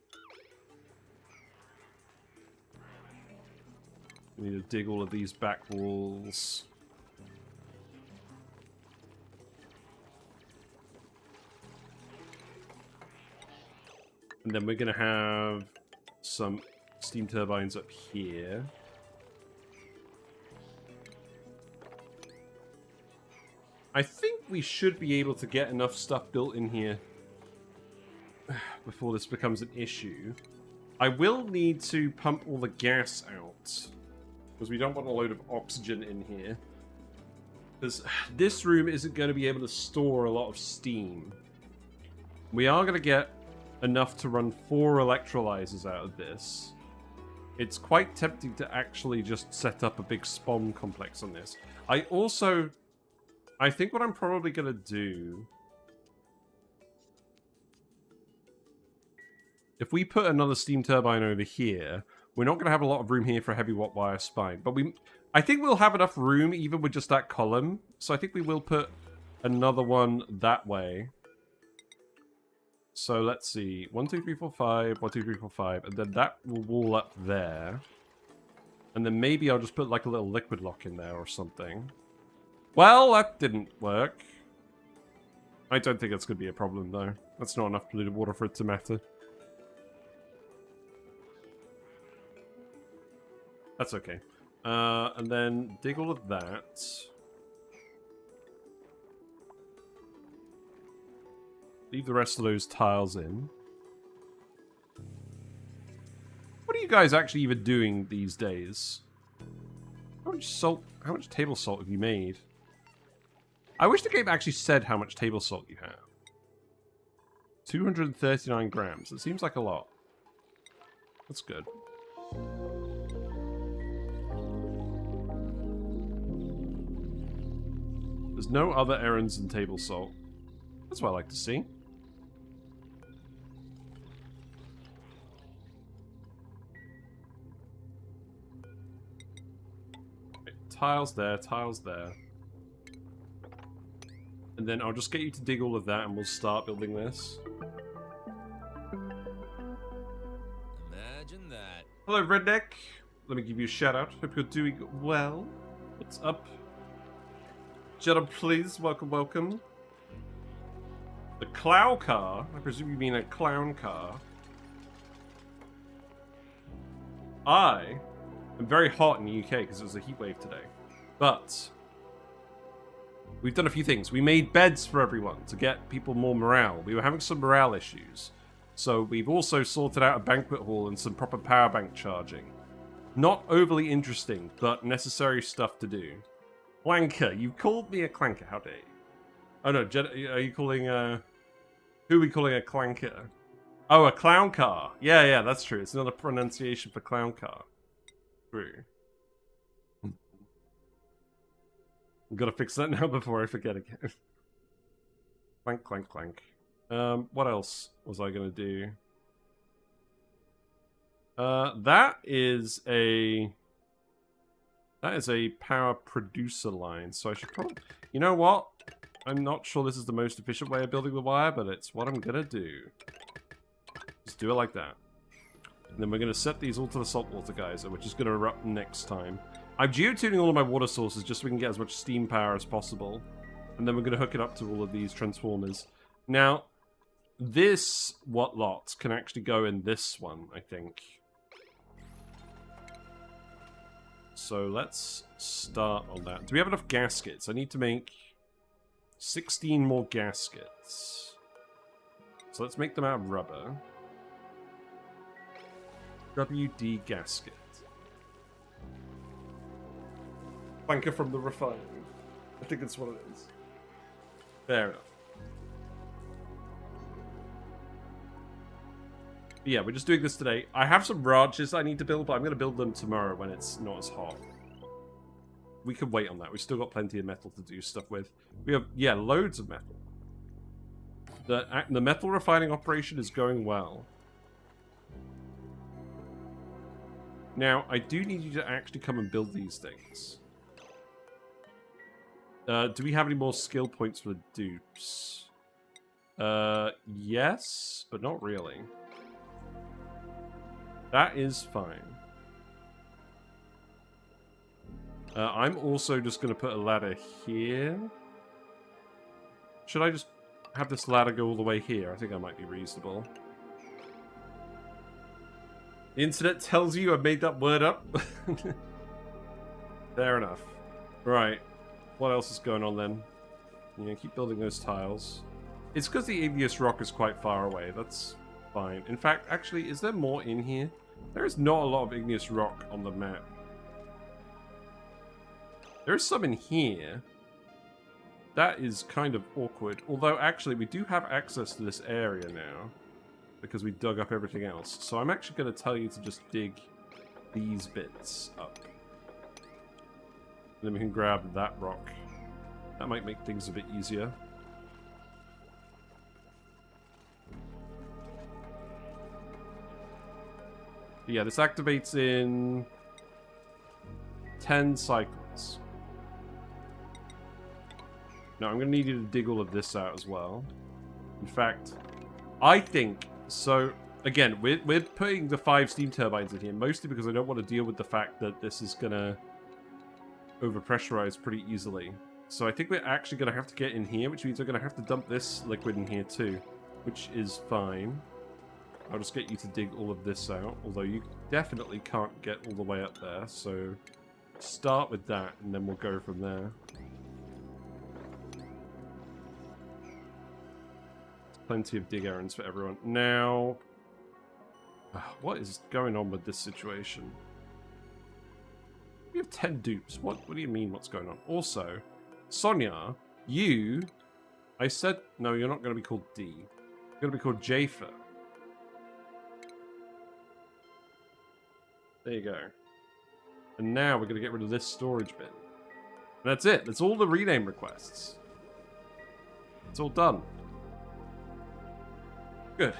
We need to dig all of these back walls. And then we're going to have some steam turbines up here. I think we should be able to get enough stuff built in here before this becomes an issue. I will need to pump all the gas out, because we don't want a load of oxygen in here. Because this room isn't going to be able to store a lot of steam. We are going to get enough to run 4 electrolyzers out of this. It's quite tempting to actually just set up a big spawn complex on this. I think what I'm probably going to do... If we put another steam turbine over here, we're not going to have a lot of room here for a heavy watt wire spine. But I think we'll have enough room even with just that column. So I think we will put another one that way. So let's see. 1, 2, 3, 4, 5. 1, 2, 3, 4, 5. And then that will wall up there. And then maybe I'll just put like a little liquid lock in there or something. Well, that didn't work. I don't think that's going to be a problem, though. That's not enough polluted water for it to matter. That's okay. And then dig all of that. Leave the rest of those tiles in. What are you guys actually even doing these days? How much table salt have you made? I wish the game actually said how much table salt you have. 239 grams. It seems like a lot. That's good. There's no other errands than table salt. That's what I like to see. Okay, tiles there, tiles there. And then I'll just get you to dig all of that and we'll start building this. Imagine that. Hello, Redneck. Let me give you a shout out. Hope you're doing well. What's up? Jeddah, please. Welcome, welcome. The clown car? I presume you mean a clown car. I am very hot in the UK because it was a heat wave today. But we've done a few things. We made beds for everyone to get people more morale. We were having some morale issues. So we've also sorted out a banquet hall and some proper power bank charging. Not overly interesting, but necessary stuff to do. Clanker, you called me a clanker. How dare you? Oh no, are you calling who are we calling a clanker? Oh, a clown car. Yeah, that's true. It's another pronunciation for clown car. True. I've got to fix that now before I forget again. Clank, clank, clank. What else was I going to do? That is a power producer line, so I should probably... You know what? I'm not sure this is the most efficient way of building the wire, but it's what I'm gonna do. Just do it like that. And then we're gonna set these all to the saltwater geyser, which is gonna erupt next time. I'm geotuning all of my water sources just so we can get as much steam power as possible. And then we're gonna hook it up to all of these transformers. Now, this lot can actually go in this one, I think. So let's start on that. Do we have enough gaskets? I need to make 16 more gaskets. So let's make them out of rubber. WD gasket. Planker from the refinery. I think that's what it is. Fair enough. Yeah, we're just doing this today. I have some ranches I need to build, but I'm going to build them tomorrow when it's not as hot. We can wait on that. We've still got plenty of metal to do stuff with. We have, yeah, loads of metal. The metal refining operation is going well. Now, I do need you to actually come and build these things. Do we have any more skill points for the dupes? Yes, but not really. That is fine. I'm also just going to put a ladder here. Should I just have this ladder go all the way here? I think that might be reasonable. The internet tells you I made that word up. Fair enough. Right. What else is going on then? Yeah, keep building those tiles. It's because the igneous rock is quite far away. That's fine. In fact, actually, is there more in here? There is not a lot of igneous rock on the map. There is some in here. That is kind of awkward. Although, actually, we do have access to this area now. Because we dug up everything else. So I'm actually going to tell you to just dig these bits up. And then we can grab that rock. That might make things a bit easier. But yeah, this activates in 10 cycles. Now, I'm going to need you to dig all of this out as well. In fact, I think... So, again, we're putting the 5 steam turbines in here, mostly because I don't want to deal with the fact that this is going to overpressurize pretty easily. So I think we're actually going to have to get in here, which means we're going to have to dump this liquid in here too, which is fine. I'll just get you to dig all of this out, although you definitely can't get all the way up there, so start with that, and then we'll go from there. Plenty of dig errands for everyone. Now, what is going on with this situation? We have 10 dupes. What do you mean what's going on? Also, Sonia, you... I said... No, you're not going to be called D. You're going to be called Jafer. There you go. And now we're going to get rid of this storage bin. And that's it. That's all the rename requests. It's all done. Good.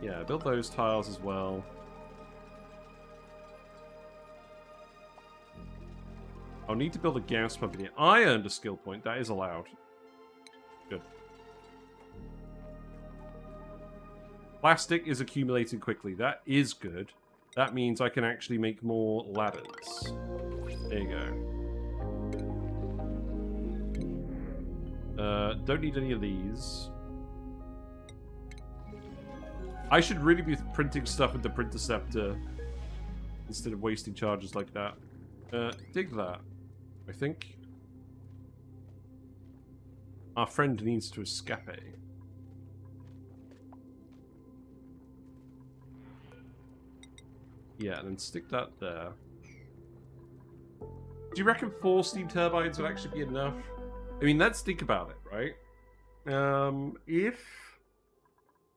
Yeah, build those tiles as well. I'll need to build a gas pump in here. I earned a skill point. That is allowed. Good. Plastic is accumulating quickly. That is good. That means I can actually make more ladders. There you go. Don't need any of these. I should really be printing stuff with the Printerceptor instead of wasting charges like that. Dig that, I think. Our friend needs to escape. Yeah, and then stick that there. Do you reckon 4 steam turbines would actually be enough? I mean, let's think about it, right? If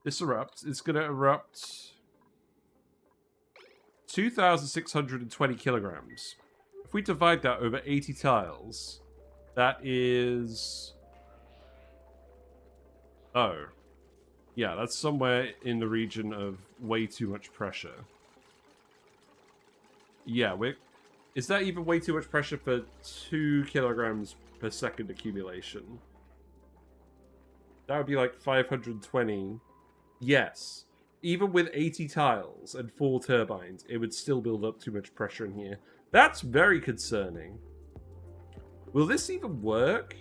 this erupts, it's going to erupt 2,620 kilograms. If we divide that over 80 tiles, that is... Oh. Yeah, that's somewhere in the region of way too much pressure. Yeah, is that even way too much pressure for 2 kilograms per second accumulation? That would be like 520. Yes. Even with 80 tiles and 4 turbines, it would still build up too much pressure in here. That's very concerning. Will this even work?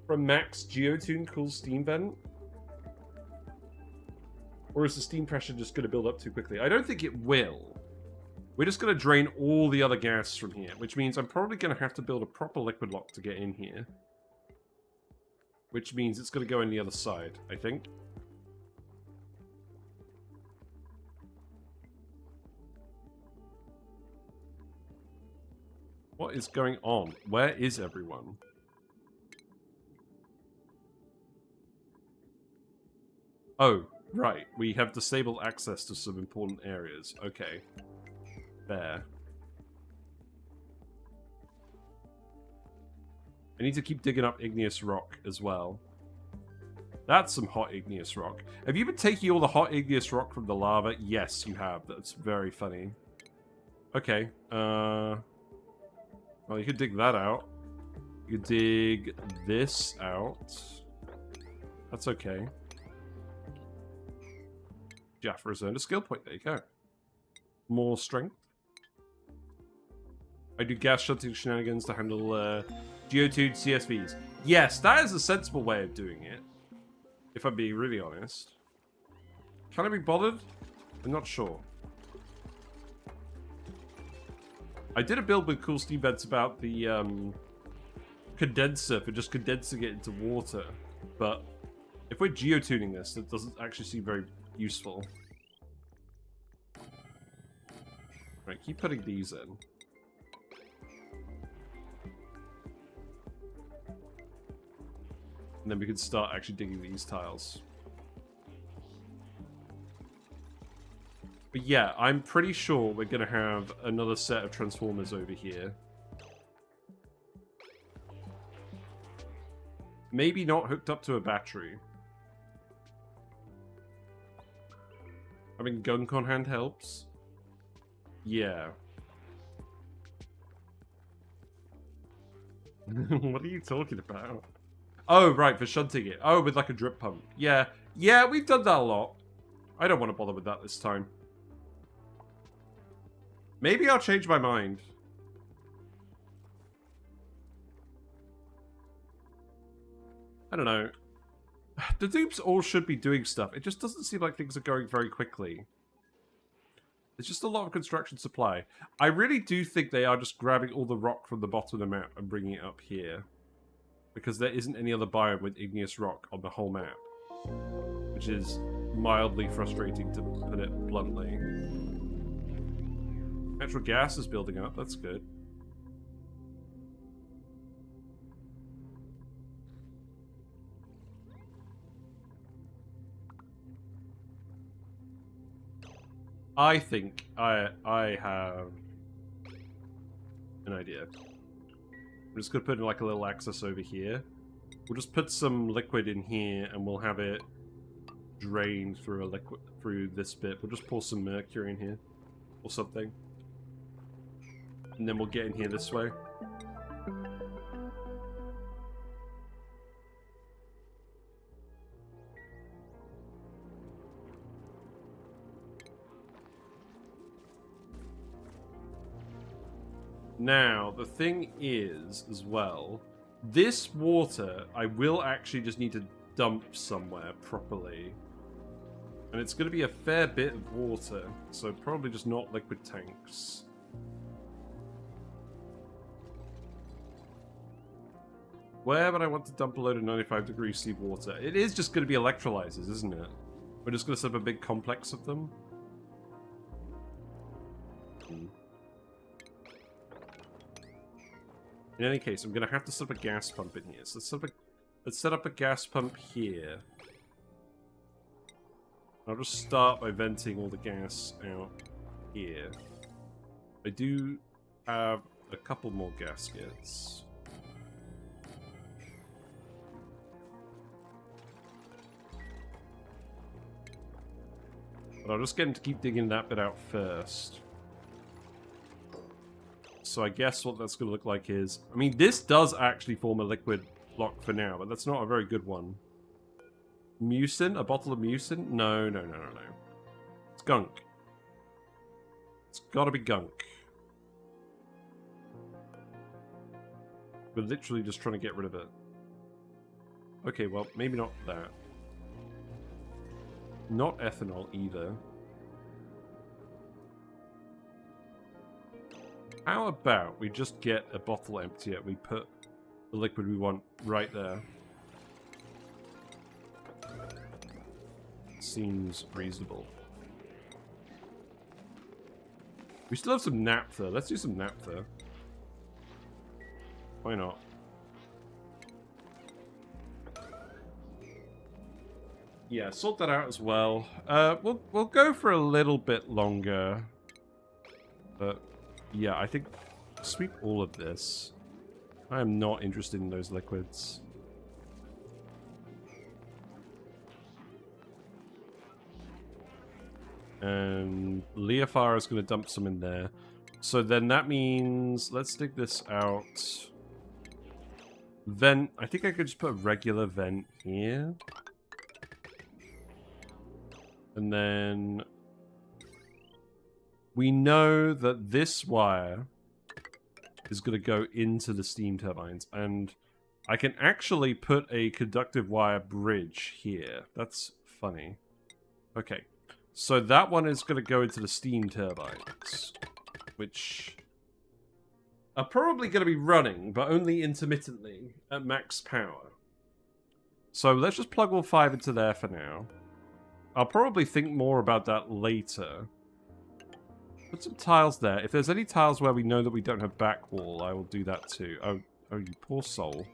From max Geotune cool steam vent? Or is the steam pressure just going to build up too quickly? I don't think it will. We're just going to drain all the other gas from here, which means I'm probably going to have to build a proper liquid lock to get in here. Which means it's going to go in the other side, I think. What is going on? Where is everyone? Oh, right. We have disabled access to some important areas. Okay. There. I need to keep digging up igneous rock as well. That's some hot igneous rock. Have you been taking all the hot igneous rock from the lava? Yes, you have. That's very funny. Okay. Well, you could dig that out. You could dig this out. That's okay. Jaffa has earned a skill point. There you go. More strength. I do gas shunting shenanigans to handle geotuned CSVs. Yes, that is a sensible way of doing it. If I'm being really honest. Can I be bothered? I'm not sure. I did a build with cool steam vents about the condenser for just condensing it into water, but if we're geotuning this, it doesn't actually seem very useful. Right, keep putting these in. And then we can start actually digging these tiles. But yeah, I'm pretty sure we're going to have another set of transformers over here. Maybe not hooked up to a battery. Having gunk on hand helps. Yeah. What are you talking about? Oh, right, for shunting it. Oh, with like a drip pump. Yeah. Yeah, we've done that a lot. I don't want to bother with that this time. Maybe I'll change my mind. I don't know. The dupes all should be doing stuff. It just doesn't seem like things are going very quickly. There's just a lot of construction supply. I really do think they are just grabbing all the rock from the bottom of the map and bringing it up here. Because there isn't any other biome with igneous rock on the whole map. Which is mildly frustrating, to put it bluntly. Natural gas is building up, that's good. I think I have an idea. I'm just gonna put in like a little access over here. We'll just put some liquid in here and we'll have it drain through a liquid through this bit. We'll just pour some mercury in here or something. And then we'll get in here this way. Now, the thing is, as well, this water, I will actually just need to dump somewhere properly. And it's going to be a fair bit of water, so probably just not liquid tanks. Where would I want to dump a load of 95-degree seawater? It is just going to be electrolyzers, isn't it? We're just going to set up a big complex of them. In any case, I'm going to have to set up a gas pump in here. So let's set up a gas pump here. I'll just start by venting all the gas out here. I do have a couple more gaskets. But I'll just get him to keep digging that bit out first. So I guess what that's going to look like is... I mean, this does actually form a liquid block for now, but that's not a very good one. Mucin? A bottle of mucin? No. It's gunk. It's gotta be gunk. We're literally just trying to get rid of it. Okay, well, maybe not that. Not ethanol either. How about we just get a bottle emptier? We put the liquid we want right there. Seems reasonable. We still have some naphtha. Let's do some naphtha. Why not? Yeah, sort that out as well. We'll go for a little bit longer. But yeah, I think sweep all of this. I am not interested in those liquids. And Leofar is going to dump some in there. So then that means... Let's dig this out. Vent. I think I could just put a regular vent here. And then... We know that this wire is going to go into the steam turbines. And I can actually put a conductive wire bridge here. That's funny. Okay. So that one is going to go into the steam turbines, which are probably going to be running, but only intermittently at max power. So let's just plug all 5 into there for now. I'll probably think more about that later. Put some tiles there. If there's any tiles where we know that we don't have back wall, I will do that too. Oh, you poor soul.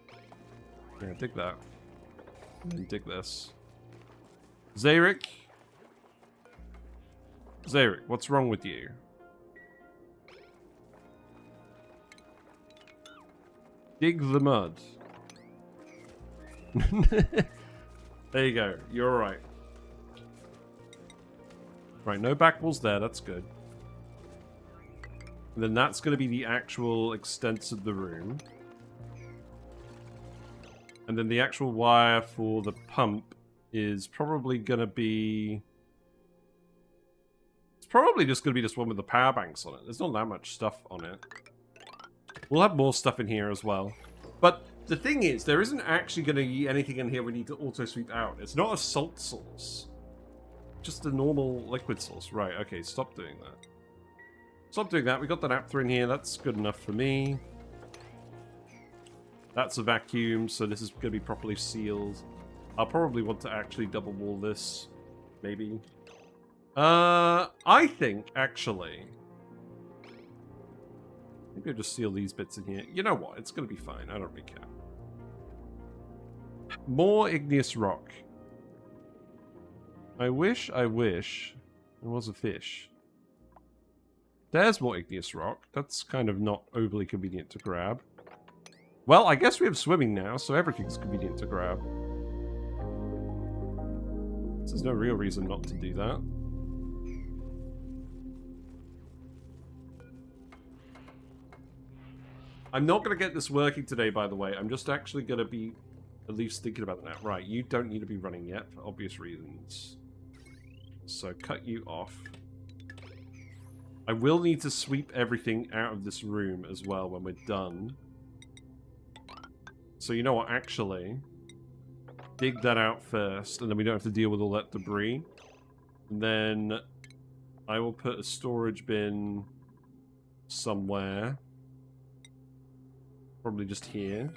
Yeah, dig that. And dig this. Zarek? Zarek, what's wrong with you? Dig the mud. There you go. You're alright. Right, no back walls there. That's good. And then that's going to be the actual extent of the room. And then the actual wire for the pump is probably going to be... It's probably just going to be this one with the power banks on it. There's not that much stuff on it. We'll have more stuff in here as well. But the thing is, there isn't actually going to be anything in here we need to auto-sweep out. It's not a salt source. Just a normal liquid source. Right, okay, stop doing that. Stop doing that. We got the naphtha in here. That's good enough for me. That's a vacuum, so this is going to be properly sealed. I'll probably want to actually double wall this. Maybe. I think, actually... Maybe I'll just seal these bits in here. You know what? It's going to be fine. I don't really care. More igneous rock. I wish there was a fish. There's more igneous rock. That's kind of not overly convenient to grab. Well, I guess we have swimming now, so everything's convenient to grab. There's no real reason not to do that. I'm not going to get this working today, by the way. I'm just actually going to be at least thinking about that. Right, you don't need to be running yet, for obvious reasons. So, cut you off. I will need to sweep everything out of this room as well when we're done. So, you know what, actually... dig that out first, and then we don't have to deal with all that debris. And then... I will put a storage bin... somewhere. Probably just here.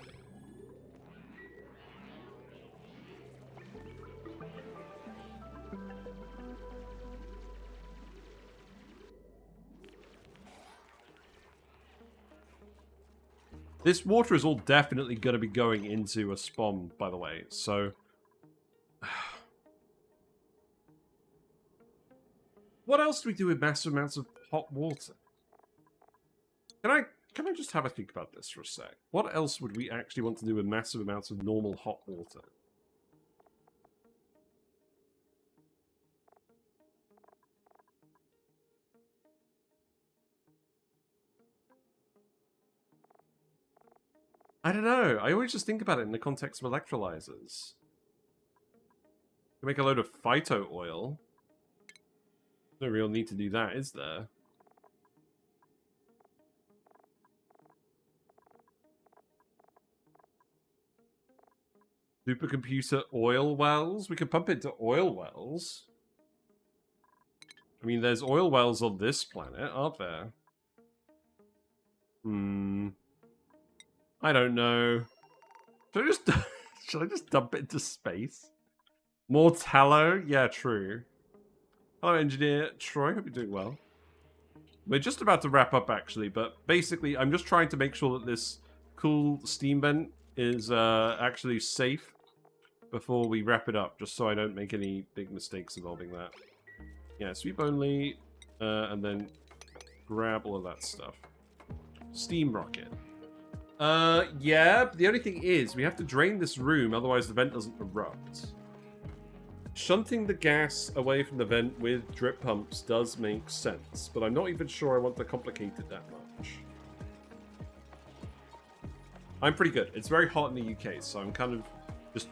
This water is all definitely going to be going into a spawn, by the way, so... What else do we do with massive amounts of hot water? Can I just have a think about this for a sec? What else would we actually want to do with massive amounts of normal hot water? I don't know. I always just think about it in the context of electrolyzers. You make a load of phyto oil. No real need to do that, is there? Supercomputer oil wells? We can pump it to oil wells. I mean, there's oil wells on this planet, aren't there? I don't know. Should I just dump it into space? More tallow? Yeah, true. Hello, engineer Troy. Hope you're doing well. We're just about to wrap up, actually, but basically, I'm just trying to make sure that this cool steam vent is actually safe before we wrap it up, just so I don't make any big mistakes involving that. Yeah, sweep only, and then grab all of that stuff. Steam rocket. Yeah, the only thing is, we have to drain this room, otherwise the vent doesn't erupt. Shunting the gas away from the vent with drip pumps does make sense, but I'm not even sure I want to complicate it that much. I'm pretty good. It's very hot in the UK, so I'm kind of just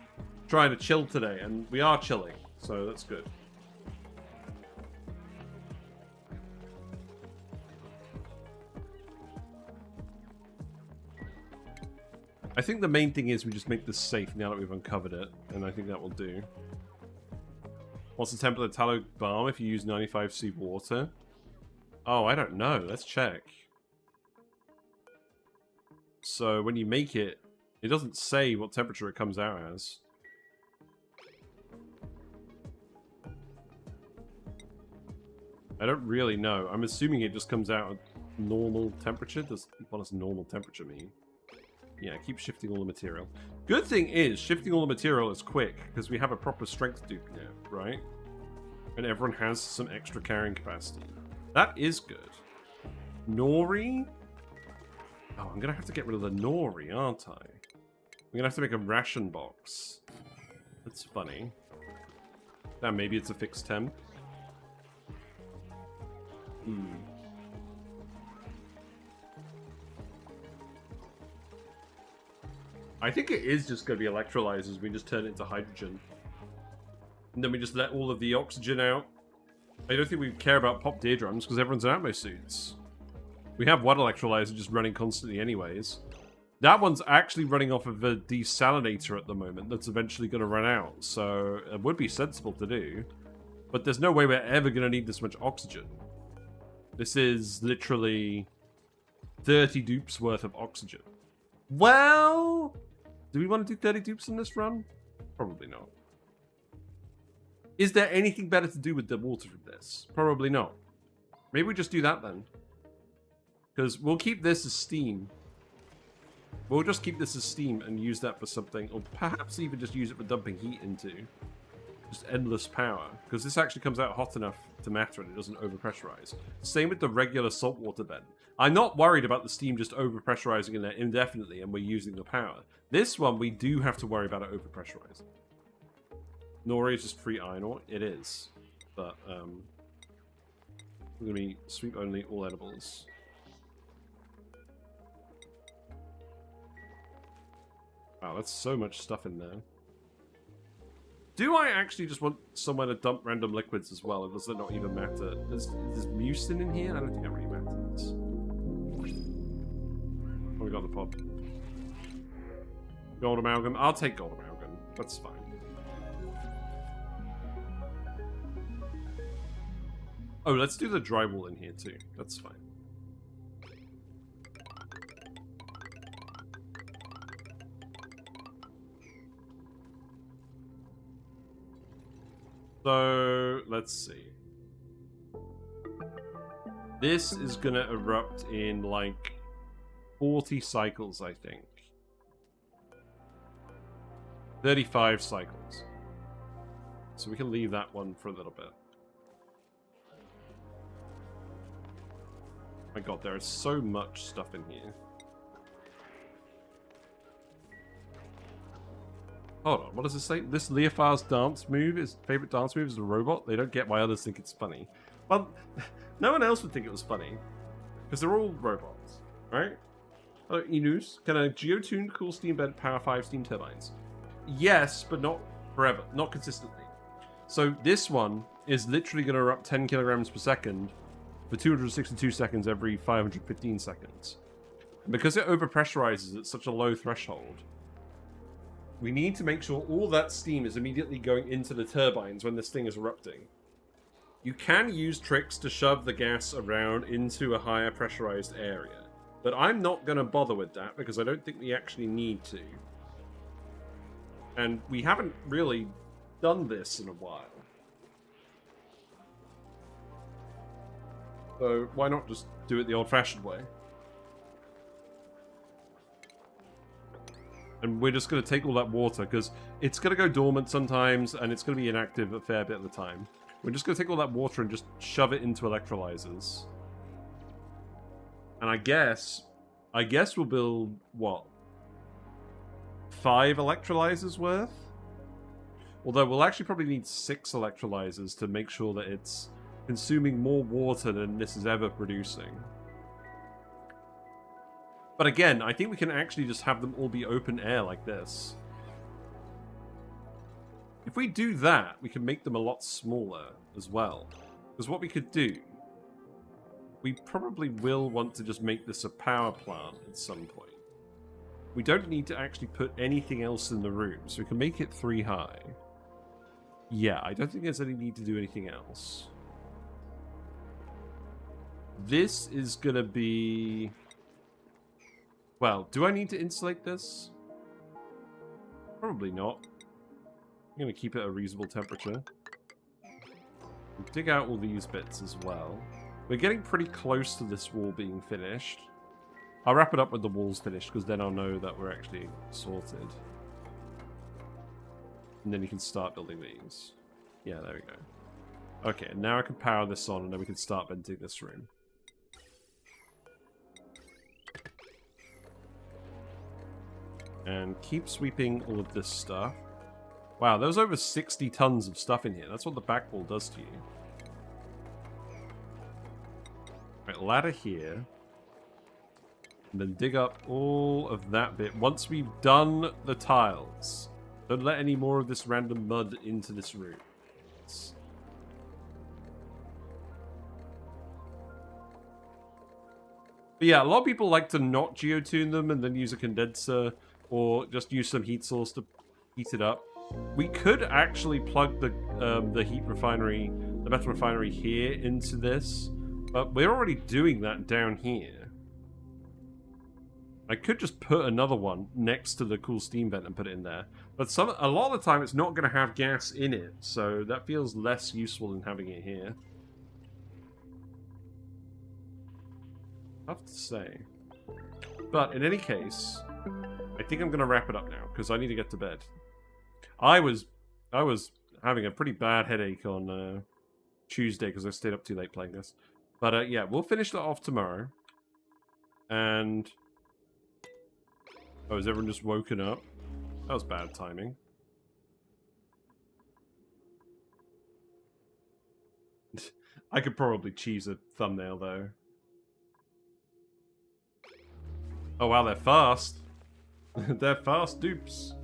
trying to chill today, and we are chilling, so that's good. I think the main thing is we just make this safe now that we've uncovered it, and I think that will do. What's the temperature of the tallow balm if you use 95C water? Oh, I don't know. Let's check. So when you make it, it doesn't say what temperature it comes out as. I don't really know. I'm assuming it just comes out at normal temperature. What does normal temperature mean? Yeah, keep shifting all the material. Good thing is, shifting all the material is quick, because we have a proper strength dupe now, right? And everyone has some extra carrying capacity. That is good. Nori? Oh, I'm going to have to get rid of the Nori, aren't I? I'm going to have to make a ration box. That's funny. Now, maybe it's a fixed temp. I think it is just going to be electrolyzers. We just turn it into hydrogen. And then we just let all of the oxygen out. I don't think we care about pop eardrums because everyone's in atmo suits. We have one electrolyzer just running constantly anyways. That one's actually running off of a desalinator at the moment that's eventually going to run out. So it would be sensible to do. But there's no way we're ever going to need this much oxygen. This is literally 30 dupes worth of oxygen. Well, do we want to do 30 dupes in this run? Probably not. Is there anything better to do with the water from this? Probably not. Maybe we just do that then. Because we'll keep this as steam. We'll just keep this as steam and use that for something. Or perhaps even just use it for dumping heat into. Just endless power. Because this actually comes out hot enough to matter and it doesn't overpressurize. Same with the regular saltwater vent. I'm not worried about the steam just overpressurizing in there indefinitely and we're using the power. This one, we do have to worry about it overpressurizing. Nori is just free iron ore. It is. But, we're going to be sweep only, all edibles. Wow, that's so much stuff in there. Do I actually just want somewhere to dump random liquids as well, or does it not even matter? There's mucin in here? I don't think that really matters. Oh, we got the pop. Gold amalgam. I'll take gold amalgam. That's fine. Oh, let's do the drywall in here too. That's fine. So, let's see. This is gonna erupt in like 40 cycles, I think. 35 cycles. So we can leave that one for a little bit. My god, there is so much stuff in here. Hold on, what does this say? This Leofar's dance move, his favorite dance move is a robot? They don't get why others think it's funny. Well, no one else would think it was funny. Because they're all robots, right? Hello, Inus. Can a Geotuned cool steam bed power 5 steam turbines? Yes, but not forever. Not consistently. So this one is literally going to erupt 10 kilograms per second for 262 seconds every 515 seconds. And because it overpressurizes at such a low threshold, we need to make sure all that steam is immediately going into the turbines when this thing is erupting. You can use tricks to shove the gas around into a higher pressurized area, but I'm not going to bother with that because I don't think we actually need to. And we haven't really done this in a while. So why not just do it the old-fashioned way? And we're just going to take all that water, because it's going to go dormant sometimes, and it's going to be inactive a fair bit of the time. We're just going to take all that water and just shove it into electrolyzers. And I guess we'll build, what? 5 electrolyzers worth? Although we'll actually probably need 6 electrolyzers to make sure that it's consuming more water than this is ever producing. But again, I think we can actually just have them all be open air like this. If we do that, we can make them a lot smaller as well. Because what we could do, we probably will want to just make this a power plant at some point. We don't need to actually put anything else in the room, so we can make it 3 high. Yeah, I don't think there's any need to do anything else. This is going to be... Well, do I need to insulate this? Probably not. I'm going to keep it at a reasonable temperature. Dig out all these bits as well. We're getting pretty close to this wall being finished. I'll wrap it up with the walls finished, because then I'll know that we're actually sorted. And then you can start building these. Yeah, there we go. Okay, now I can power this on, and then we can start venting this room. And keep sweeping all of this stuff. Wow, there's over 60 tons of stuff in here. That's what the back wall does to you. Right, ladder here. And then dig up all of that bit. Once we've done the tiles, don't let any more of this random mud into this room. But yeah, a lot of people like to not geotune them and then use a condenser or just use some heat source to heat it up. We could actually plug the heat refinery, the metal refinery here into this, but we're already doing that down here. I could just put another one next to the cool steam vent and put it in there, but a lot of the time it's not going to have gas in it, so that feels less useful than having it here. Tough to say. But in any case, I think I'm going to wrap it up now, because I need to get to bed. I was having a pretty bad headache on Tuesday, because I stayed up too late playing this. But yeah, we'll finish that off tomorrow. And... oh, is everyone just woken up? That was bad timing. I could probably cheese a thumbnail, though. Oh wow, they're fast. They're fast dupes.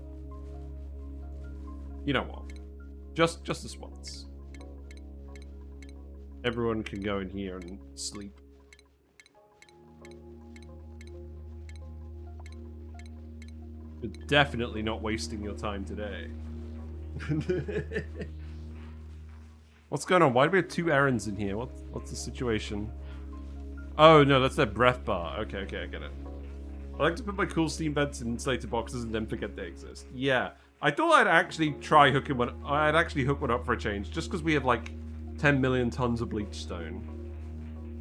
You know what? Just this once. Everyone can go in here and sleep. You're definitely not wasting your time today. What's going on? Why do we have two errands in here? What's the situation? Oh no, that's their breath bar. Okay, I get it. I like to put my cool steam vents in insulated boxes and then forget they exist. Yeah, I thought I'd actually try hooking one. I'd actually hook one up for a change, just because we have like 10 million tons of bleach stone.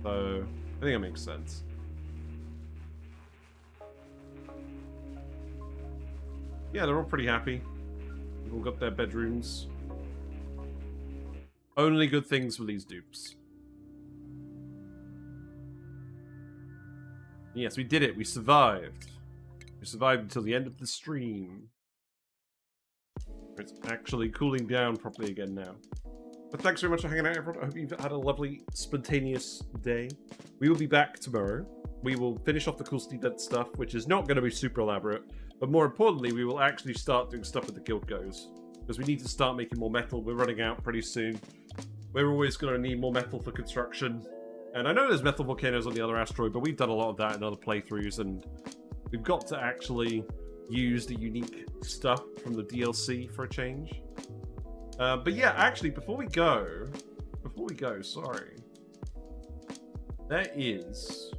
So I think that makes sense. Yeah, they're all pretty happy. They've all got their bedrooms. Only good things for these dupes. Yes, we did it. We survived. We survived until the end of the stream. It's actually cooling down properly again now. But thanks very much for hanging out, everyone. I hope you've had a lovely, spontaneous day. We will be back tomorrow. We will finish off the cool Steve Dead stuff, which is not going to be super elaborate. But more importantly, we will actually start doing stuff with the guild goes. Because we need to start making more metal. We're running out pretty soon. We're always going to need more metal for construction. And I know there's metal volcanoes on the other asteroid, but we've done a lot of that in other playthroughs, and we've got to actually use the unique stuff from the DLC for a change. But yeah, actually, before we go, sorry. There is...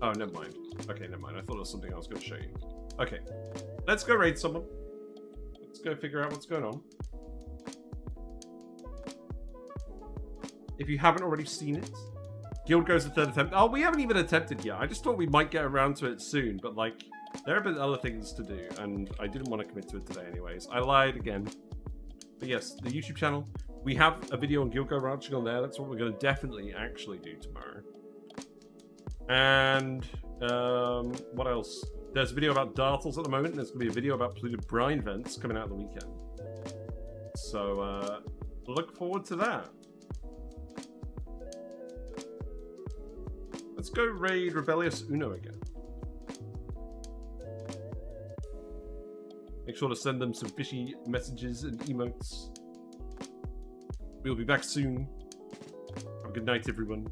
oh, never mind. Okay, never mind. I thought it was something I was going to show you. Okay, let's go raid someone. Let's go figure out what's going on. If you haven't already seen it, Guild goes the third attempt. Oh, we haven't even attempted yet. I just thought we might get around to it soon, but like, there have been other things to do, and I didn't want to commit to it today anyways. I lied again. But yes, the YouTube channel, we have a video on Guild Go ranching on there. That's what we're going to definitely actually do tomorrow. And, what else? There's a video about dartles at the moment, and there's going to be a video about polluted brine vents coming out of the weekend. So, look forward to that. Let's go raid Rebellious Uno again. Make sure to send them some fishy messages and emotes. We'll be back soon. Have a good night, everyone.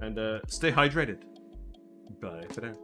And stay hydrated. Bye for now.